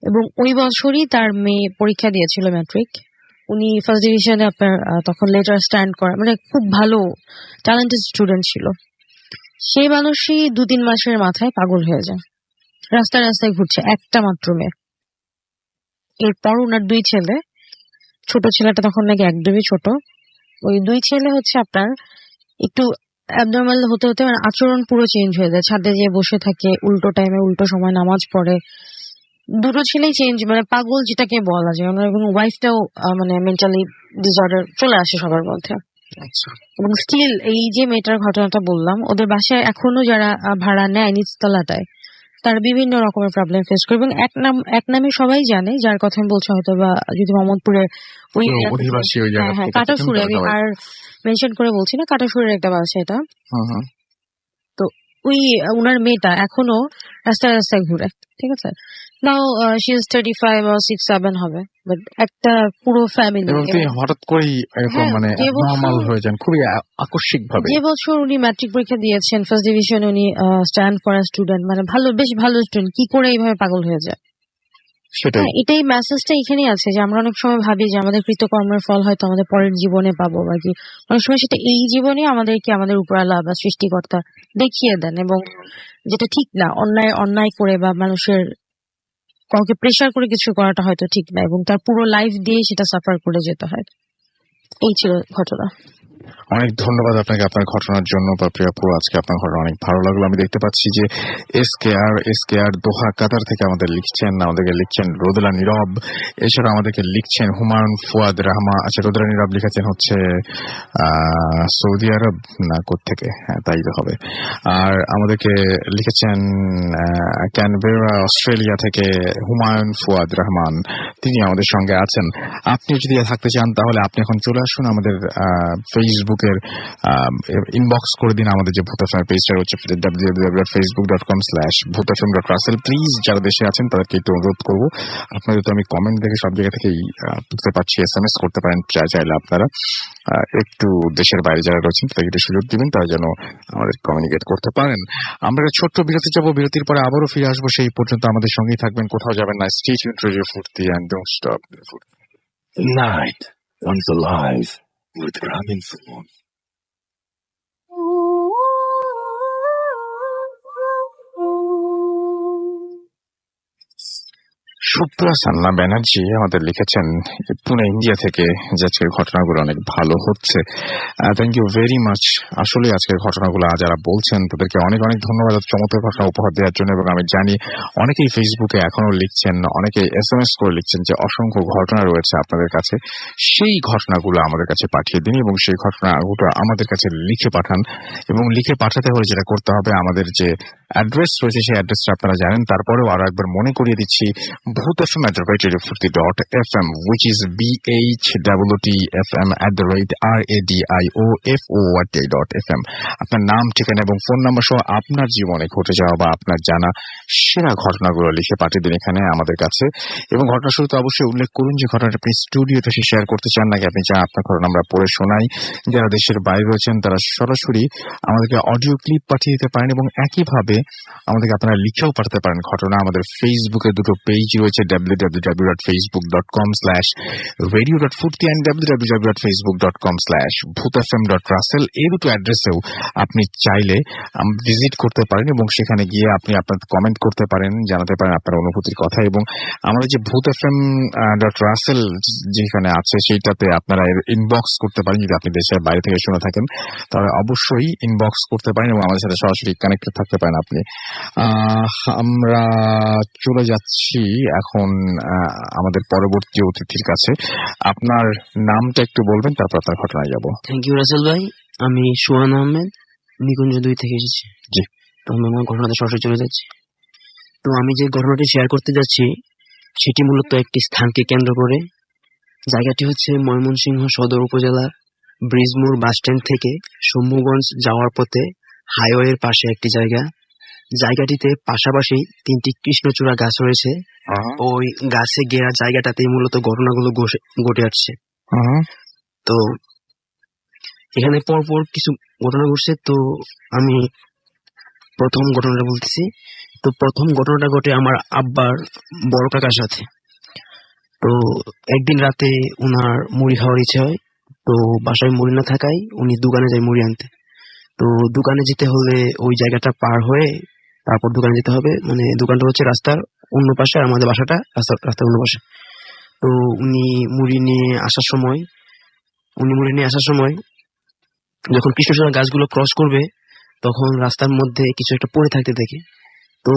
এবং ওই বছরই তার মেয়ে পরীক্ষা দিয়েছিল ম্যাট্রিক, উনি ফার্স্ট ডিভিশনে আপনার তখন লেটার স্ট্যান্ড করা, মানে খুব ভালো ট্যালেন্টেড স্টুডেন্ট ছিল। সেই মানুষই 2-3 মাসের মাথায় পাগল হয়ে যায়, রাস্তায় রাস্তায় ঘুরছে, একটা মাত্র মেয়ে। এরপর ওনার 2 ছেলে, ছোট ছেলেটা তখন নাকি একদমই ছোট, ওই 2 ছেলে হচ্ছে আপনার একটু অ্যাবনর্মাল হতে হতে মানে আচরণ পুরো চেঞ্জ হয়ে যায়, ছাদে যেয়ে বসে থাকে, উল্টো টাইমে উল্টো সময় নামাজ পড়ে। 2টো ছেলেই চেঞ্জ, মানে পাগল যেটাকে বলা যায়। এবং ওয়াইফটাও মানে মেন্টালি ডিসঅর্ডার চলে আসে সবার মধ্যে। এবং স্টিল এই যে মেয়েটার ঘটনাটা বললাম, ওদের বাসায় এখনো যারা ভাড়া নেয় নিচতলাটায়, তারা বিভিন্ন রকমের প্রবলেম ফেস করে। এবং এক নামে সবাই জানে, যার কথা আমি বলছি হয়তো বা যদি মোহাম্মদপুরের ওই কাটাসুরে, আমি আর মেনশন করে বলছি না, কাটাসুরের একটা বাসা এটা। তো ওই উনার মেয়েটা এখনো রাস্তায় রাস্তায় ঘুরে, ঠিক আছে, নাও শি ইজ 35 or 6-7 হবে, বাট একটা পুরো ফ্যামিলি। এবং তিনি হঠাৎ করেই এরকম মানে নরমাল হয়ে যান খুবই আকস্মিক ভাবে। যে বছর উনি ম্যাট্রিক পরীক্ষা দিয়েছেন, ফার্স্ট ডিভিশনে উনি স্ট্যান্ড করা স্টুডেন্ট, মানে বেশ ভালো স্টুডেন্ট, কি করে এইভাবে পাগল হয়ে যায়? এটাই মেসেজটা এখানেই আছে, যে আমরা অনেক সময় ভাবি যে আমাদের কৃতকর্মের ফল হয়তো আমাদের পরের জীবনে পাবো, বা কি অনেক সময় সেটা এই জীবনে আমাদেরকে আমাদের উপরওয়ালা বা সৃষ্টিকর্তা দেখিয়ে দেন। এবং যেটা ঠিক না, অন্যায় করে বা মানুষের কাউকে প্রেশার করে কিছু করাটা হয়তো ঠিক না, এবং তার পুরো লাইফ দিয়ে সেটা সাফার করে যেতে হয়। এই ছিল ঘটনা। অনেক ধন্যবাদ আপনাকে আপনার ঘটনার জন্য প্রিয়া আপু। আজকে আপনার ঘটনা অনেক ভালো লাগলো। আমি দেখতে পাচ্ছি যে এসকেআর দোহা কাতার থেকে আমাদেরকে লিখছেন রোদেলা নীরব, এছাড়া আমাদেরকে লিখছেন হুমায়ুন ফুয়াদ রহমান। আচ্ছা, রোদেলা নীরব লিখেছেন হচ্ছে সৌদি আরব না কোত্থেকে, হ্যাঁ তাই তো হবে। আর আমাদেরকে লিখেছেন ক্যানবেরা অস্ট্রেলিয়া থেকে হুমায়ুন ফুয়াদ রহমান, তিনি আমাদের সঙ্গে আছেন। আপনি যদি থাকতে চান তাহলে আপনি এখন চলে আসুন আমাদের ফেসবুক ফেসবুকের ইনবক্স করে দিন আমাদের যে ভূত এফএম পেজটা হচ্ছে www.facebook.com/bhutfm.russell। প্লিজ যারা দেশে আছেন তাদেরকে একটু অনুরোধ করবো, আপনাদের তো আমি কমেন্ট দেখে সব জায়গা থেকেই বুঝতে পারছি, SMS করতে পারেন চাইলে আপনারা। একটু দেশের বাইরে যারা রয়েছেন তাদেরকে একটু সুযোগ দিবেন, তারা যেন আমাদের কমিউনিকেট করতে পারেন। আমরা একটা ছোট্ট বিরতি যাবো, বিরতির পরে আবারও ফিরে আসবো। সেই পর্যন্ত আমাদের সঙ্গেই থাকবেন, কোথাও যাবেন না। Stay tuned to Radio Furti and don't stop. Night comes alive with Ramin Salon. সুপ্রসন্না Banerjee আমাদের লিখেছেন পুনে ইন্ডিয়া থেকে যে আজকের ঘটনাগুলো অনেক ভালো হচ্ছে। Thank you very much. আসলে আজকের ঘটনাগুলো যারা বলছেন তাদেরকে অনেক অনেক ধন্যবাদ চমৎকার ঘটনা উপহার দেওয়ার জন্য। এবং আমি জানি অনেকেই ফেসবুকে এখনো লিখছেন, অনেকে SMS করে লিখছেন যে অসংখ্য ঘটনা রয়েছে আপনাদের কাছে, সেই ঘটনাগুলো আমাদের কাছে পাঠিয়ে দিন এবং সেই ঘটনাগুলো আমাদের কাছে লিখে পাঠান। এবং লিখে পাঠাতে হলে যেটা করতে হবে, আমাদের যে অ্যাড্রেস রয়েছে সেই অ্যাড্রেসটা আপনারা জানেন, তারপরেও আরো একবার মনে করিয়ে দিচ্ছি, bhutfm@radiofurti.fm, which is bhutfm@radiofurti.fm। আপনার নাম, ঠিকানা এবং ফোন নাম্বার সহ আপনার জীবনে ঘটে যাওয়া বা আপনার জানা সেরা ঘটনাগুলো লিখে পাঠিয়ে দিন এখানে আমাদের কাছে। এবং ঘটনা শুরুতে অবশ্যই উল্লেখ করুন যে ঘটনাটা আপনি স্টুডিওতে এসে শেয়ার করতে চান নাকি আপনি চান আপনার ঘটনা আমরা পড়ে শোনাই। যারা দেশের বাইরে রয়েছেন তারা সরাসরি আমাদেরকে অডিও ক্লিপ পাঠিয়ে দিতে পারেন এবং একইভাবে আমাদেরকে আপনারা লিখেও পাঠাতে পারেন ঘটনা। আমাদের ফেসবুকে দুটো পেজ রয়েছে, www.facebook.com/radio.furti and www.facebook.com/bhutfm.russell। এই দুটো অ্যাড্রেসেও আপনি চাইলে ভিজিট করতে পারেন এবং সেখানে গিয়ে আপনি আপনার কমেন্ট করতে পারেন, জানাতে পারেন আপনার অনুভূতির কথা। এবং আমাদের যে bhutfm.russell যেখানে আছে সেইটাতে আপনারা ইনবক্স করতে পারেন। যদি আপনি দেশের বাইরে থেকে শুনে থাকেন তাহলে অবশ্যই ইনবক্স করতে পারেন এবং আমাদের সাথে সরাসরি কানেক্টেড থাকতে পারেন আপনি। আমরা চলে যাচ্ছি এখন আমাদের পরবর্তী অতিথির কাছে। আপনার নামটা একটু বলবেন, তারপর আপনার ঘটনায় যাব। থ্যাংক ইউ রাসেল ভাই, আমি সোহান আহমেদ নিকুঞ্জ 2 থেকে এসেছি। জি, তো আমি আমার ঘটনাতে সরাসরি চলে যাচ্ছি। তো আমি যে ঘটনাটি শেয়ার করতে যাচ্ছি সেটি মূলত একটি স্থানকে কেন্দ্র করে। জায়গাটি হচ্ছে ময়মনসিংহ সদর উপজেলার ব্রিজমোড় বাস স্ট্যান্ড থেকে শম্ভুগঞ্জ যাওয়ার পথে হাইওয়ের পাশে একটি জায়গা। জায়গাটিতে পাশাপাশি 3টি কৃষ্ণচূড়া গাছ রয়েছে। ওই গাছে ঘেরা জায়গাটাতেই মূলত ঘটনাগুলো ঘটে আসছে। তো এখানে পরপর কিছু ঘটনা ঘটছে। তো আমি প্রথম ঘটনাটা বলতেছি। তো প্রথম ঘটনাটা ঘটে আমার আব্বার বড় কাকার সাথে। তো একদিন রাতে উনার মুড়ি খাওয়ার ইচ্ছে হয়। তো বাসায় মুড়ি না থাকায় উনি দোকানে যায় মুড়ি আনতে। তো দোকানে যেতে হলে ওই জায়গাটা পার হয়ে তারপর দোকানে যেতে হবে। মানে দোকানটা হচ্ছে রাস্তার অন্য পাশে আর আমাদের বাসাটা রাস্তার অন্য পাশে। তো উনি মুড়ি নিয়ে আসার সময় যখন কৃষ্ণচূড়া গাছগুলো ক্রস করবে তখন রাস্তার মধ্যে কিছু একটা পড়ে থাকতে দেখে। তো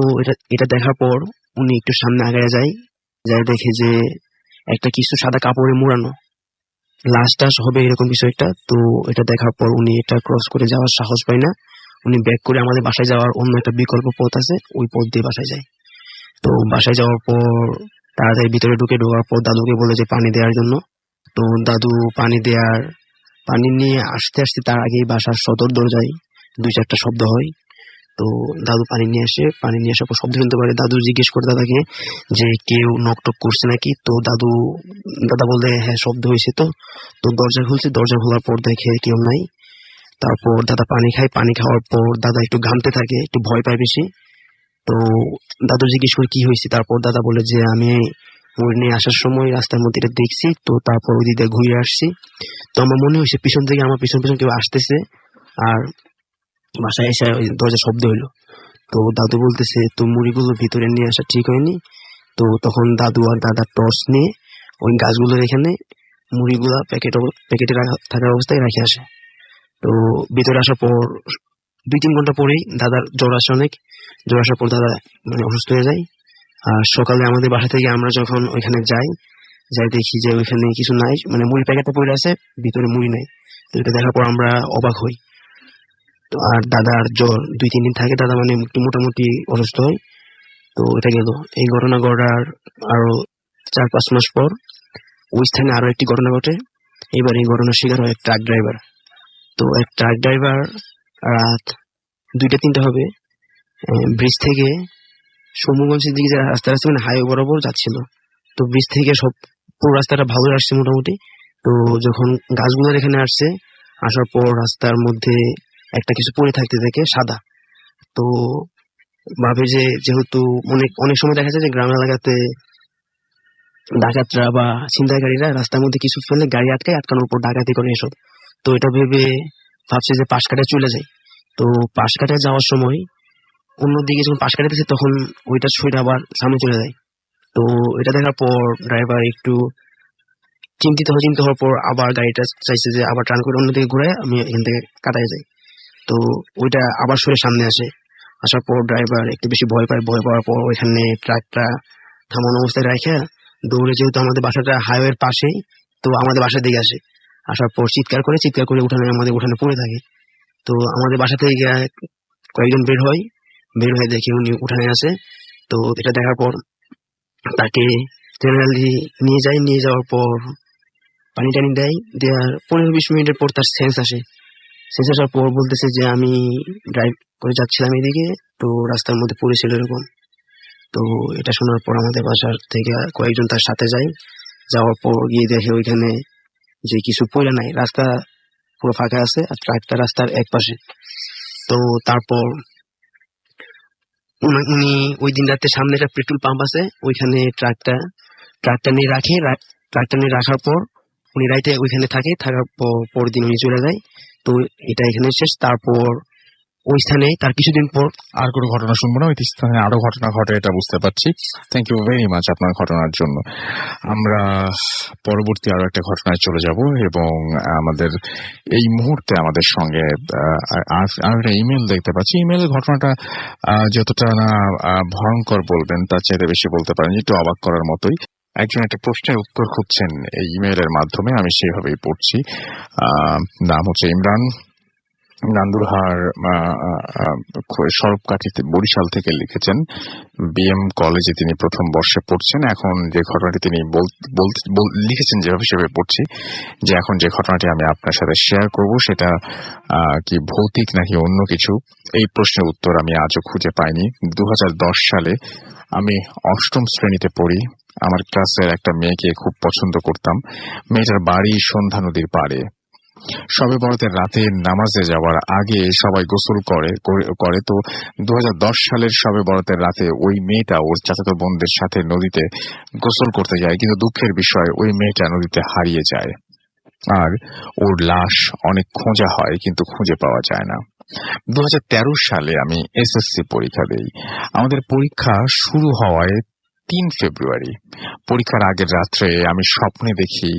এটা দেখার পর উনি একটু সামনে আগায় যায় দেখে যে একটা কিছু সাদা কাপড়ে মোড়ানো লাশ টাশ হবে এরকম কিছু একটা। তো এটা দেখার পর উনি এটা ক্রস করে যাওয়ার সাহস পায় না। উনি ব্যাক করে আমাদের বাসায় যাওয়ার অন্য একটা বিকল্প পথ আছে, ওই পথ দিয়ে বাসায় যায়। তো বাসায় যাওয়ার পর তাড়াতাড়ি ভিতরে ঢোকার পর দাদুকে বলে যে পানি দেওয়ার জন্য। তো দাদু পানি নিয়ে আসতে তার আগেই বাসার সদর দরজায় 2-4টা শব্দ হয়। তো দাদু পানি নিয়ে আসার পর শব্দ শুনতে পারে। দাদু জিজ্ঞেস করে দাদাকে যে কেউ নকটক করছে নাকি। তো দাদা বলে হ্যাঁ শব্দ হয়েছে। তো দরজা খুলছে, দরজা খোলার পর দেখে কেউ নাই। তারপর দাদা পানি খায়, পানি খাওয়ার পর দাদা একটু ঘামতে থাকে, একটু ভয় পায় বেশি। তো দাদু জিজ্ঞেস করে কি হয়েছে। তারপর দাদা বলে যে আমি মুড়ি নিয়ে আসার সময় রাস্তার মধ্যে এটা দেখছি। তো তারপর ওই দিকে ঘুরে আসছি। তো আমার মনে হয়েছে পিছন থেকে আমার পিছন কেউ আসতেছে আর বাসায় এসে দরজা শব্দ হইলো। তো দাদু বলতেছে তো মুড়িগুলো ভিতরে নিয়ে আসা ঠিক হয়নি। তো তখন দাদু আর দাদা টর্চ নিয়ে ওই গাছগুলোর এখানে মুড়িগুলা প্যাকেটে থাকার অবস্থায় রেখে আসে। তো ভিতরে আসার পর 2-3 ঘন্টা পরেই দাদার জ্বর আসে অনেক। জ্বর আসার পর দাদা মানে অসুস্থ হয়ে যায়। আর সকালে আমাদের বাসা থেকে আমরা যখন ওইখানে যাই দেখি যে ওইখানে কিছু নাই, মানে মুড়ি প্যাকেটটা পড়ে আছে, ভিতরে মুড়ি নাই। তো এটা দেখার পর আমরা অবাক হই। তো আর দাদার জ্বর 2-3 দিন থাকে, দাদা মানে একটু মোটামুটি অসুস্থ হয়। তো এটা গেল। এই ঘটনা ঘটার আরো 4-5 মাস পর ওই স্থানে আরো একটি ঘটনা ঘটে। এবার এই ঘটনার শিকার হয় ট্রাক ড্রাইভার। তো এক ট্রাক ড্রাইভার রাত 2টা-3টা হবে ব্রিজ থেকে সমুগঞ্জের দিকে যে রাস্তা আছে মানে হাইওয়ে বরাবর যাচ্ছিল। তো ব্রিজ থেকে সব পুরো রাস্তাটা ভালো আসছে মোটামুটি। তো যখন গাছগুলোর এখানে আসছে, আসার পর রাস্তার মধ্যে একটা কিছু পড়ে থাকতে দেখে সাদা। তো ভাবে যে যেহেতু অনেক সময় দেখা যায় যে গ্রাম এলাকাতে ডাকাতরা বা ছিনতাইকারীরা রাস্তার মধ্যে কিছু ফেলে গাড়ি আটকানোর উপর ডাকাতি করে এসব। তো এটা ভেবে ভাবছে যে পাশ কাটায় চলে যায়। তো পাশ কাটায় যাওয়ার সময় অন্যদিকে যখন পাশ কাটাতেছে তখন ওইটা ছুঁড়ে আবার সামনে চলে যায়। তো এটা দেখার পর ড্রাইভার একটু চিন্তিত হওয়ার পর আবার গাড়িটা চাইছে যে আবার টার্ন করে অন্যদিকে ঘুরে আমি এখান থেকে কাটায় যাই। তো ওইটা আবার সরে সামনে আসার পর ড্রাইভার একটু বেশি ভয় পাওয়ার পর ওইখানে ট্রাকটা থামানো অবস্থায় রেখে দৌড়ে, যেহেতু আমাদের বাসাটা হাইওয়ের পাশেই, তো আমাদের বাসার দিকে আসার পর চিৎকার করে আমাদের উঠানে পড়ে থাকে। তো আমাদের বাসা থেকে কয়েকজন বের হয়ে দেখি উনি উঠানে আছে। তো এটা দেখার পর তাকে জেনারেলি নিয়ে যাওয়ার পর পানি টানি দেওয়ার 15-20 মিনিটের পর তার সেন্স আসার পর বলতেছে যে আমি ড্রাইভ করে যাচ্ছিলাম এদিকে, তো রাস্তার মধ্যে পড়েছিল এরকম। তো এটা শোনার পর আমাদের বাসার থেকে কয়েকজন তার সাথে যাওয়ার পর গিয়ে দেখে ওইখানে যে কিছু পড়ে নাই, রাস্তা পুরো ফাঁকা আছে আর ট্রাকটা রাস্তার এক পাশে। তো তারপর উনি ওই দিন রাতে সামনে একটা পেট্রোল পাম্প আছে, ওইখানে ট্রাকটা নিয়ে রাখার পর উনি রাইতে ওইখানে থাকার পরের দিন উনি চলে যায়। তো এটা এখানে শেষ। তারপর ওই স্থানে তার কিছুদিন পর আর কোনো ঘটনা শুনবো না, ওই স্থানে আরো ঘটনা ঘটে, এটা বুঝতে পারছি। থ্যাংক ইউ ভেরি মাচ আপনার ঘটনার জন্য। আমরা পরবর্তী আরো একটা ঘটনায় চলে যাব এবং আমাদের এই মুহূর্তে আমাদের সঙ্গে আর একটা ইমেল দেখতে পাচ্ছি। ইমেলের ঘটনাটা যতটা না ভয়ঙ্কর বলবেন তার চাইতে বেশি বলতে পারেন একটু অবাক করার মতোই। একজন একটা প্রশ্নের উত্তর খুঁজছেন এই ইমেলের মাধ্যমে, আমি সেইভাবেই পড়ছি। নাম হচ্ছে ইমরান, নান্দুরহার সরবকাঠিতে বরিশাল থেকে লিখেছেন। বিএম কলেজে তিনি প্রথম বর্ষে পড়ছেন। এখন যে ঘটনাটি তিনি লিখেছেন যেভাবে সেভাবে পড়ছি, যে এখন যে ঘটনাটি আমি আপনার সাথে শেয়ার করব সেটা কি ভৌতিক নাকি অন্য কিছু, এই প্রশ্নের উত্তর আমি আজও খুঁজে পাইনি। 2010 সালে আমি 8ম শ্রেণীতে পড়ি। আমার ক্লাসের একটা মেয়েকে খুব পছন্দ করতাম। মেয়েটার বাড়ি সন্ধ্যা নদীর পাড়ে। শবে বরাতের রাতে নামাজে যাওয়ার আগে সবাই গোসল করে। তো 2010 সালের শবে বরাতের রাতে ওই মেয়েটা ওর চাচাতো বোনদের সাথে নদীতে গোসল করতে যায়, কিন্তু দুঃখের বিষয় ওই মেয়েটা নদীতে হারিয়ে যায় আর ওর লাশ অনেক খোঁজা হয় কিন্তু খুঁজে পাওয়া যায় না। 2013 সালে আমি এসএসসি পরীক্ষা দেই। আমাদের পরীক্ষা শুরু হওয়ায় 3 ফেব্রুয়ারি। পরীক্ষার আগের রাত্রে আমি স্বপ্নে দেখি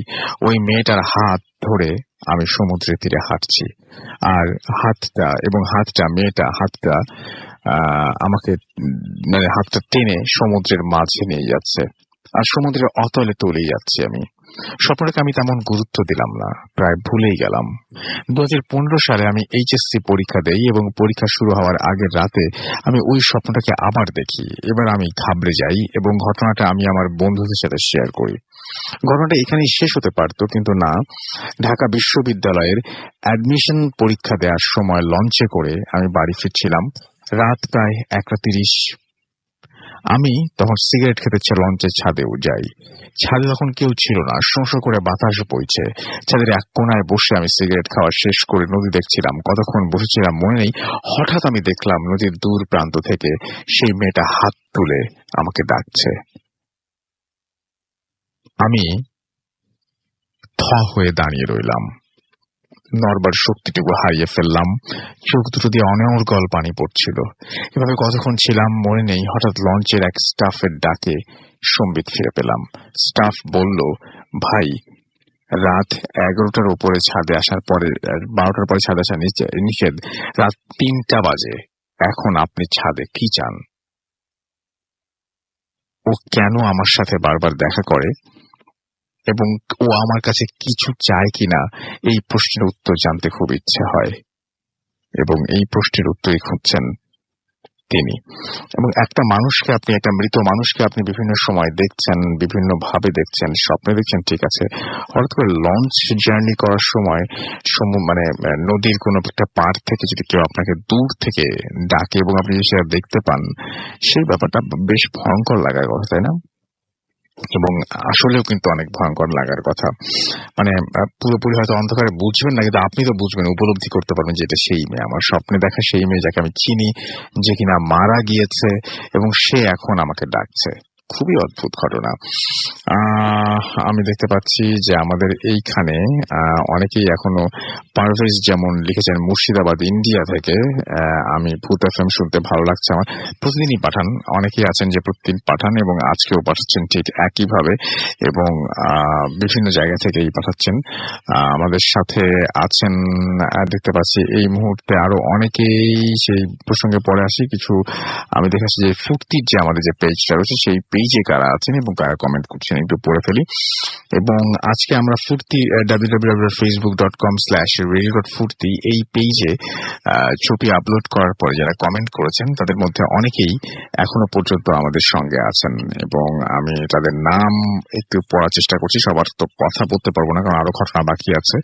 ওই মেয়েটার হাত ধরে আমি সমুদ্রের তীরে হাঁটছি, আর হাতটা আমাকে মানে হাতটা টেনে সমুদ্রের মাঝে নিয়ে যাচ্ছে আর সমুদ্রের অতলে তলিয়ে যাচ্ছি আমি। স্বপ্নটাকে আমি তেমন গুরুত্ব দিলাম না, প্রায় ভুলেই গেলাম। 2015 সালে আমি এইচএসসি পরীক্ষা দেই এবং পরীক্ষা শুরু হওয়ার আগের রাতে আমি ওই স্বপ্নটাকে আবার দেখি। এবার আমি ঘাবড়ে যাই এবং ঘটনাটা আমি আমার বন্ধুদের সাথে শেয়ার করি। ঘটনাটা এখানেই শেষ হতে পারতো, কিন্তু না। ঢাকা বিশ্ববিদ্যালয়ের অ্যাডমিশন পরীক্ষা দেওয়ার সময় লঞ্চে করে আমি বাড়ি ফিরছিলাম। রাত প্রায় 1:30। আমি তখন সিগারেট খেতে লঞ্চের ছাদে যাই। ছাদে তখন কেউ ছিল না, শোঁ করে বাতাস বইছে। ছাদের এক কোনায় বসে আমি সিগারেট খাওয়া শেষ করে নদী দেখছিলাম। কতক্ষণ বসেছিলাম মনে নেই। হঠাৎ আমি দেখলাম নদীর দূর প্রান্ত থেকে সেই মেয়েটা হাত তুলে আমাকে ডাকছে। আমি থ হয়ে দাঁড়িয়ে রইলাম। নড়বার শক্তিটুকু হারিয়ে ফেললাম। চোখ দুটো দিয়ে অনর্গল পানি পড়ছিল। এভাবে কতক্ষণ ছিলাম মনে নেই। হঠাৎ লঞ্চের এক স্টাফের ডাকে সম্বিত ফিরে পেলাম। স্টাফ বলল, ভাই, রাত 11টার উপরে ছাদে আসার পরে 12টার পরে ছাদে আসা নিষেধ। রাত 3টা বাজে। এখন আপনি ছাদে কি চান? ও কেন আমার সাথে বারবার দেখা করে এবং ও আমার কাছে কিছু চায় কিনা, এই প্রশ্নের উত্তর জানতে খুব ইচ্ছে হয় এবং এই প্রশ্নের উত্তরই খুঁজছেন তিনি। এবং একটা মানুষকে আপনি, একটা মৃত মানুষকে আপনি বিভিন্ন সময় দেখছেন, বিভিন্ন ভাবে দেখছেন, স্বপ্নে দেখছেন, ঠিক আছে, হঠাৎ করে লঞ্চ জার্নি করার সময় মানে নদীর কোনো একটা পাড় থেকে যদি কেউ আপনাকে দূর থেকে ডাকে এবং আপনি যদি সেটা দেখতে পান, সেই ব্যাপারটা বেশ ভয়ঙ্কর লাগার কথা, তাই না? এবং আসলেও কিন্তু অনেক ভয়ঙ্কর লাগার কথা। মানে পুরোপুরি হয়তো অন্ধকারে বুঝবেন না, কিন্তু আপনি তো বুঝবেন, উপলব্ধি করতে পারবেন যে এটা সেই মেয়ে, আমার স্বপ্নে দেখা সেই মেয়ে যাকে আমি চিনি, যে কিনা মারা গিয়েছে এবং সে এখন আমাকে ডাকছে। খুবই অদ্ভুত ঘটনা। আমি দেখতে পাচ্ছি যে আমাদের এইখানে অনেকেই এখনো পারভেজ যেমন লিখেছেন মুর্শিদাবাদ ইন্ডিয়া থেকে, আমি ভূত এফএম শুনতে ভালো লাগছে আমার, প্রতিদিনই পাঠান, অনেকেই আছেন যে প্রতিদিন পাঠান এবং আজকেও পাঠাচ্ছেন ঠিক একইভাবে এবং বিভিন্ন জায়গা থেকেই পাঠাচ্ছেন। আমাদের সাথে আছেন দেখতে পাচ্ছি এই মুহূর্তে আরো অনেকেই, সেই প্রসঙ্গে পরে আসি। কিছু আমি দেখাচ্ছি যে ফুর্তির যে আমাদের যে পেজটা রয়েছে সেই পেজে কারা আছেন এবং কারা কমেন্ট করছেন একটু পড়ে ফেলি। এবং আজকে আমরা ফুর্তি www.facebook.com/radio.furti এই পেজে ছবি আপলোড করার পরে যারা কমেন্ট করেছেন তাদের মধ্যে অনেকেই এখনো পর্যন্ত আমাদের সঙ্গে আছেন এবং আমি তাদের নাম একটু পড়ার চেষ্টা করছি। সবার তো কথা বলতে পারবো না কারণ আরো ঘটনা বাকি আছে।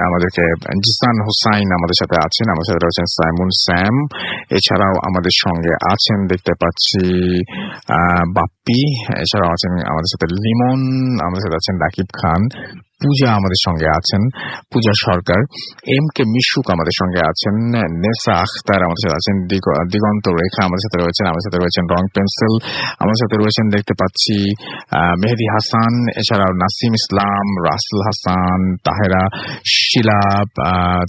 আমাদেরকে জিসান হোসাইন আমাদের সাথে আছেন, আমাদের সাথে রয়েছেন সাইমন স্যাম, এছাড়াও আমাদের সঙ্গে আছেন দেখতে পাচ্ছি বাপ্পি, এছাড়াও আছেন আমাদের সাথে লিমন, আমাদের সাথে আছেন রাকিব খান, পূজা আমাদের সঙ্গে আছেন, পূজা সরকার, এম কে মিশুক আমাদের সঙ্গে আছেন, নেসা আখতার আমাদের সাথে আছেন, দিগন্ত রেখা আমাদের সাথে রয়েছেন, আমাদের সাথে রয়েছেন রং পেন্সিল, আমাদের সাথে রয়েছেন দেখতে পাচ্ছি মেহেদি হাসান, এছাড়াও নাসিম ইসলাম, রাসেল হাসান, তাহেরা, শিলাপ,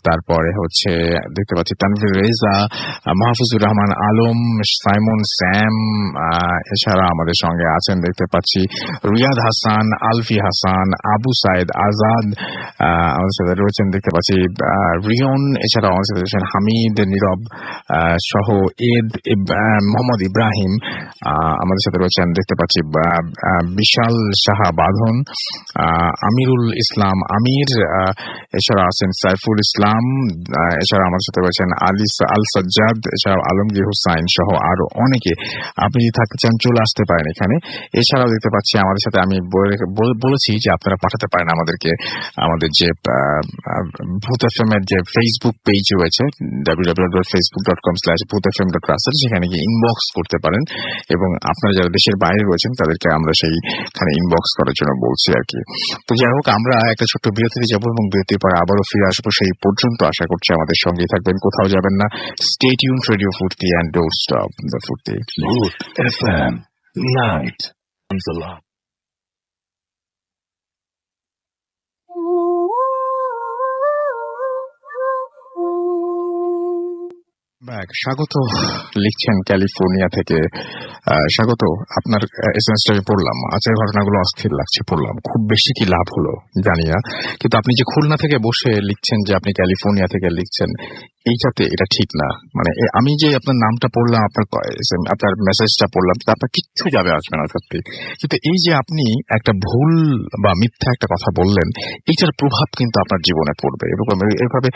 তারপরে হচ্ছে দেখতে পাচ্ছি তানভীর রেজা, মাহফুজুর রহমান আলম, সাইমন স্যাম, এছাড়া আমাদের সঙ্গে আছেন দেখতে পাচ্ছি রিয়াদ হাসান, আলফি হাসান, আবু সাইদ আজাদ, আমাদের সাথে রয়েছেন দেখতে পাচ্ছি রিয়ন, এছাড়াও আমাদের সাথে রয়েছেন হামিদ, নীরব সহ এদ, মোহাম্মদ ইব্রাহিম, আমাদের সাথে রয়েছেন দেখতে পাচ্ছি বিশাল সাহা বাঁধন, আমিরুল ইসলাম আমির, এছাড়া আছেন সাইফুল ইসলাম, এছাড়া আমাদের সাথে রয়েছেন আল সাজ্জাদ, এছাড়াও আলমগীর হুসাইন সহ আরো অনেকে। আপনি যদি থাকতে চান চলে আসতে পারেন এখানে। এছাড়াও দেখতে পাচ্ছি আমাদের সাথে আমি বলেছি যে আপনারা পাঠাতে পারেন আমাদেরকে আমাদের যে ভূত এফএম এর যে ফেসবুক পেজ রয়েছে www.facebook.com/bhutfm.russell, সেখানে গিয়ে ইনবক্স করতে পারেন এবং আপনারা যারা দেশের বাইরে রয়েছেন তাদেরকে আমরা সেইখানে ইনবক্স করার জন্য বলছি আর কি। তো যাই হোক, আমরা একটা ছোট্ট বিরতিতে যাবো এবং বিরতির পরে আবারও ফিরে আসবো। সেই পর্যন্ত আশা করছি আমাদের সঙ্গেই থাকবেন, কোথাও যাবেন না। স্টে টিউনড, রেডিও ফুর্তি এন্ড ডোন্ট স্টপ দ্য ফুর্তি। Booth FM. Night comes alive. স্বাগত লিখছেন ক্যালিফোর্নিয়া থেকে। স্বাগত, আপনার এসএমএসটা আমি পড়লাম, আজকের ঘটনাগুলো অস্থির লাগছে, পড়লাম, খুব বেশি কি লাভ হলো জানি না, কিন্তু আপনি যে খুলনা থেকে বসে লিখছেন যে আপনি ক্যালিফোর্নিয়া থেকে লিখছেন, এইটাতে এটা ঠিক না। মানে আমি যে আপনার নামটা পড়লাম, আপনার মেসেজটা পড়লাম, আপনার কিচ্ছু যাবে আসবে না সত্যি, কিন্তু এই যে আপনি একটা ভুল বা মিথ্যা একটা কথা বললেন, এইটার প্রভাব কিন্তু আপনার জীবনে পড়বে। এরকম এভাবে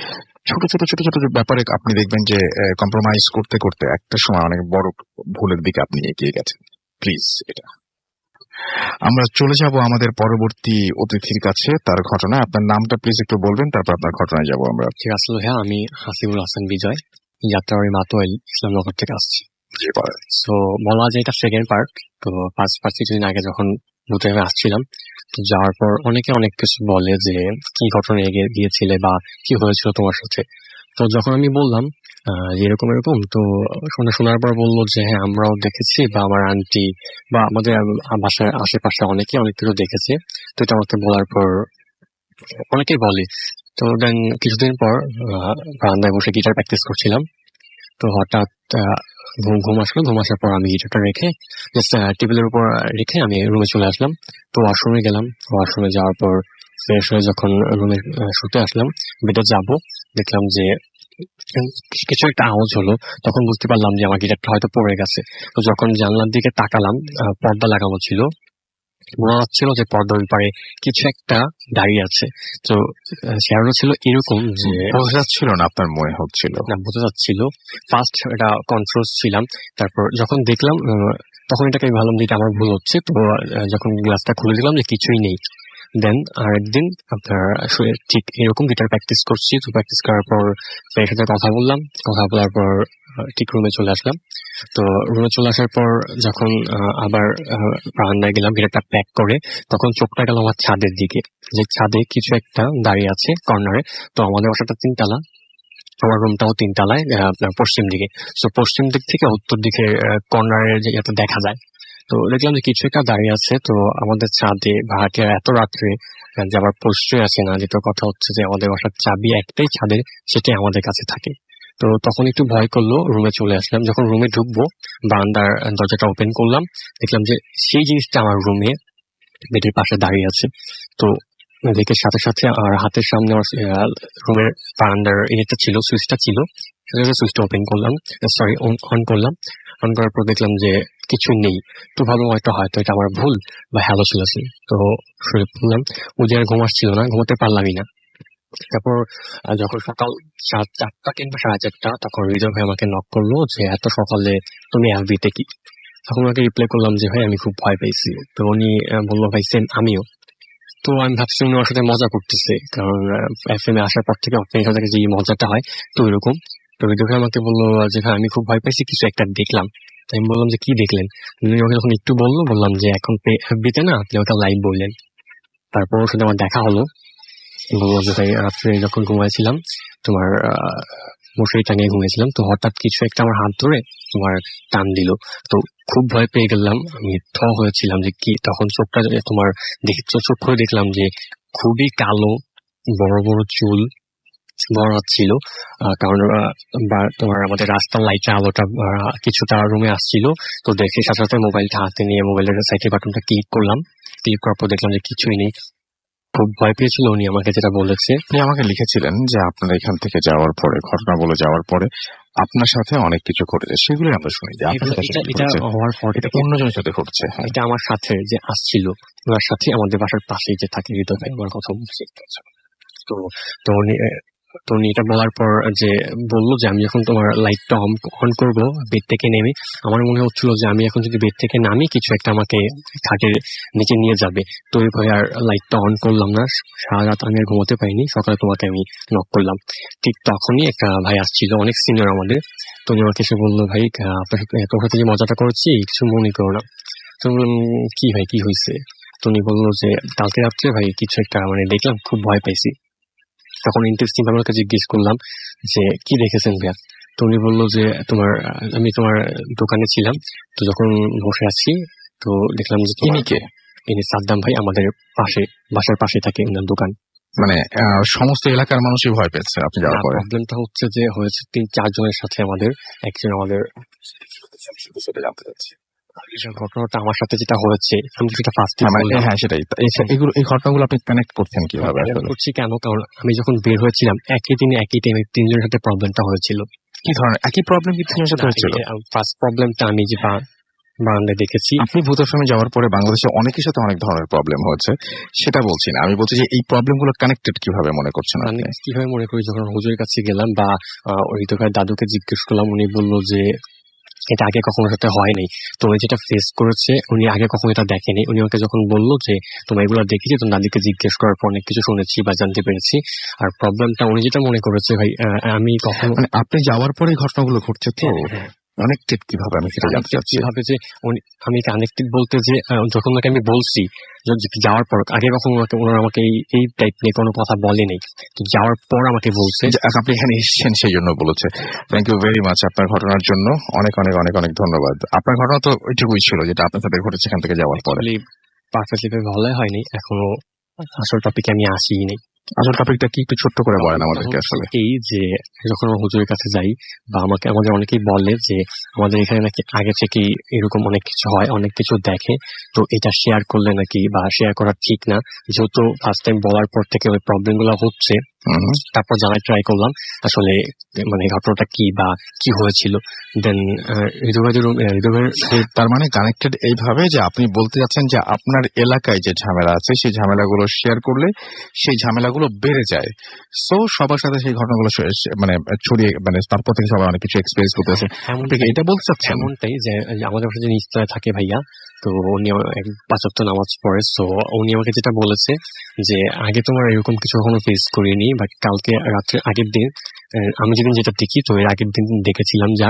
ছোট ছোট ছোট ছোট ব্যাপারে আপনি দেখবেন যে কম্প্রোমাইজ করতে করতে একটা সময় অনেক বড় ভুলের দিকে আপনি এগিয়ে গেছেন। প্লিজ, এটা আমরা চলে যাব আমাদের পরবর্তী অতিথির কাছে, তার ঘটনা। আপনার নামটা প্লিজ একটু বলবেন, তারপর আপনার ঘটনায় যাব আমরা। ঠিক আছে ভাইয়া, আমি হাসিবুল হাসান বিজয়, যাত্রাবাড়ি মাতোয়াইল ইসলামনগর থেকে আসছি। তো বলা যায় এটা সেকেন্ড পার্ট। তো ফার্স্ট পার্ট কিছুদিন আগে যখন ভূতে আসছিলাম, তো যাওয়ার পর অনেকে অনেক কিছু বলে যে কি ঘটনা গিয়েছিলে বা কি হয়েছিল তোমার সাথে। তো যখন আমি বললাম এরকম এরকম, তো শোনার পর বললো যে হ্যাঁ আমরাও দেখেছি, বা আমার আন্টি বা আমাদের বাসার আশেপাশে অনেকে অনেক কিছু দেখেছে। তো এটা আমাকে বলার পর অনেকেই বলে। তো দেন কিছুদিন পর বারান্দায় বসে গিটার প্র্যাকটিস করছিলাম। তো হঠাৎ ঘুম আসলো। ঘুম আসার পর আমি গিটারটা রেখে জাস্ট টেবিলের উপর রেখে আমি রুমে চলে আসলাম। তো ওয়াশরুমে গেলাম। ওয়াশরুমে যাওয়ার পর ফ্রেশ হয়ে যখন রুমে শুতে আসলাম, বেডে যাব, দেখলাম যে কিছু একটা আওয়াজ হলো। তখন বুঝতে পারলাম যে আমার গিটারটা হয়তো পড়ে গেছে। তো যখন জানলার দিকে তাকালাম, পর্দা লাগানো ছিল, মনে হচ্ছিল যে পর্দার ব্যাপারে কিছু একটা দাঁড়িয়ে আছে। তো শেয়ারও ছিল এরকম যে বোঝা যাচ্ছিল না আপনার মনে হচ্ছিল? না, বোঝা যাচ্ছিল। ফার্স্ট এটা কনফিউজ ছিলাম, তারপর যখন দেখলাম তখন এটাকে আমি ভাবলাম যে এটা আমার ভুল হচ্ছে। তো যখন গ্লাসটা খুলে দিলাম যে কিছুই নেই, দেন আরেকদিন আপনার ঠিক এরকম গিটার প্র্যাকটিস করছি। তো প্র্যাকটিস করার পর এর সাথে কথা বললাম, কথা বলার পর ঠিক রুমে চলে আসলাম। তো রুমে চলে আসার পর যখন আবার বারান্দায় গেলাম গিটারটা প্যাক করে, তখন চোখটা গেল আমার ছাদের দিকে, যে ছাদে কিছু একটা দাঁড়িয়ে আছে কর্নারে। তো আমাদের বাসাটা 3 তলা, আমার রুমটাও 3 তলায়, আপনার পশ্চিম দিকে। তো পশ্চিম দিক থেকে উত্তর দিকে কর্নারের যে এটা দেখা যায়। তো দেখলাম যে কিছু একটা দাঁড়িয়ে আছে। তো আমাদের ছাদে ভাড়াটিয়া এত রাত্রে যাবার প্রশ্রয় আছে না, যেটা কথা হচ্ছে যে আমাদের বাসার চাবি একটাই ছাদের, সেটাই আমাদের কাছে থাকে। তো তখন একটু ভয় করলো, রুমে চলে আসলাম। যখন রুমে ঢুকবো, বারান্দার দরজাটা ওপেন করলাম, দেখলাম যে সেই জিনিসটা আমার রুমে বেডের পাশে দাঁড়িয়ে আছে। তো দেখে সাথে সাথে আমার হাতের সামনে রুমের বারান্দার এটা ছিল, সুইচটা ছিল, সুইচটা ওপেন করলাম, সরি অন করলাম। অন করার পর দেখলাম যে কিছু নেই। তো ভাবলাম হয়তো এটা আমার ভুল বা হ্যালোসিনেশন। তো শুয়ে পড়লাম। ওই আর ঘুম আসছিল না, ঘুমাতে পারলামই না। তারপর যখন সকাল 4টা কিংবা 4:30, তখন হৃদয় ভাই আমাকে নক করলো যে এত সকালে তুমি এফবিতে কি? তখন ওনাকে রিপ্লাই করলাম যে ভাই আমি খুব ভয় পেয়েছি। তো উনি বললো ভাই সেম আমিও। তো আমি ভাবছি উনি ওর সাথে মজা করতেছে, কারণ এফএম এ আসার পর থেকে আপনার এখান থেকে যে মজাটা হয় তো এরকম। তো হৃদয় ভাই আমাকে বললো যে ভাই আমি খুব ভয় পেয়েছি, কিছু একটা দেখলাম। তো আমি বললাম যে কি দেখলেন? উনি আমাকে যখন একটু বললাম যে এখন এফবিতে না, আপনি ওকে লাইভ বললেন। তারপর ওর সাথে আমার দেখা হলো, বললো যে ভাই রাত্রে যখন ঘুমাইছিলাম তোমার মশারি টাঙিয়ে ঘুমিয়েছিলাম, তো হঠাৎ কিছু একটা আমার হাত ধরে তোমার টান দিল। তো খুব ভয় পেয়ে গেলাম, আমি হয়েছিলাম যে কি। তখন চোখটা তোমার চোখ করে দেখলাম যে খুবই কালো, বড় বড় চুল, বড় ছিল। কারণ তোমার আমাদের রাস্তার লাইটের আলোটা কিছুটা রুমে আসছিল। তো দেখে সাথে সাথে মোবাইলটা হাতে নিয়ে মোবাইলের সাইডের বাটনটা ক্লিক করলাম। ক্লিক করার পর দেখলাম যে কিছুই নেই। খুব ভয় পেয়েছিল উনি আমাকে যেটা বলেছে। আপনি আমাকে লিখেছিলেন যে আপনারা এখান থেকে যাওয়ার পরে, ঘটনা বলে যাওয়ার পরে আপনার সাথে অনেক কিছু ঘটেছে, সেগুলো আমরা শুনি যে আপনার সাথে এটা ঘটেছে। হওয়ার পর এটা অন্যজনের সাথে ঘটছে। হ্যাঁ, এটা আমার সাথে যে আসছিল, ওনার সাথে আমাদের বাসার পাশেই যে থাকে হৃদয় ভাই, আমার কথা বলছি। তো তো উনি এটা বলার পর যে বললো যে আমি যখন তোমার লাইটটা অন করবো বেড থেকে নেমে, আমার মনে হচ্ছিল যে আমি এখন যদি বেড থেকে নামি কিছু একটা আমাকে খাটের নিচে নিয়ে যাবে। তো এই ভয়ে আর লাইটটা অন করলাম না। সারা রাত আমি আর ঘুমাতে পারিনি। সকালে তোমাকে আমি নক করলাম। ঠিক তখনই একটা ভাই আসছিল, অনেক সিনিয়র আমাদের। তো উনি আমাকে এসে বললো ভাই আপনার সাথে তোর সাথে যে মজাটা করছি কিছু মনে করো না। তো বললাম কি ভাই কি হয়েছে? তো উনি বললো যে কালকে রাত্রে ভাই কিছু একটা মানে দেখলাম, খুব ভয় পাইছি। তখন ইন্টারেস্টিং ভাবে ওকে জিজ্ঞেস করলাম যে কি দেখেছেন ভাইয়া? তো উনি বললো যে আমি তোমার দোকানে ছিলাম, তো যখন বসে আছি তো দেখলাম যে ইনি সাদ্দাম ভাই, আমাদের পাশে বাসার পাশে থাকে ওনার দোকান। মানে সমস্ত এলাকার মানুষই ভয় পেয়েছে আপনি যাওয়ার পরে? প্রবলেমটা হচ্ছে যে হয়েছে 3-4 জনের সাথে, আমাদের একজন আমাদের জানতে চাচ্ছি ঘটনাটা আমার সাথে যেটা হয়েছে আমি সেটা ফার্স্ট হ্যাঁ সেটাই। এই ঘটনাগুলো আপনি কানেক্ট করছেন কিভাবে? করছি কেন, কারণ আমি যখন বের হয়েছিলাম একই দিনে একই টাইমে 3 জনের সাথে প্রবলেমটা হয়েছিল। কি ধরনের একই প্রবলেম কি 3 জনের সাথে হয়েছিল? ফার্স্ট প্রবলেমটা আমি যে বারান্দায় দেখেছি। আপনি ভূত আশ্রমে যাওয়ার পরে বাংলাদেশে অনেকের সাথে অনেক ধরনের প্রবলেম হয়েছে, সেটা বলছি না। আমি বলছি যে এই প্রবলেম গুলো কানেক্টেড কিভাবে মনে করছেন আপনি? কিভাবে মনে করি, যখন হুজুরের কাছে গেলাম বা ওই দোকানের দাদুকে জিজ্ঞেস করলাম, উনি বললো যে এটা আগে কখনো সাথে হয়নি। তো উনি যেটা ফেস করেছে উনি আগে কখনো এটা দেখেনি। উনি আমাকে যখন বললো যে তোমার এগুলো দেখেছি, তো দাদিকে জিজ্ঞেস করার পর অনেক কিছু শুনেছি বা জানতে পেরেছি। আর প্রবলেমটা উনি যেটা মনে করেছে ভাই, আমি কখনো মানে আপনি যাওয়ার পরে ঘটনাগুলো ঘটছে, তো কানেক্টেড কিভাবে আমি সেটা জানতে চাচ্ছি। কিভাবে যে আমি কানেক্টেড বলতে যে যখন ওনাকে আমি বলছি যাওয়ার পর, আগে কখনো ওনারা আমাকে এই টাইপ নিয়ে কোনো কথা বলেনি, তো যাওয়ার পর আমাকে বলছে। আপনি এখানে এসেছেন সেই জন্য বলেছে। থ্যাংক ইউ ভেরি মাচ আপনার ঘটনার জন্য, অনেক অনেক অনেক অনেক ধন্যবাদ। আপনার ঘটনা তো ওইটুকুই ছিল যেটা আপনার সাথে ঘটেছে এখান থেকে যাওয়ার পরে। পারফেক্টলি ভালো হয়নি, এখনো আসল টপিকে আমি আসিনি। আসল টপিকটা কি একটু ছোট্ট করে বলেন আমাদেরকে। আসলে এই যে যখন আমরা হুজুরের কাছে যাই বা আমাদের অনেকেই বলে যে আমাদের এখানে নাকি আগে থেকে এরকম অনেক কিছু হয়, অনেক কিছু দেখে, তো এটা শেয়ার করলে নাকি বা শেয়ার করা ঠিক না। যেহেতু ফার্স্ট টাইম বলার পর থেকে ওই প্রবলেম গুলো হচ্ছে, তারপর জানার ট্রাই করলাম আসলে মানে ঘটনাটা কি বা কি হয়েছিল। দেন তার মানে কানেক্টেড এইভাবে যে আপনি বলতে যাচ্ছেন যে আপনার এলাকায় যে ঝামেলা আছে সেই ঝামেলাগুলো শেয়ার করলে সেই ঝামেলাগুলো বেড়ে যায়, সো সবার সাথে সেই ঘটনাগুলো মানে ছড়িয়ে মানে তারপর থেকে সবাই অনেক কিছু এক্সপেরিয়েন্স করতেছে। এটা বলতে চাচ্ছেন? এমনটাই যে আমাদের পাশে যে নিশ্চয় থাকে ভাইয়া, তো উনি 5 ওয়াক্ত নামাজ পড়ে। সো উনি আমাকে যেটা বলেছে যে আগে তোমার এরকম কিছু কখনো ফেস করিনি, বাট কালকে রাত্রে আগের দিন আমি যেদিন যেটা দেখি তো এর আগের দিন দেখেছিলাম যা।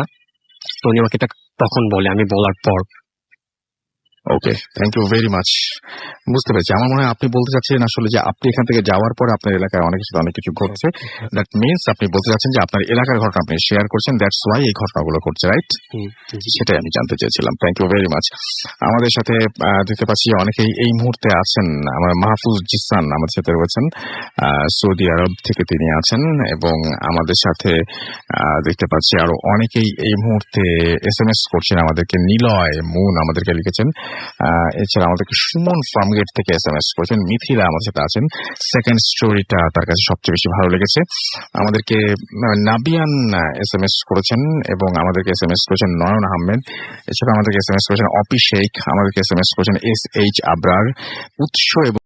তো উনি আমাকে এটা তখন বলে, আমি বলার পর। ওকে, থ্যাংক ইউ ভেরি মাচ। বুঝতে পেরেছি। আমার মনে হয় আপনি বলতে চাচ্ছেন আসলে যে আপনি এখান থেকে যাওয়ার পরে আপনার এলাকায় অনেক কিছু ঘটছে। দ্যাট মিনস আপনি বলতে চাচ্ছেন যে আপনার এলাকার ঘটনা আপনি শেয়ার করছেন, দ্যাটস ওয়াই এই ঘটনাগুলো ঘটছে, রাইট? সেটাই আমি জানতে চেয়েছিলাম। Thank you very much. আমাদের সাথে দেখতে পাচ্ছি অনেকেই এই মুহূর্তে আছেন। আমার মাহফুজ জিসান আমাদের সাথে রয়েছেন, সৌদি আরব থেকে তিনি আছেন, এবং আমাদের সাথে দেখতে পাচ্ছি আরো অনেকেই এই মুহূর্তে SMS করছেন আমাদেরকে। নিলয় মুন আমাদেরকে লিখেছেন, এছাড়া আমাদেরকে সুমন ফার্মগেট থেকে SMS করেছেন। মিথিলা আমাদের সাথে আছেন, সেকেন্ড স্টোরিটা তার কাছে সবচেয়ে বেশি ভালো লেগেছে। আমাদেরকে নাবিয়ান SMS করেছেন এবং আমাদেরকে SMS করেছেন নয়ন আহমেদ। এছাড়া আমাদেরকে SMS করেছেন অপি শেখ, আমাদেরকে SMS করেছেন SH আবরার। উৎস এবং